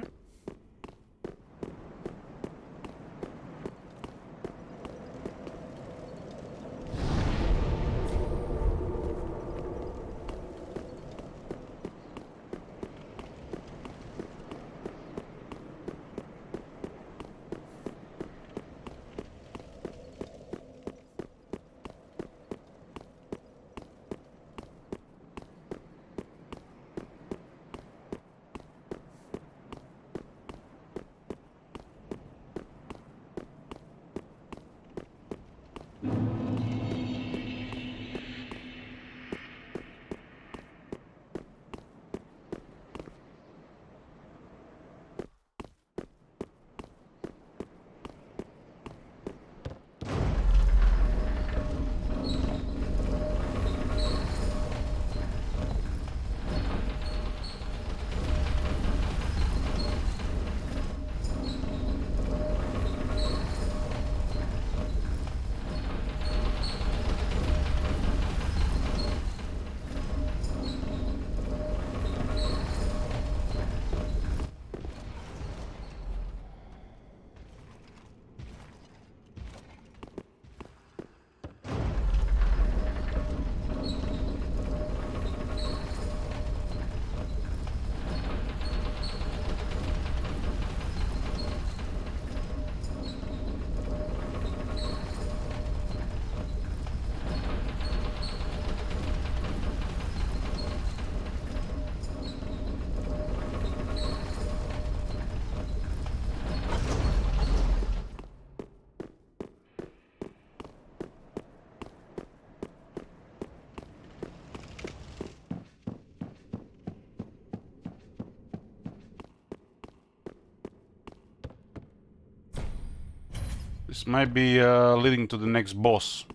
This might be leading to the next boss.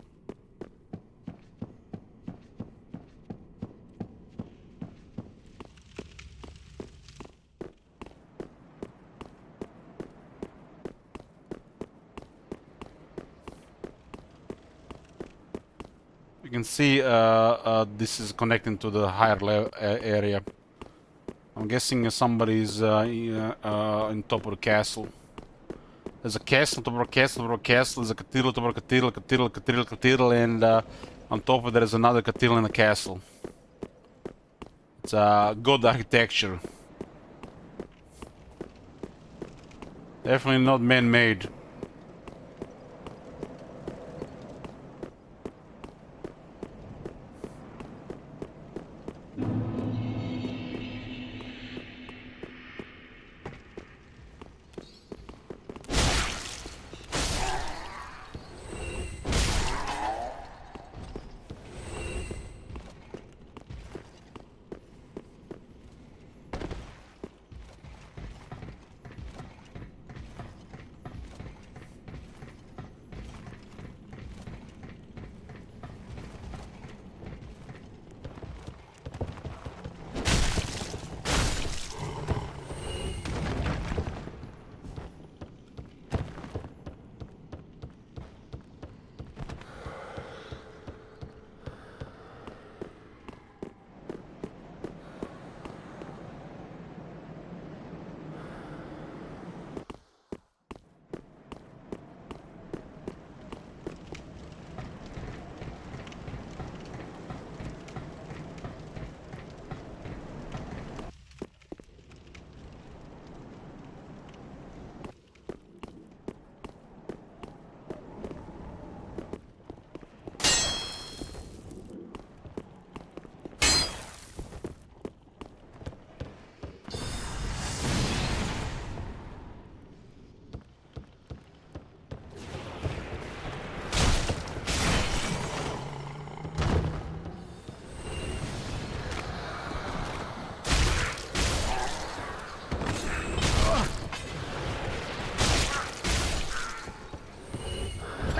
You can see this is connecting to the higher level area. I'm guessing somebody's in top of the castle. There's a castle, top of a castle, top of a castle. There's a cathedral, top of a cathedral, cathedral, cathedral, cathedral, and on top of it there is another cathedral and a castle. It's good architecture. Definitely not man-made.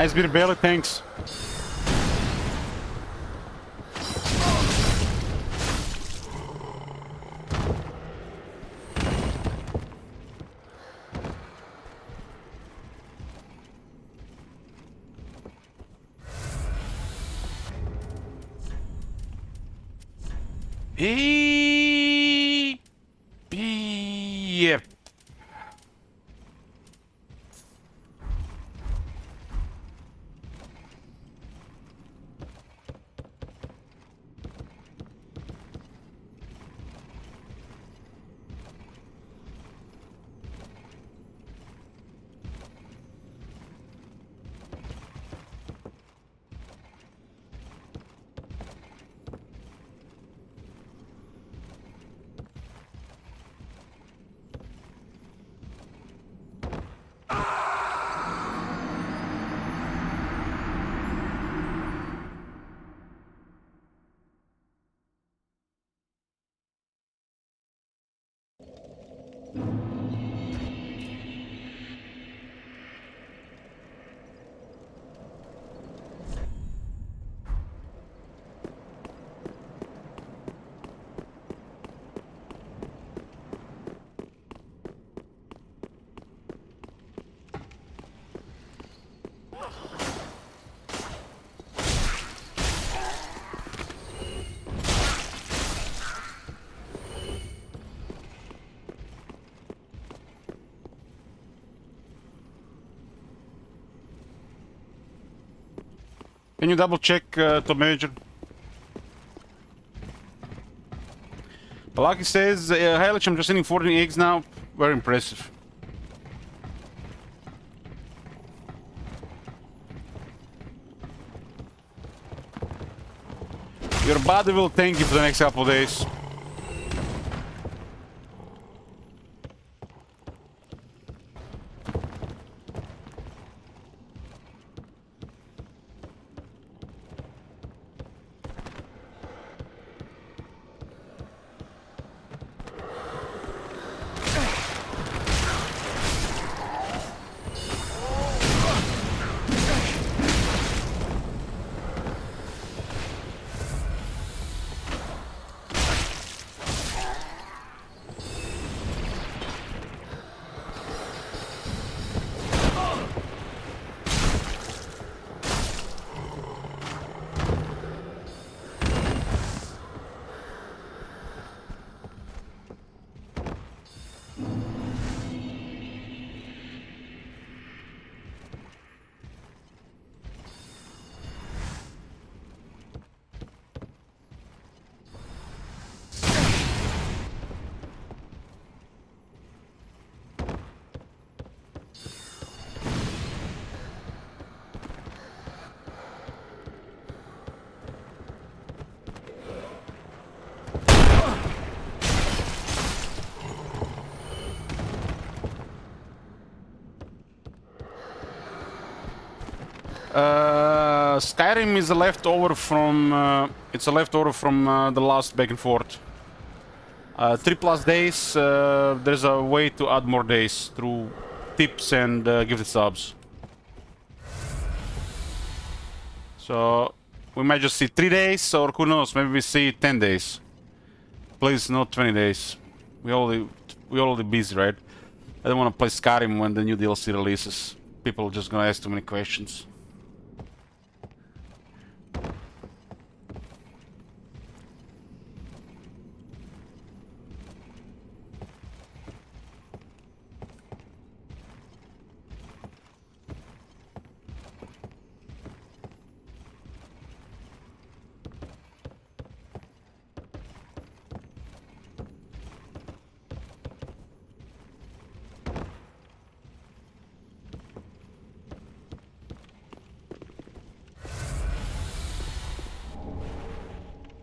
Asbir Bailey, thanks. Yep. Can you double check to Major? Palaki says, "Hi Lich, I'm just eating 14 eggs now. Very impressive." Your body will thank you for the next couple of days. Skyrim is a leftover from it's a leftover from the last back and forth. 3+ days. There's a way to add more days through tips and gifted subs. So we might just see 3 days, or who knows? Maybe we see 10 days. Please, not 20 days. We already busy, right? I don't want to play Skyrim when the new DLC releases. People are just gonna ask too many questions.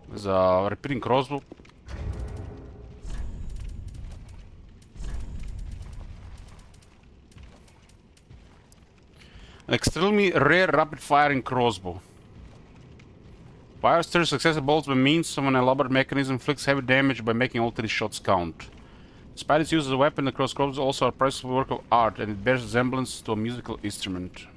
There's a repeating crossbow. An extremely rare rapid-firing crossbow. Fires 30 successive bolts by means of an elaborate mechanism, inflicts heavy damage by making all 3 shots count. Despite its use as a weapon, the crossbow is also a priceless work of art, and it bears resemblance to a musical instrument.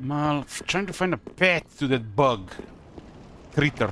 I'm trying to find a pet to that bug. Critter.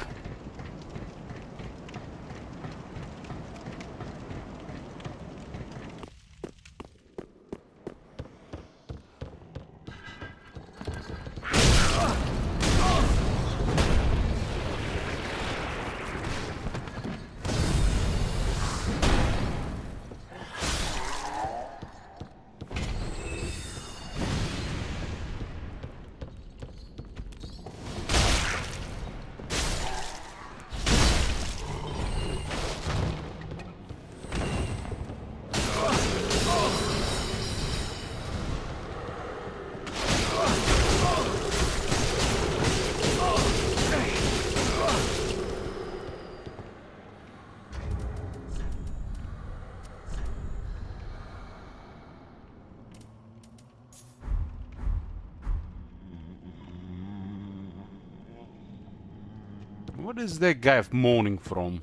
What is that guy moaning from?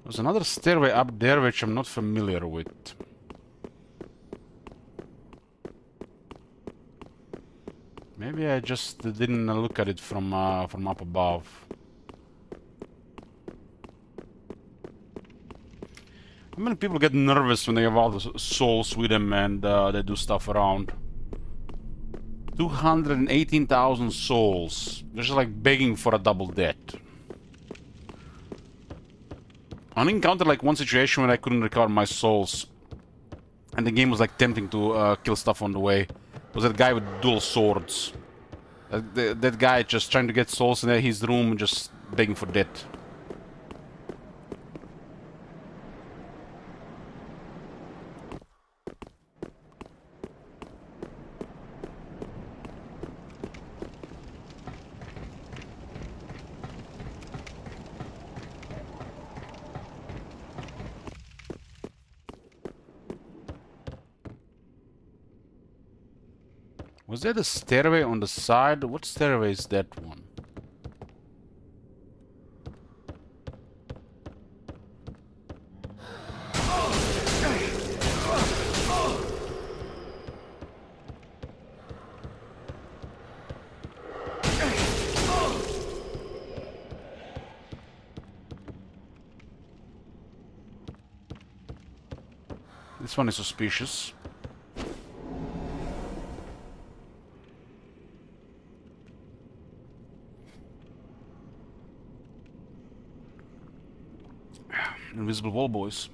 There's another stairway up there which I'm not familiar with. Maybe I just didn't look at it from up above. How many people get nervous when they have all the souls with them and they do stuff around? 218,000 souls. They're just like begging for a double death. I encountered like one situation where I couldn't recover my souls. And the game was like tempting to kill stuff on the way. It was that guy with dual swords. That guy just trying to get souls in his room and just begging for death. Was there a stairway on the side? What stairway is that one? This one is suspicious. Invisible wall, boys.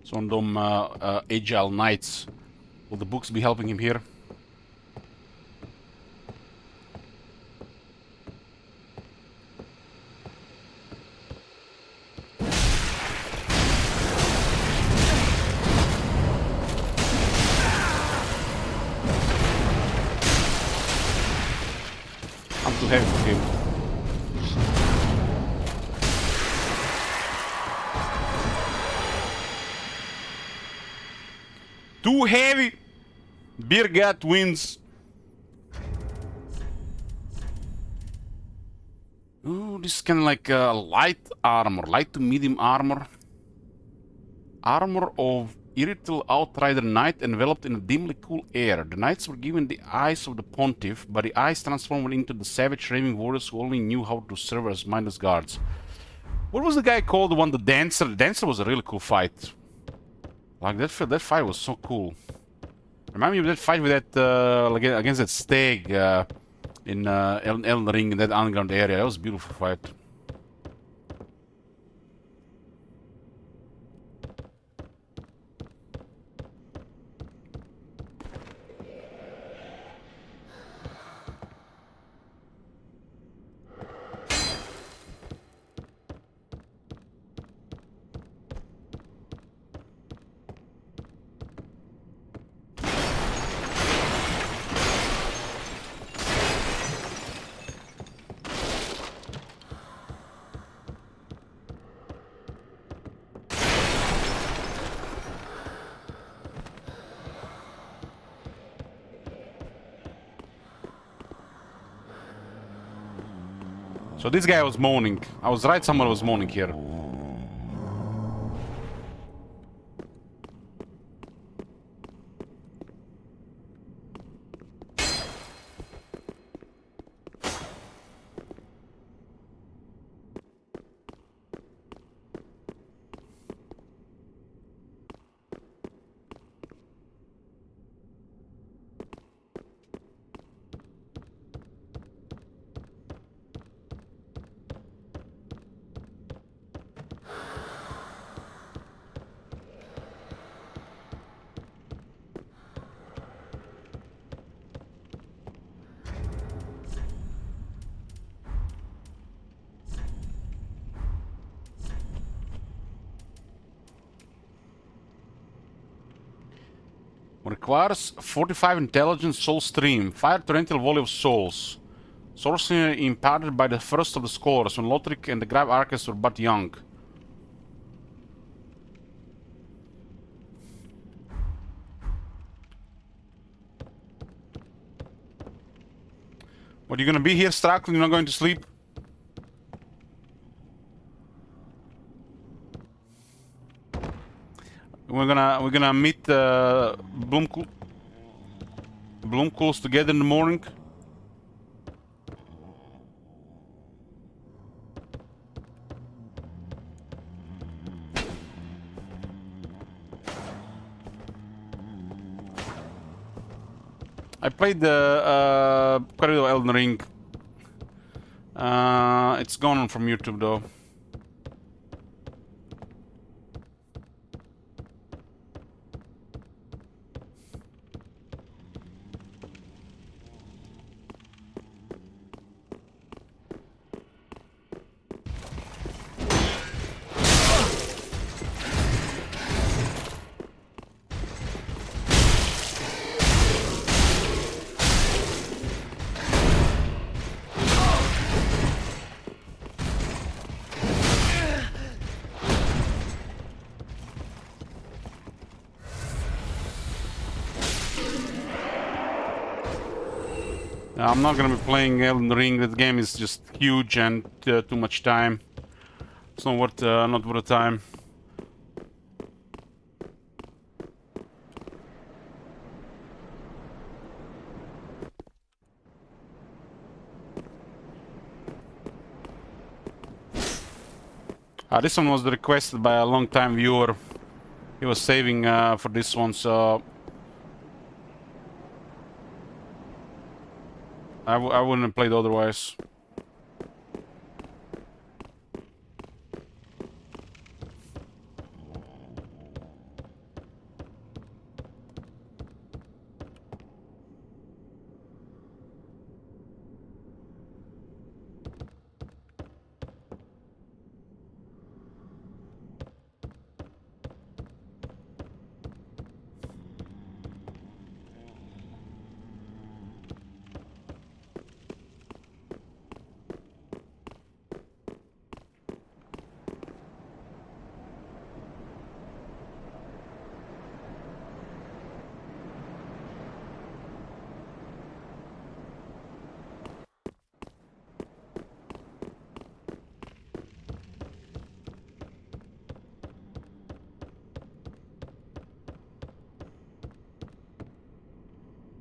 So on them agile knights. Will the books be helping him here? I'm too heavy for him. Too heavy! Birgat wins. Oh, this is kind of like light armor, light to medium armor. Armor of Irritable Outrider Knight enveloped in a dimly cool air. The knights were given the eyes of the pontiff, but the eyes transformed into the savage raving warriors who only knew how to serve as mindless guards. What was the guy called? The one, the dancer? The dancer was a really cool fight. Like that fight was so cool. Remind me of that fight with that like against that stag. in Elden Ring in that underground area. That was a beautiful fight. So this guy was moaning. I was right, someone was moaning here. Requires 45 intelligence soul stream, 5 torrential volley of souls. Sorcery imparted by the first of the scholars when Lothric and the Grav Arcus were but young. What, you gonna be here, Strackle? You're not going to sleep? We're gonna meet Bloomcools together in the morning. I played the quite a bit of Elden Ring. It's gone from YouTube though. I'm not gonna be playing Elden Ring. That game is just huge and too much time. It's not worth the time. This one was requested by a long-time viewer. He was saving for this one, so I wouldn't have played otherwise.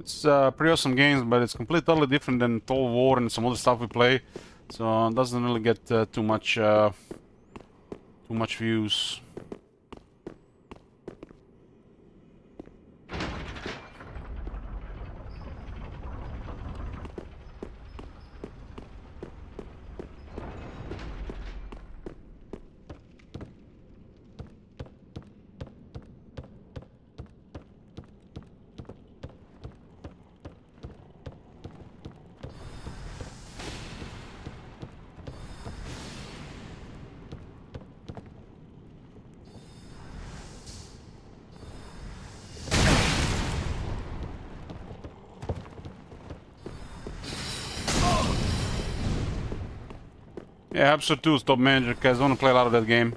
It's pretty awesome games, but it's completely totally different than Total War and some other stuff we play, so it doesn't really get too much views. Yeah, Episode 2 is Top Manager, guys. I want to play a lot of that game.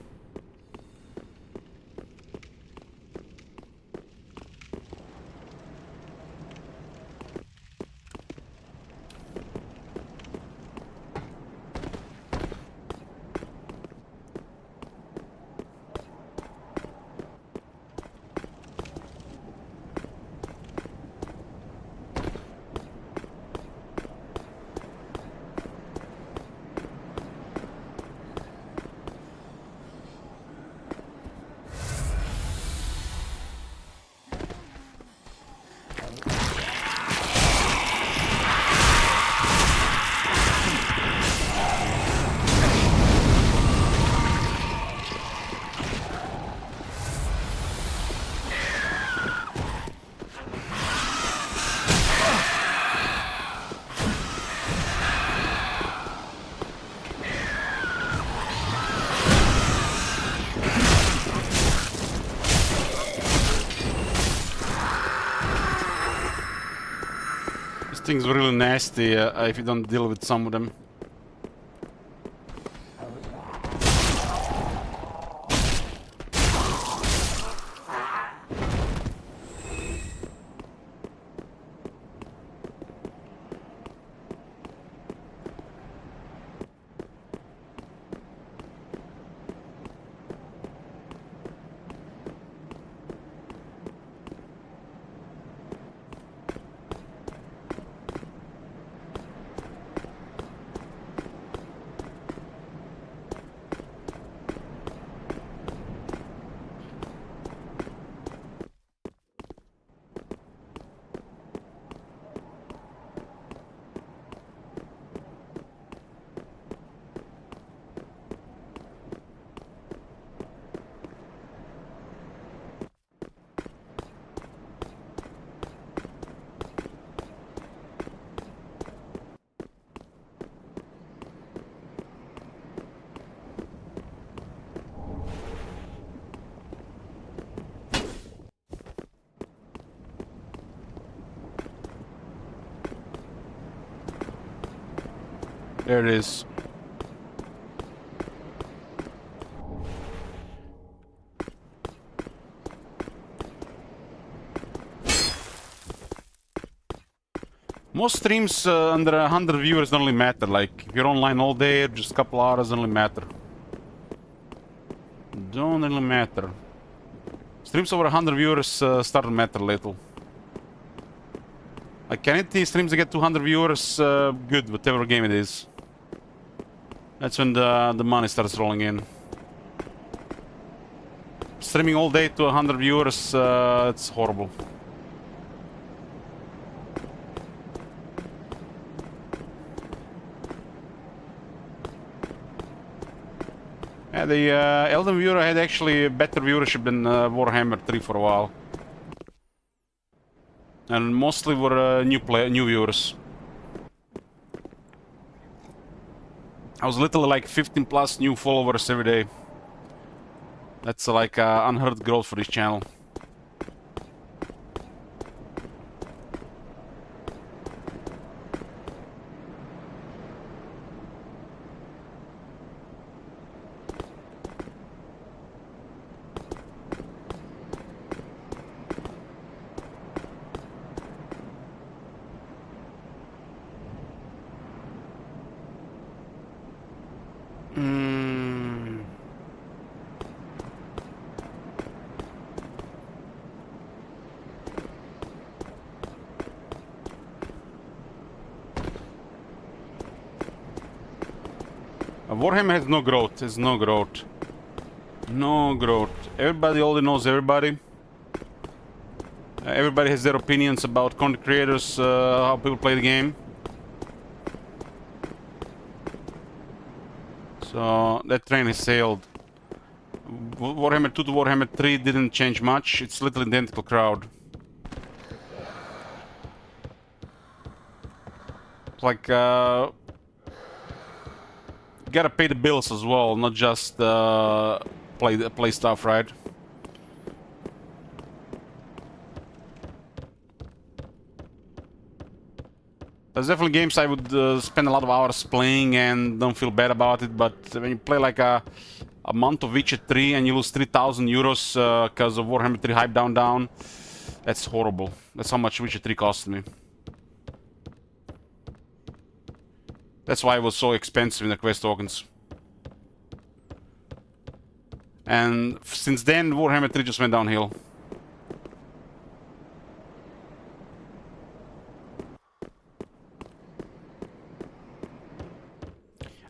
This thing's really nasty if you don't deal with some of them. There it is. Most streams under 100 viewers don't really matter. Like, if you're online all day, just a couple hours don't really matter. Don't really matter. Streams over 100 viewers start to matter a little. Like, any streams that get 200 viewers, good, whatever game it is. That's when the money starts rolling in. Streaming all day to 100 viewers, it's horrible. Yeah, the Elden viewer had actually better viewership than Warhammer 3 for a while. And mostly were new viewers. I was literally like 15 plus new followers every day. That's like unheard growth for this channel. Warhammer has no growth. There's no growth. No growth. Everybody already knows everybody. Everybody has their opinions about content creators, how people play the game. So that train has sailed. Warhammer 2 to Warhammer 3 didn't change much. It's literally the identical crowd. It's like gotta pay the bills as well, not just play stuff, right? There's definitely games I would spend a lot of hours playing and don't feel bad about it, but when you play like a month of Witcher 3 and you lose 3,000 euros because of Warhammer 3 Hype Down, that's horrible. That's how much Witcher 3 cost me. That's why it was so expensive in the quest tokens. And since then, Warhammer 3 just went downhill.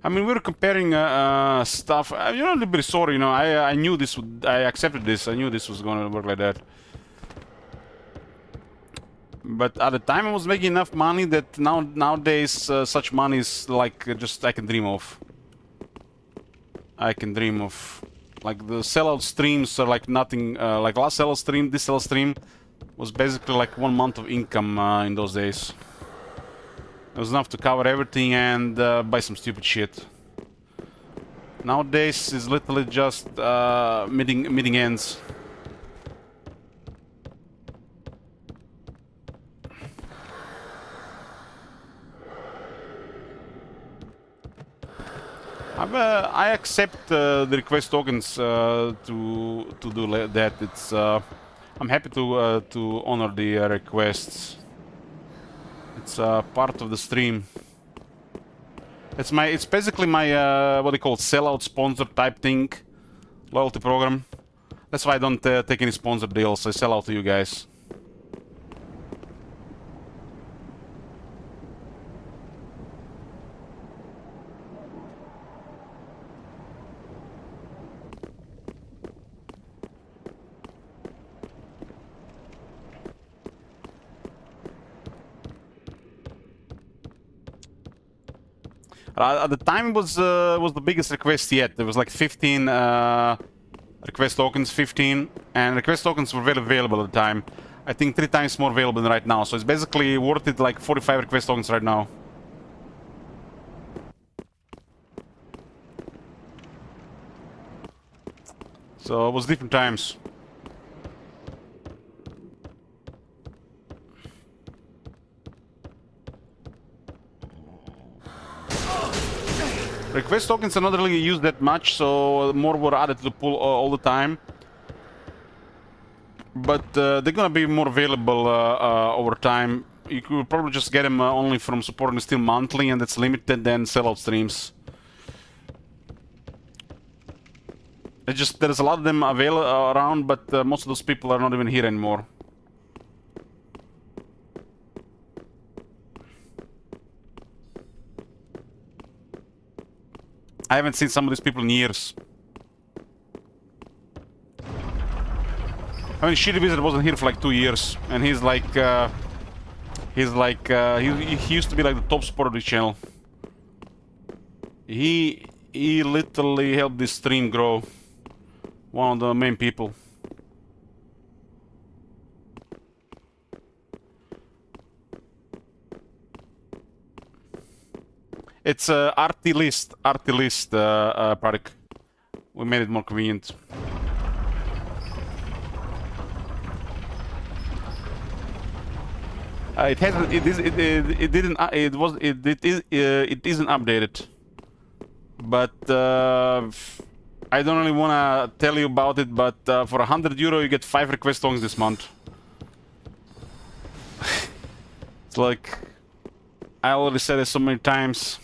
I mean, we were comparing stuff. You know, a little bit sorry. You know, I knew this would. I accepted this. I knew this was gonna work like that. But at the time, I was making enough money that nowadays such money is like just I can dream of. I can dream of. Like the sellout streams are like nothing. Like last sellout stream, this sellout stream was basically like 1 month of income in those days. It was enough to cover everything and buy some stupid shit. Nowadays is literally just meeting ends. I accept the request tokens to do that. It's I'm happy to honor the requests. It's part of the stream. It's basically my what they call sellout sponsor type thing, loyalty program. That's why I don't take any sponsor deals. I sell out to you guys. At the time, it was the biggest request yet. There was like 15 request tokens, 15, and request tokens were very available at the time. I think 3 times more available than right now. So it's basically worth it, like 45 request tokens right now. So it was different times. Request tokens are not really used that much, so more were added to the pool all the time. But they're gonna be more available over time. You could probably just get them only from supporting still monthly, and that's limited than sellout streams. It's just there's a lot of them available around, but most of those people are not even here anymore. I haven't seen some of these people in years. I mean, Shitty Wizard wasn't here for like 2 years, and he's like, he used to be like the top supporter of this channel. He literally helped this stream grow. One of the main people. It's RT list product. We made it more convenient. It hasn't. It didn't. It isn't updated. But I don't really want to tell you about it. But for €100, you get 5 request songs this month. It's like I already said it so many times.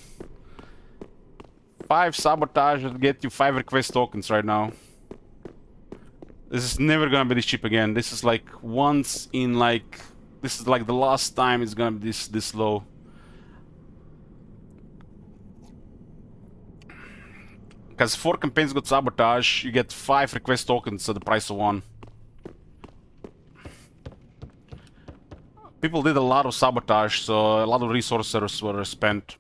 5 sabotages get you 5 request tokens right now. This is never gonna be this cheap again. This is like once in like... This is like the last time it's gonna be this low. Because 4 campaigns got sabotage, you get 5 request tokens at the price of 1. People did a lot of sabotage, so a lot of resources were spent.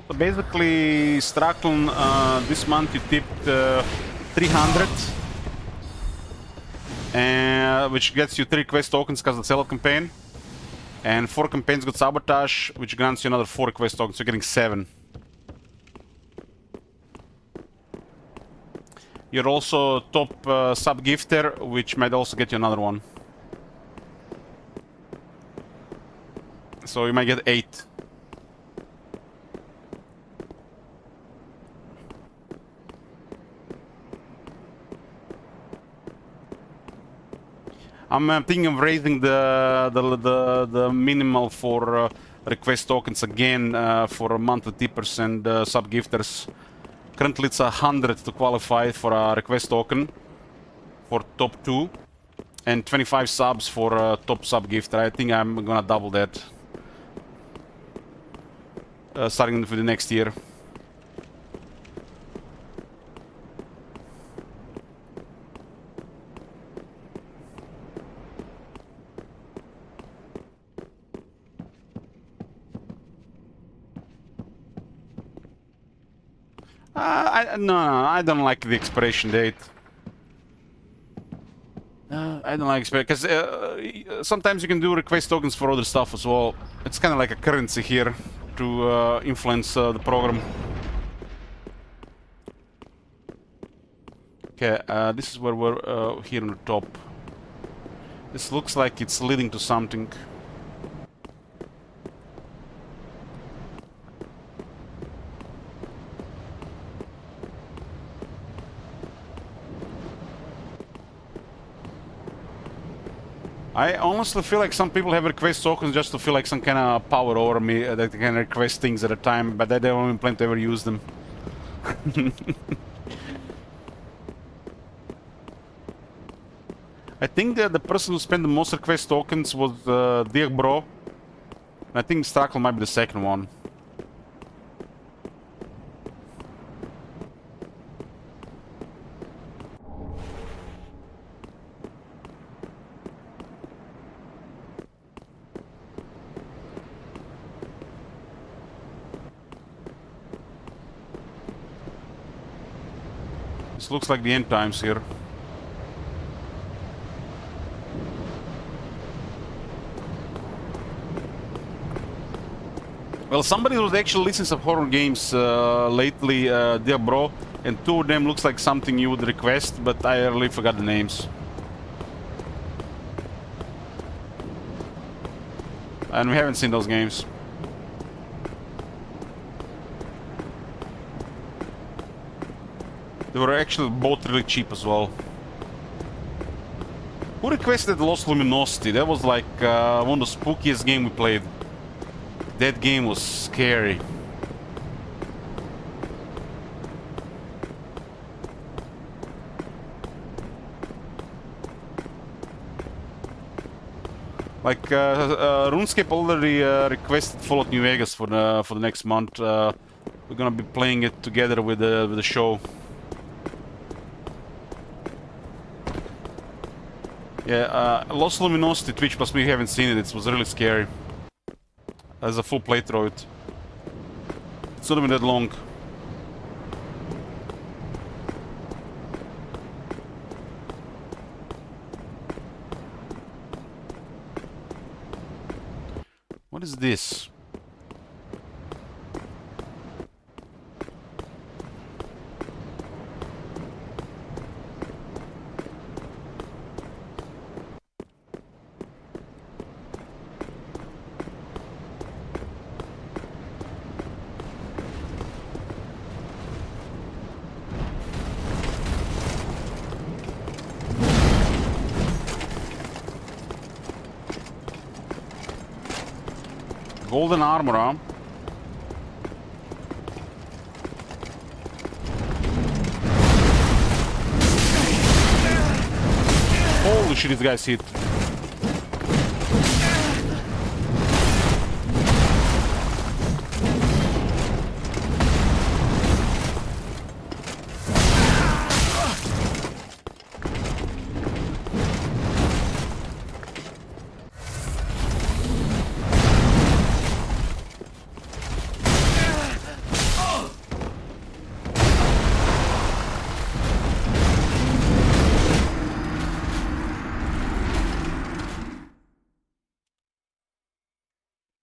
So basically, Straklon, this month you tipped 300, which gets you 3 quest tokens because of the sellout campaign. And 4 campaigns got Sabotage, which grants you another 4 request tokens, so you're getting 7. You're also top sub-gifter, which might also get you another one. So you might get 8. I'm thinking of raising the minimal for request tokens again for monthly tippers and sub-gifters. Currently it's 100 to qualify for a request token for top 2 and 25 subs for top sub-gifter. I think I'm gonna double that starting for the next year. No, I don't like the expiration date. I don't like because sometimes you can do request tokens for other stuff as well. It's kind of like a currency here to influence the program. Okay, this is where we're here on the top. This looks like it's leading to something. I honestly feel like some people have request tokens just to feel like some kind of power over me, that they can request things at a time, but they don't even plan to ever use them. I think that the person who spent the most request tokens was Dear Bro. I think Strackle might be the second one. This looks like the end times here. Well, somebody who's actually listening to horror games lately, Dear Bro, and 2 of them looks like something you would request, but I really forgot the names. And we haven't seen those games. They were actually both really cheap as well. Who requested Lost Luminosity? That was like one of the spookiest games we played. That game was scary. Like RuneScape already requested Fallout New Vegas for the next month. We're gonna be playing it together with the show. Yeah, Lost Luminosity Twitch plus we haven't seen it. It was really scary. As a full playthrough, it's not even that long. What is this? Golden armor, huh? Holy shit, this guy's hit.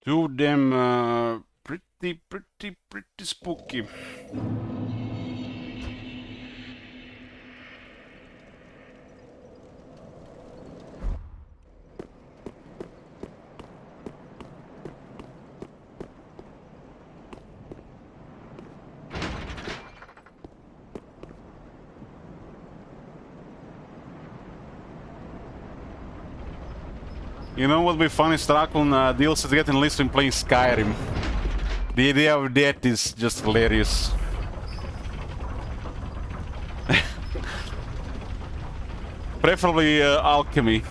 Two of them pretty spooky. You know what would be funny, Strakon? DLC is getting listed in playing Skyrim. The idea of that is just hilarious. Preferably alchemy.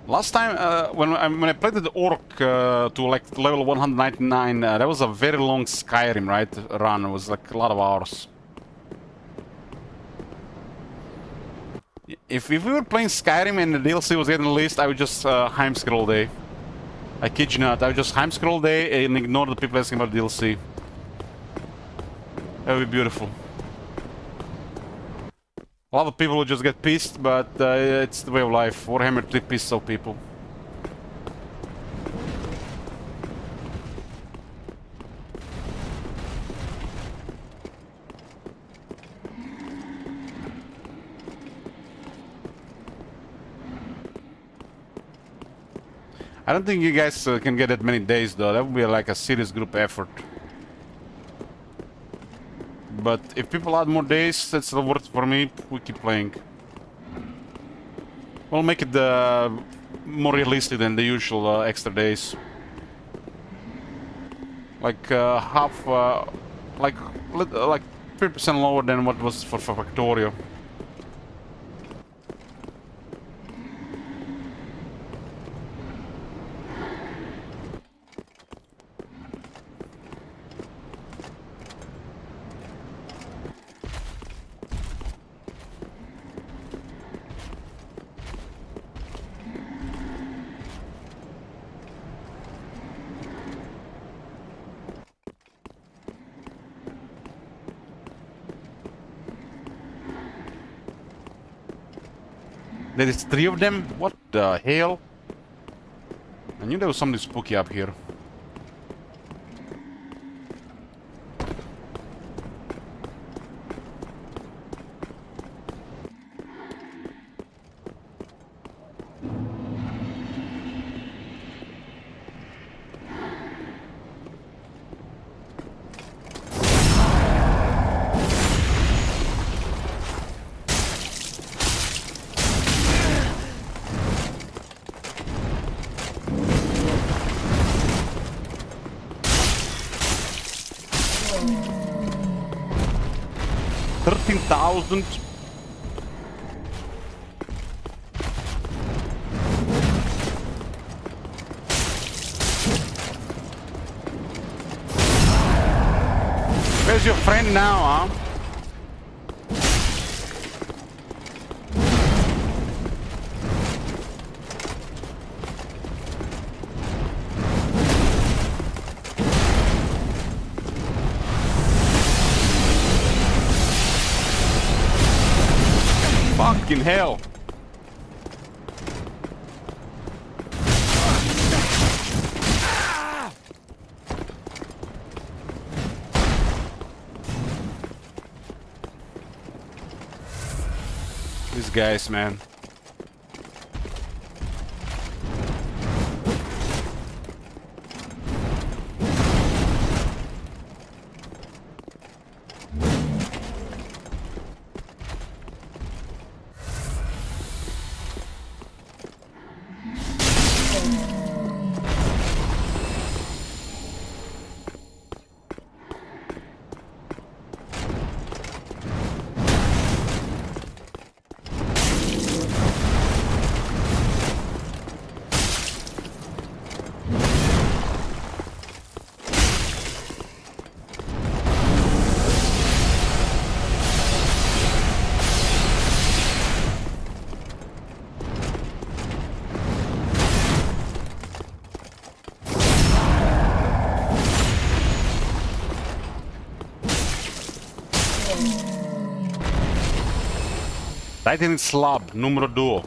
Last time, when I played the Orc to like level 199, that was a very long Skyrim, right? Run. It was like a lot of hours. If we were playing Skyrim and the DLC was getting released, I would just Heimskr all day. I kid you not, I would just Heimskr all day and ignore the people asking about DLC. That would be beautiful. A lot of people will just get pissed, but it's the way of life. Warhammer 3 pisses off people. I don't think you guys can get that many days though. That would be like a serious group effort. But if people add more days, that's worth it for me. We keep playing. We'll make it more realistic than the usual extra days. Like half, like 3% lower than what was for Factorio. There is 3 of them? What the hell? I knew there was something spooky up here. $13,000. Where's your friend now, huh? Fucking hell. These guys, man. Titanic slab, numero 2.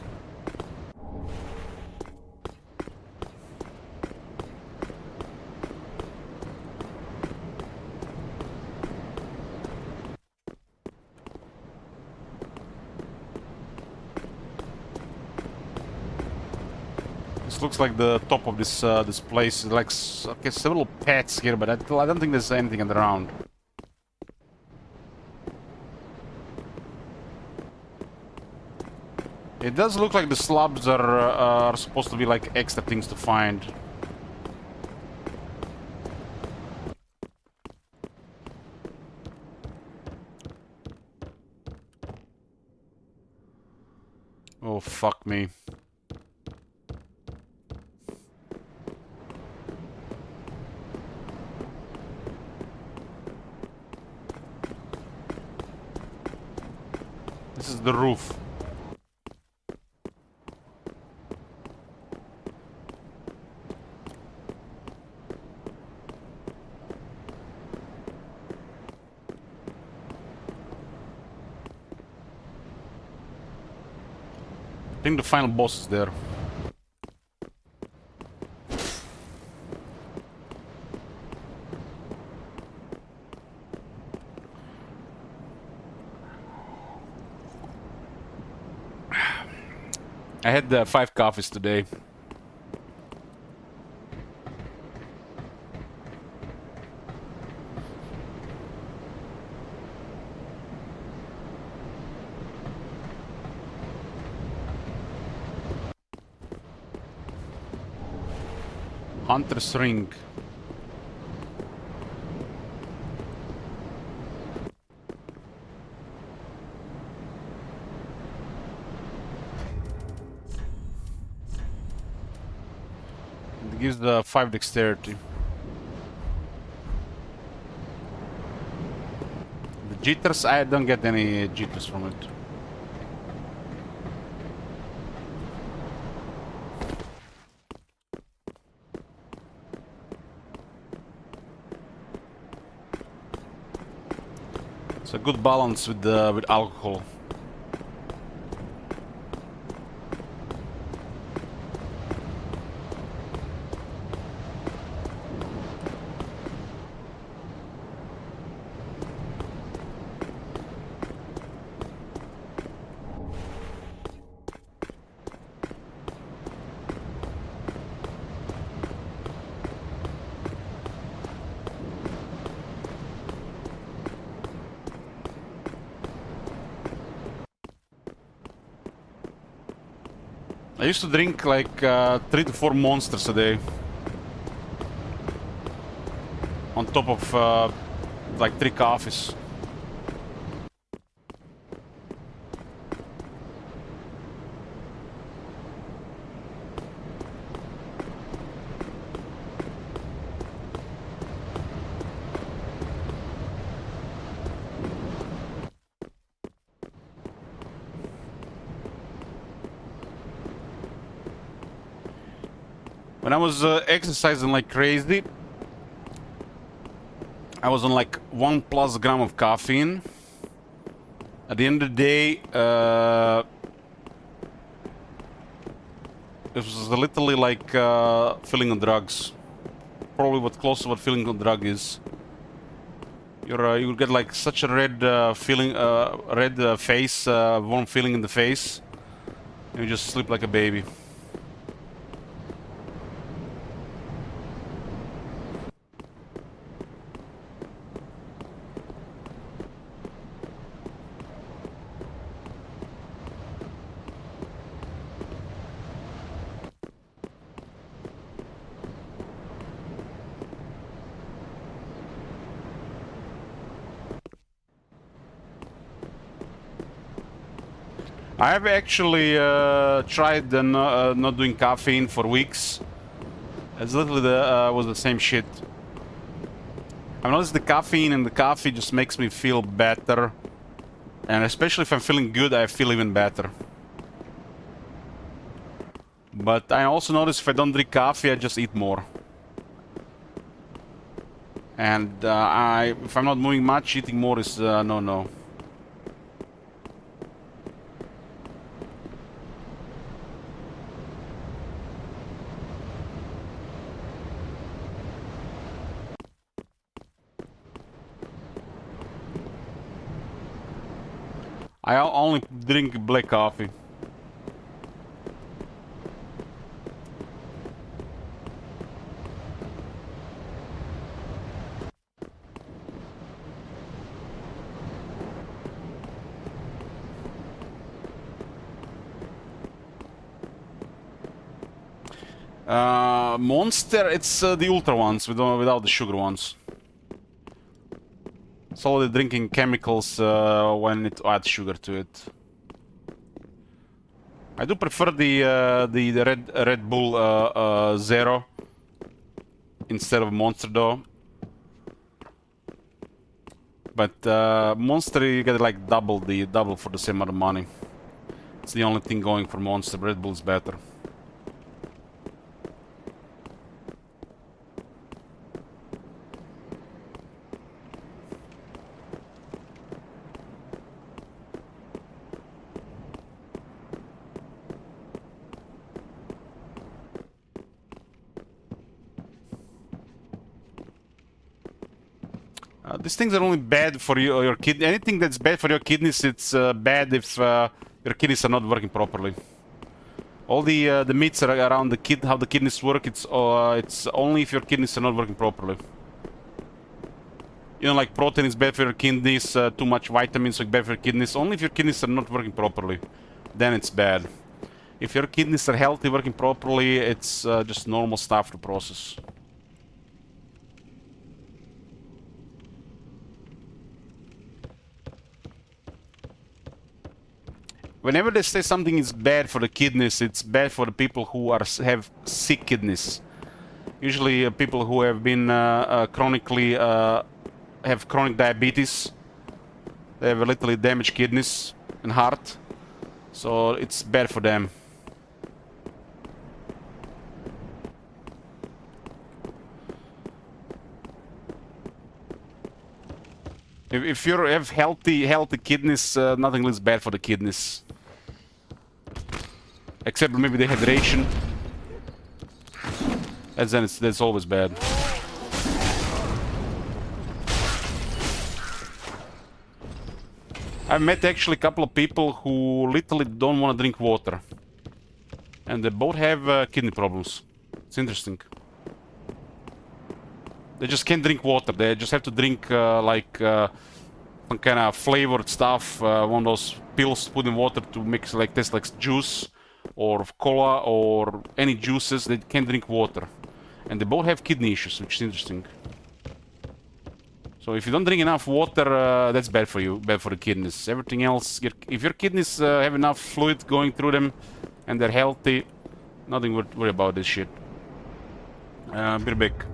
This looks like the top of this this place. Like okay, several pets here, but I don't think there's anything around. It does look like the slabs are supposed to be like extra things to find. Oh, fuck me. This is the roof. I think the final boss is there. I had 5 coffees today. Hunter's Ring. It gives the 5 dexterity. The jitters, I don't get any jitters from it. It's a good balance with alcohol. I used to drink like 3 to 4 monsters a day. On top of like 3 coffees. When I was exercising like crazy, I was on like 1+ gram of caffeine. At the end of the day, it was literally like feeling on drugs. Probably what close to what feeling on drug is. You will get like such a red feeling, red face, warm feeling in the face. And you just sleep like a baby. I have actually tried not doing caffeine for weeks. It's literally was the same shit. I've noticed the caffeine and the coffee just makes me feel better. And especially if I'm feeling good, I feel even better. But I also notice if I don't drink coffee, I just eat more. And if I'm not moving much, eating more is no. I only drink black coffee. Monster, it's the ultra ones without the sugar ones. Solely drinking chemicals when it adds sugar to it. I do prefer the Red Bull Zero instead of Monster though. But Monster you get like double for the same amount of money. It's the only thing going for Monster. Red Bull's better. These things are only bad for your kidney. Anything that's bad for your kidneys, it's bad if your kidneys are not working properly. All the myths around how the kidneys work, it's only if your kidneys are not working properly. You know, like protein is bad for your kidneys, too much vitamins are bad for your kidneys. Only if your kidneys are not working properly, then it's bad. If your kidneys are healthy, working properly, it's just normal stuff to process. Whenever they say something is bad for the kidneys, it's bad for the people who have sick kidneys. Usually people who have been chronically have chronic diabetes. They have literally damaged kidneys and heart. So it's bad for them. If you have healthy kidneys, nothing is bad for the kidneys. Except maybe the hydration. And then that's always bad. I've met actually a couple of people who literally don't want to drink water. And they both have kidney problems. It's interesting. They just can't drink water. They just have to drink like some kind of flavored stuff. One of those pills put in water to make like taste like juice or cola or any juices. They can't drink water. And they both have kidney issues, which is interesting. So if you don't drink enough water, that's bad for you, bad for the kidneys. Everything else, if your kidneys have enough fluid going through them and they're healthy, nothing to worry about this shit. Be back.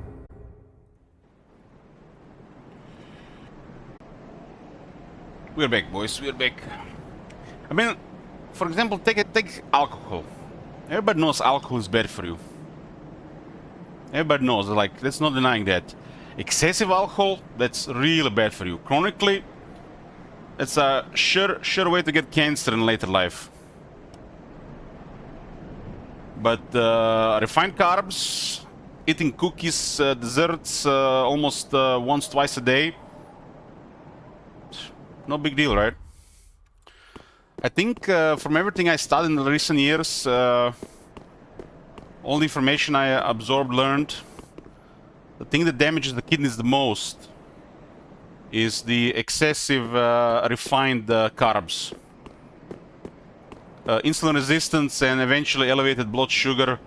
We're back, boys. We're back. I mean, for example, take alcohol. Everybody knows alcohol is bad for you. Everybody knows, like, let's not denying that. Excessive alcohol, that's really bad for you. Chronically, it's a sure way to get cancer in later life. But refined carbs, eating cookies, desserts almost once, twice a day, no big deal, right? I think from everything I studied in the recent years, all the information I absorbed, learned, the thing that damages the kidneys the most is the excessive refined carbs. Insulin resistance and eventually elevated blood sugar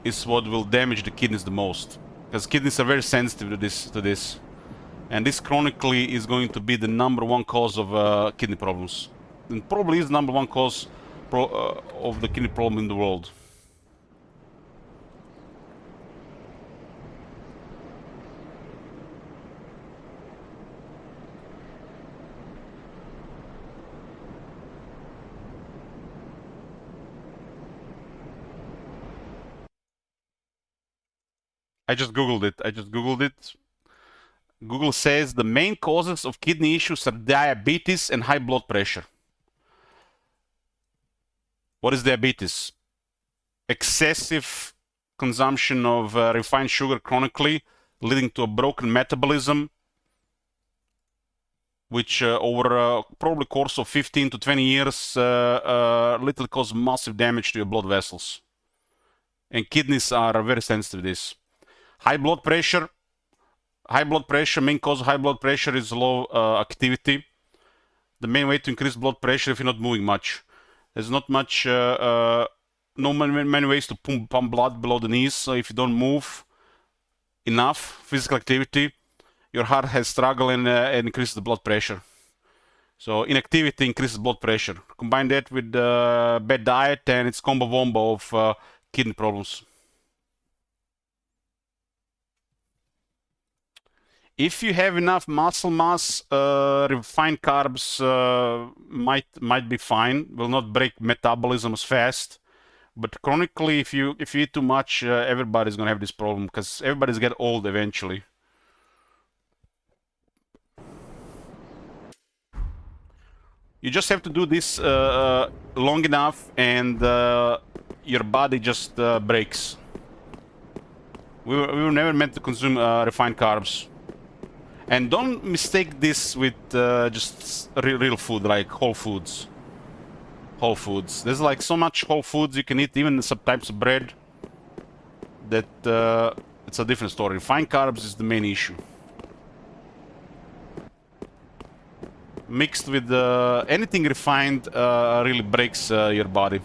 is what will damage the kidneys the most, because kidneys are very sensitive to this. And this chronically is going to be the #1 cause of kidney problems. And probably is the #1 cause of the kidney problem in the world. I just googled it. Google says the main causes of kidney issues are diabetes and high blood pressure. What is diabetes? Excessive consumption of refined sugar chronically, leading to a broken metabolism, which over probably course of 15 to 20 years literally cause massive damage to your blood vessels. And kidneys are very sensitive to this. High blood pressure, main cause of high blood pressure is low activity. The main way to increase blood pressure if you're not moving much. There's not much, many ways to pump blood below the knees. So if you don't move enough physical activity, your heart has struggle and increases the blood pressure. So inactivity increases blood pressure. Combine that with bad diet and it's combo wombo of kidney problems. If you have enough muscle mass, refined carbs might be fine. Will not break metabolism as fast. But chronically, if you eat too much, everybody's gonna have this problem because everybody's get old eventually. You just have to do this long enough, and your body just breaks. We were never meant to consume refined carbs. And don't mistake this with just real food, like whole foods. Whole foods. There's like so much whole foods you can eat, even some types of bread, that it's a different story. Refined carbs is the main issue. Mixed with anything refined really breaks your body.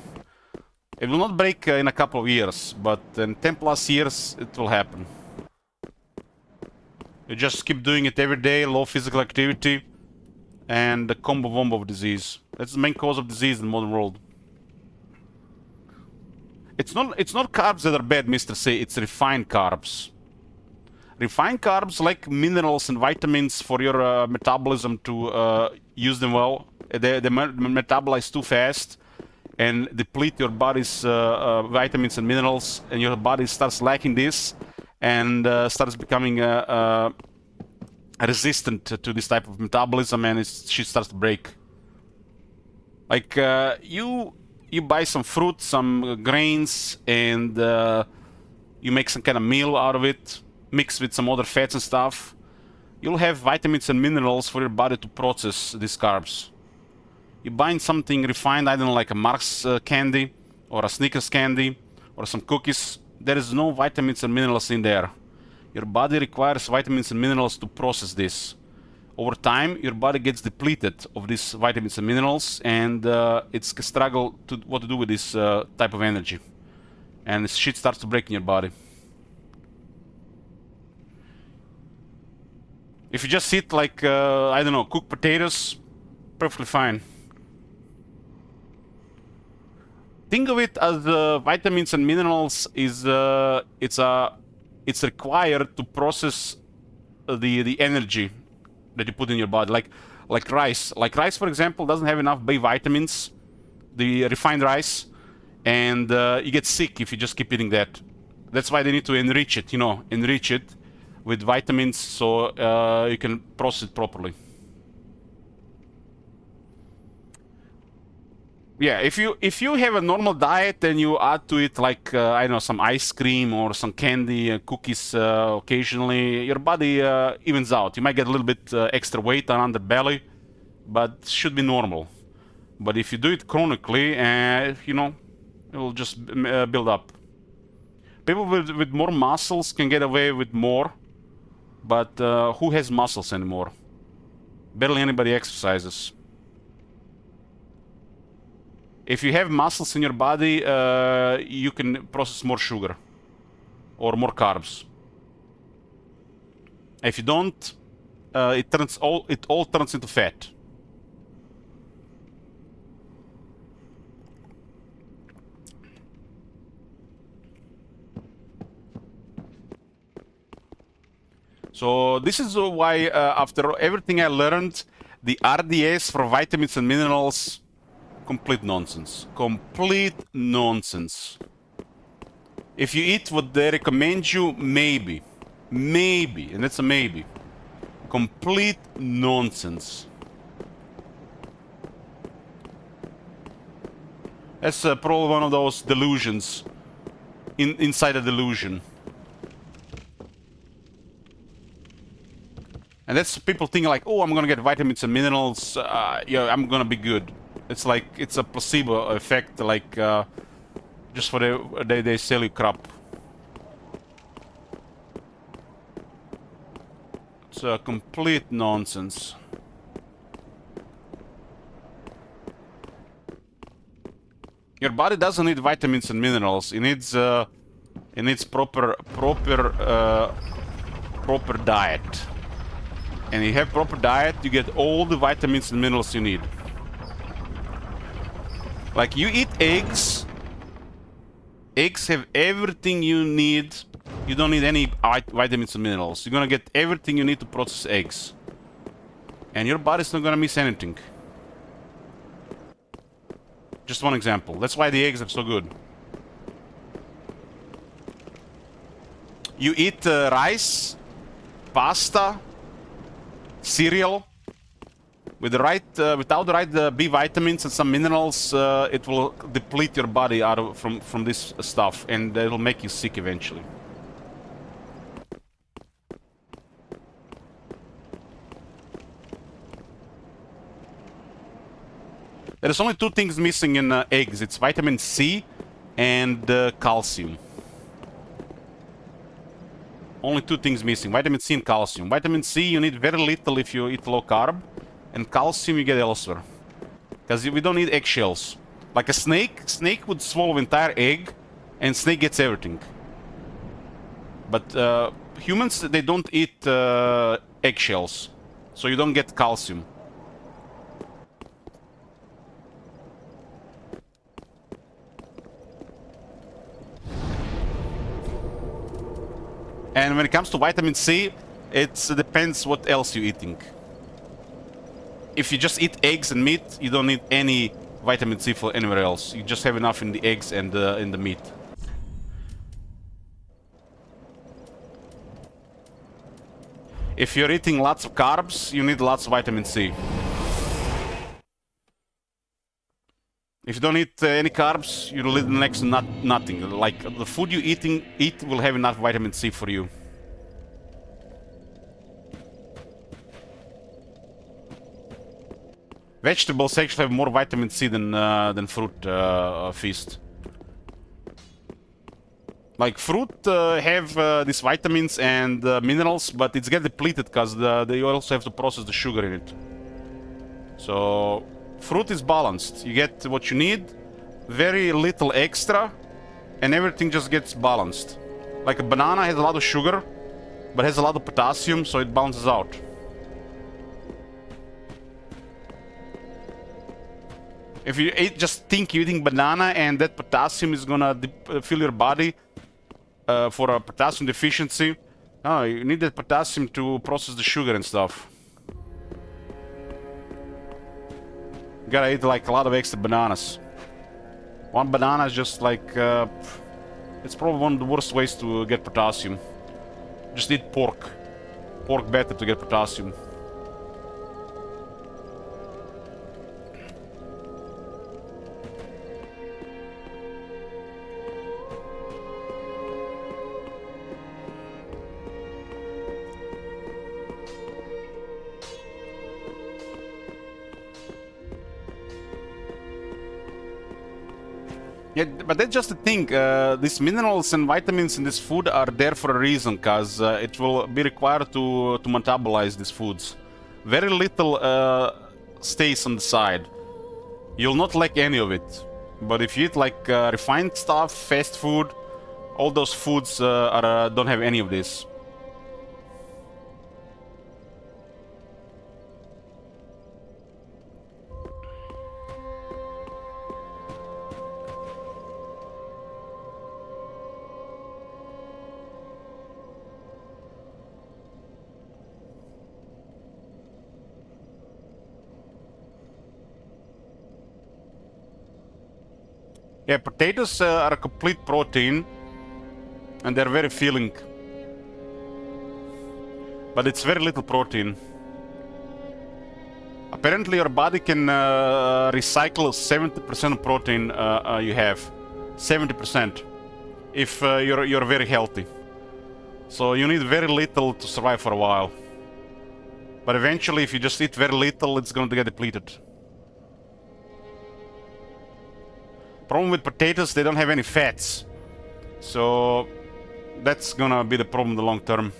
It will not break in a couple of years, but in 10 plus years it will happen. You just keep doing it every day, low physical activity, and the combo wombo of disease. That's the main cause of disease in the modern world. It's not carbs that are bad, Mr. C, it's refined carbs. Refined carbs, like minerals and vitamins for your metabolism to use them well, they metabolize too fast and deplete your body's vitamins and minerals, and your body starts lacking this and starts becoming resistant to this type of metabolism, and she starts to break. Like you buy some fruit, some grains, and you make some kind of meal out of it, mixed with some other fats and stuff. You'll have vitamins and minerals for your body to process these carbs. You buy something refined, I don't know, like a Mars candy or a Snickers candy or some cookies. There is no vitamins and minerals in there. Your body requires vitamins and minerals to process this. Over time, your body gets depleted of these vitamins and minerals, and it's a struggle to what to do with this type of energy. And shit starts to break in your body. If you just eat like, I don't know, cooked potatoes, perfectly fine. Think of it as vitamins and minerals is it's required to process the energy that you put in your body, like rice. Like rice, for example, doesn't have enough B vitamins, the refined rice, and you get sick if you just keep eating that. That's why they need to enrich it, enrich it with vitamins so you can process it properly. Yeah, if you have a normal diet and you add to it like I don't know, some ice cream or some candy, cookies occasionally, your body evens out. You might get a little bit extra weight on the belly, but should be normal. But if you do it chronically, it will just build up. People with more muscles can get away with more, but who has muscles anymore? Barely anybody exercises. If you have muscles in your body, you can process more sugar or more carbs. If you don't, it all turns into fat. So this is why, after everything I learned, the RDS for vitamins and minerals, complete nonsense. Complete nonsense. If you eat what they recommend you, maybe, and that's a maybe. Complete nonsense. That's probably one of those delusions inside a delusion. And that's people think like, oh, I'm gonna get vitamins and minerals, yeah, I'm gonna be good. It's like, it's a placebo effect, like, just for they sell you crap. It's a complete nonsense. Your body doesn't need vitamins and minerals. It needs proper diet. And you have proper diet, you get all the vitamins and minerals you need. Like you eat eggs. Eggs have everything you need. You don't need any vitamins and minerals. You're gonna get everything you need to process eggs. And your body's not gonna miss anything. Just one example. That's why the eggs are so good. You eat rice, pasta, cereal. With the right, without the right B vitamins and some minerals, it will deplete your body from this stuff, and it will make you sick eventually. There's only two things missing in eggs. It's vitamin C and calcium. Only two things missing. Vitamin C and calcium. Vitamin C you need very little if you eat low carb. And calcium you get elsewhere. Because we don't need eggshells. Like a snake. Snake would swallow entire egg. And snake gets everything. But humans, they don't eat eggshells. So you don't get calcium. And when it comes to vitamin C, it depends what else you're eating. If you just eat eggs and meat, you don't need any vitamin C for anywhere else. You just have enough in the eggs and in the meat. If you're eating lots of carbs, you need lots of vitamin C. If you don't eat any carbs, you'll eat next to nothing. Like the food you eat will have enough vitamin C for you. Vegetables actually have more vitamin C than fruit feast. Like fruit have these vitamins and minerals, but it's get depleted because they also have to process the sugar in it. So fruit is balanced. You get what you need, very little extra, and everything just gets balanced. Like a banana has a lot of sugar, but has a lot of potassium, so it balances out. If you just think you're eating banana and that potassium is gonna fill your body for a potassium deficiency, no, you need that potassium to process the sugar and stuff. You gotta eat like a lot of extra bananas. One banana is just like it's probably one of the worst ways to get potassium. Just eat pork. Pork better to get potassium. Yeah, but that's just the thing. These minerals and vitamins in this food are there for a reason, because it will be required to metabolize these foods. Very little stays on the side. You'll not lack any of it. But if you eat like refined stuff, fast food, all those foods don't have any of this. Yeah, potatoes are a complete protein, and they're very filling. but it's very little protein. Apparently your body can recycle 70% protein you have. 70%. If you're very healthy. So you need very little to survive for a while. But eventually if you just eat very little, it's going to get depleted. Problem with potatoes, they don't have any fats. So that's gonna be the problem in the long term.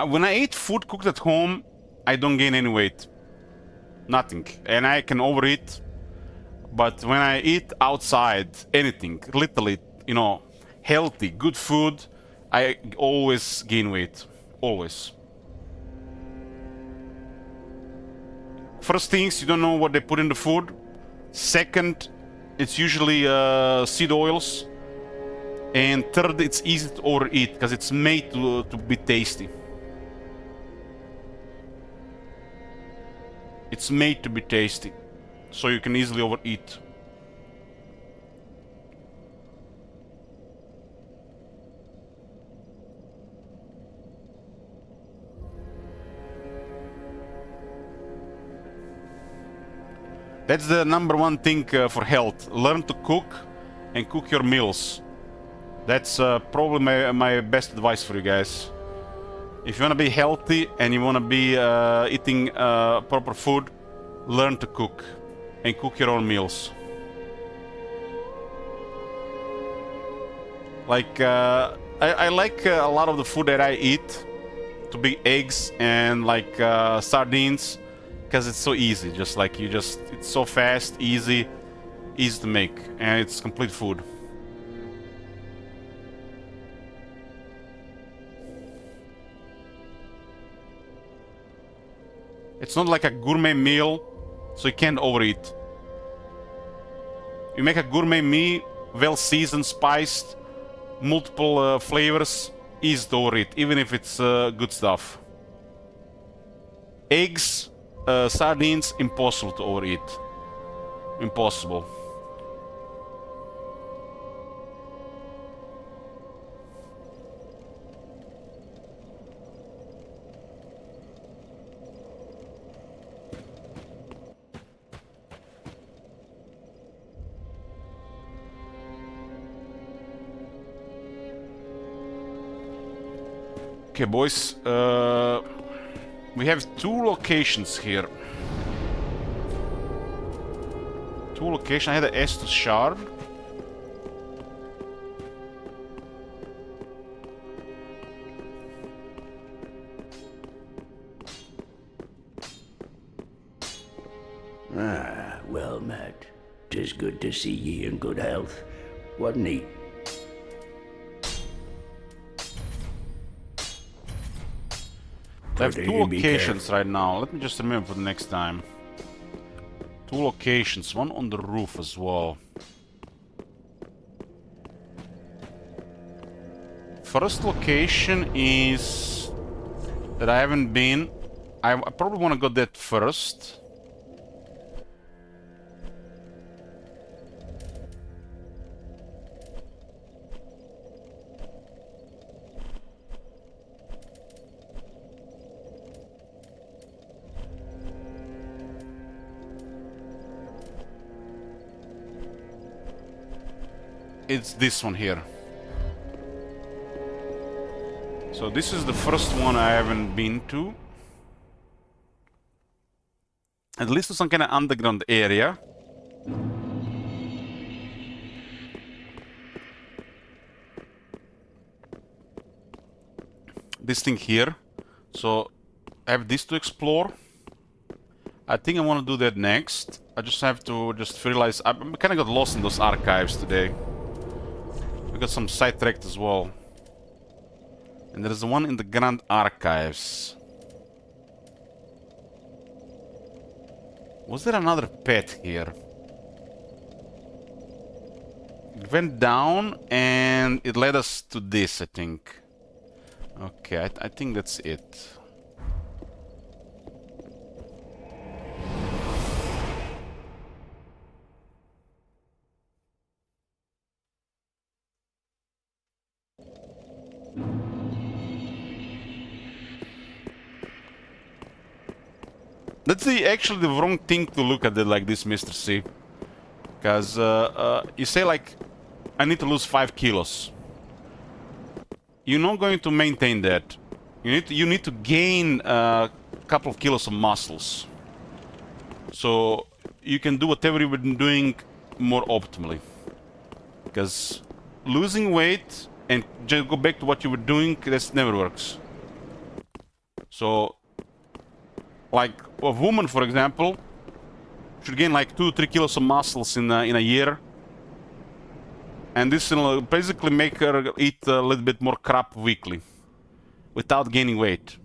When I eat food cooked at home, I don't gain any weight. Nothing. And I can overeat. But when I eat outside, anything, literally, you know, healthy, good food, I always gain weight. Always. First things, you don't know what they put in the food. Second, it's usually seed oils. And third, it's easy to overeat because it's made to be tasty. It's made to be tasty, so you can easily overeat. That's the number one thing for health. Learn to cook and cook your meals. That's probably my best advice for you guys. If you want to be healthy and you want to be eating proper food, learn to cook and cook your own meals. Like I like a lot of the food that I eat to be eggs and like sardines, because it's so easy. Just like it's so fast, easy to make, and it's complete food. It's not like a gourmet meal, so you can't overeat. You make a gourmet meal, well seasoned, spiced, multiple flavors, easy to overeat, even if it's good stuff. Eggs, sardines, impossible to overeat. Impossible. Okay, boys, we have two locations here. Two locations. I had the Estus Shard. Ah, well met. 'Tis good to see ye in good health. What neat. I have two locations right now. Let me just remember for the next time. Two locations, one on the roof as well. First location is that I haven't been. I probably want to go that first. It's this one here. So this is the first one I haven't been to. At least to some kind of underground area. This thing here. So I have this to explore. I think I want to do that next. I just have to realize I kind of got lost in those archives today. We got some sidetracked as well. And there's one in the Grand Archives. Was there another pet here? It went down and it led us to this, I think. Okay, I think that's it. That's actually the wrong thing to look at it like this, Mr. C. Because you say like, I need to lose 5 kilos. You're not going to maintain that. You need to gain a couple of kilos of muscles. So you can do whatever you've been doing more optimally. Because losing weight and just go back to what you were doing, that never works. So, like a woman, for example, should gain like 2-3 kilos of muscles in a year. And this will basically make her eat a little bit more crap weekly. Without gaining weight.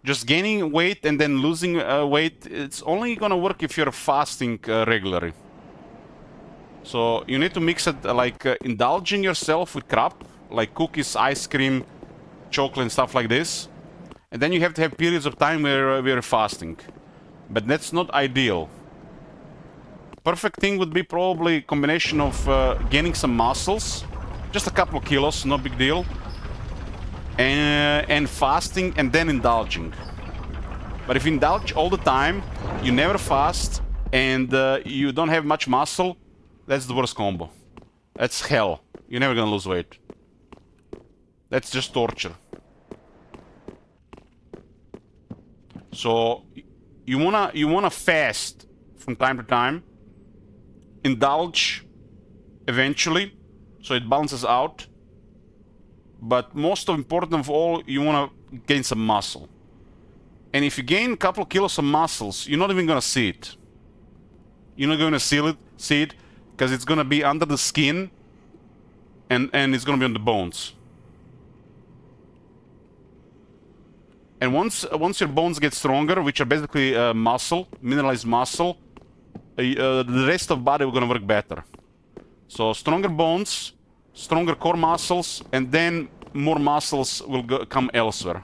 Just gaining weight and then losing weight, it's only gonna work if you're fasting regularly. So you need to mix it like indulging yourself with crap, like cookies, ice cream, chocolate and stuff like this. And then you have to have periods of time where we're fasting. But that's not ideal. Perfect thing would be probably a combination of gaining some muscles, just a couple of kilos, no big deal, and fasting and then indulging. But if you indulge all the time, you never fast, and you don't have much muscle, that's the worst combo. That's hell. You're never gonna lose weight. That's just torture. So you wanna fast from time to time. Indulge eventually, so it balances out. But most important of all, you want to gain some muscle. And if you gain a couple of kilos of muscles, you're not even gonna see it. You're not gonna see it, because it's gonna be under the skin, and it's gonna be on the bones. And once your bones get stronger, which are basically muscle, mineralized muscle, the rest of the body will gonna work better. So stronger bones, stronger core muscles, and then more muscles will come elsewhere.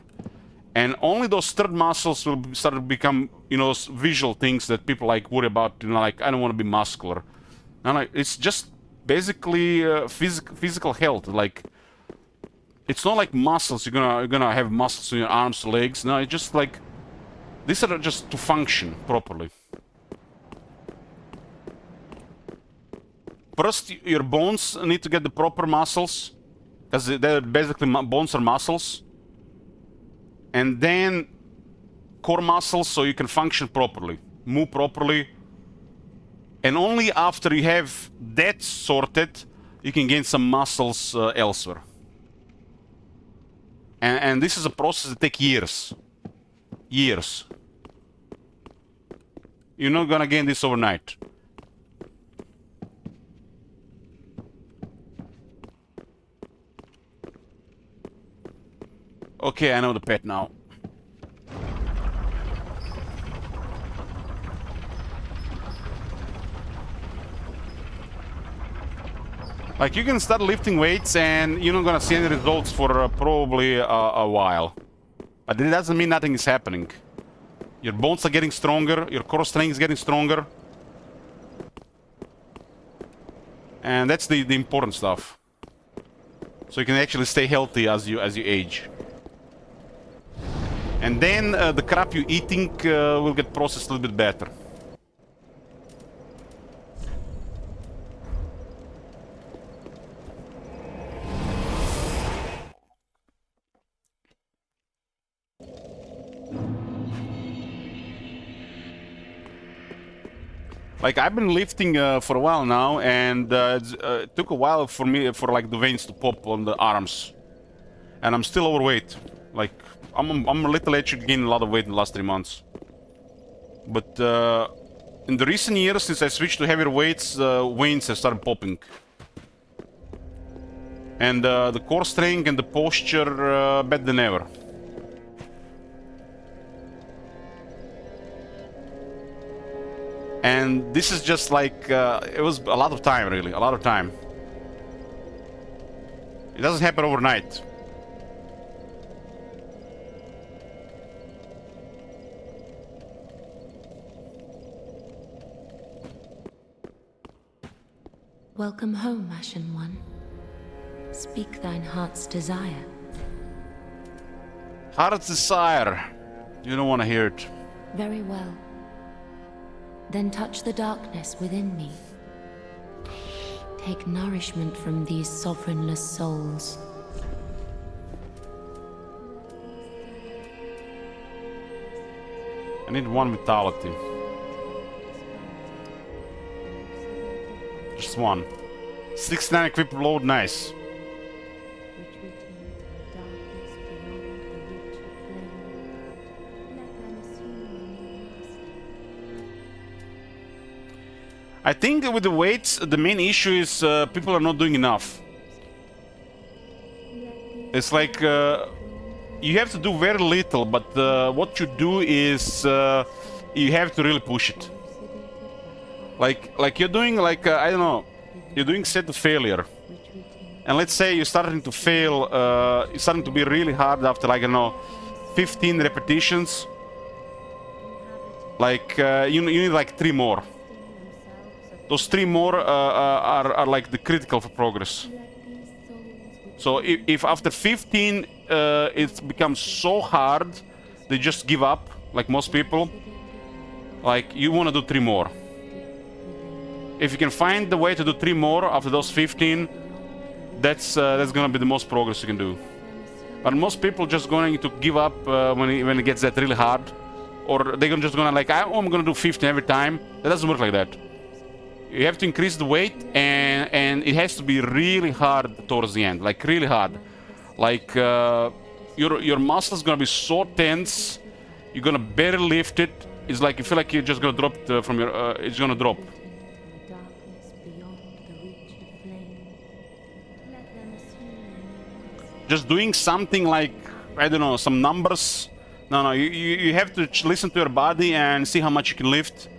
And only those third muscles will start to become, you know, visual things that people like worry about. You know, like, I don't want to be muscular. And like, it's just basically physical health. Like, it's not like muscles. You're gonna have muscles in your arms, legs. No, it's just like, these are just to function properly. First, your bones need to get the proper muscles, because they're basically bones are muscles. And then core muscles, so you can function properly, move properly. And only after you have that sorted, you can gain some muscles elsewhere. And this is a process that takes years. Years. You're not gonna gain this overnight. Okay, I know the pet now. Like, you can start lifting weights and you're not gonna see any results for probably a while. But it doesn't mean nothing is happening. Your bones are getting stronger, your core strength is getting stronger. And that's the important stuff. So you can actually stay healthy as you age. And then the crap you're eating will get processed a little bit better. Like, I've been lifting for a while now, and it took a while for me, for like the veins to pop on the arms. And I'm still overweight. Like, I'm a little actually gaining a lot of weight in the last 3 months. But in the recent years, since I switched to heavier weights, veins have started popping. And the core strength and the posture better than ever. And this is just like, it was a lot of time, really, a lot of time. It doesn't happen overnight. Welcome home, Ashen One. Speak thine heart's desire. Heart's desire. You don't want to hear it. Very well. Then touch the darkness within me. Take nourishment from these sovereignless souls. I need one vitality. Just one. 69 equip load, nice. I think with the weights, the main issue is people are not doing enough. It's like you have to do very little, but what you do is you have to really push it. Like you're doing like I don't know, you're doing set to failure, and let's say you're starting to fail, it's starting to be really hard after like I don't know, 15 repetitions. Like you need like 3 more. Those 3 more are like the critical for progress. So if after 15 it becomes so hard, they just give up, like most people. Like you want to do 3 more. If you can find the way to do 3 more after those 15, that's gonna be the most progress you can do. But most people just going to give up when it gets that really hard, or they're just gonna like, I'm gonna do 15 every time. That doesn't work like that. You have to increase the weight, and it has to be really hard towards the end, like really hard. Like your muscles gonna be so tense, you're gonna barely lift it. It's like you feel like you're just gonna drop it from your. It's gonna drop. Just doing something like I don't know, some numbers. No, you have to listen to your body and see how much you can lift.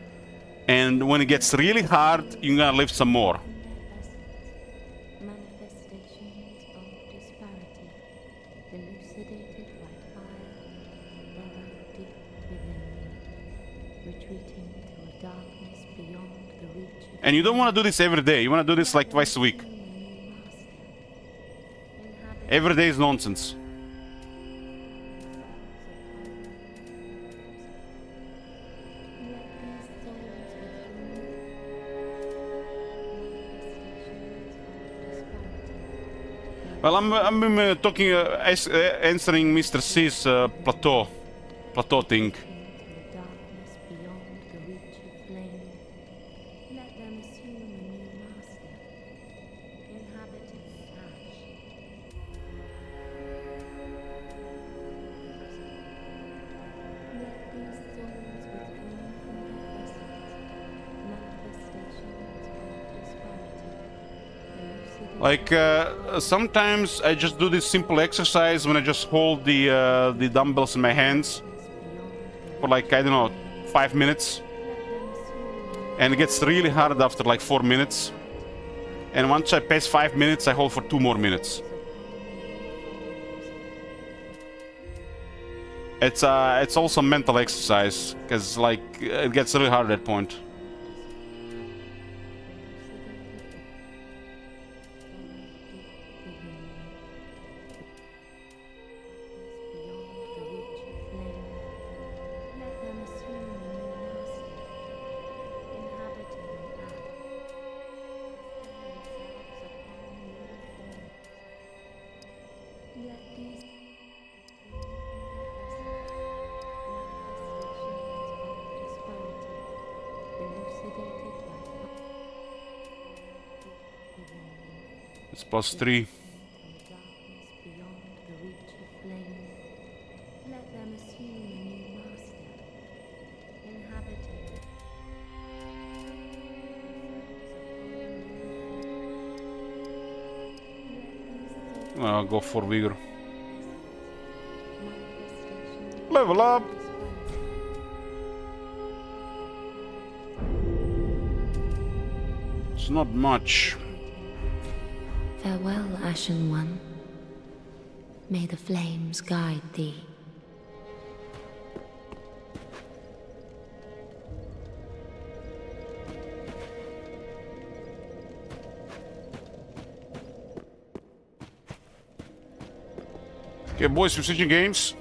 And when it gets really hard, you're gonna lift some more. Manifestations of disparity, elucidated by fire, burrowed deep within me, retreating to a darkness beyond the reach of And you don't want to do this every day. You want to do this like twice a week. Every day is nonsense. Well, I'm talking, answering Mr. C's plateau thing. the darkness beyond the reach of flame. Let them assume a new master, inhabiting ash. Let these souls withdrawn from their vessels, manifestations of disparity, elucidate. Like sometimes I just do this simple exercise when I just hold the dumbbells in my hands for like I don't know 5 minutes, and it gets really hard after like 4 minutes. And once I pass 5 minutes, I hold for 2 more minutes. It's also mental exercise because like it gets really hard at that point. It's plus 3. I'll go for vigor. Level up. It's not much. Farewell, Ashen One. May the flames guide thee. Okay, boys, we're switching games.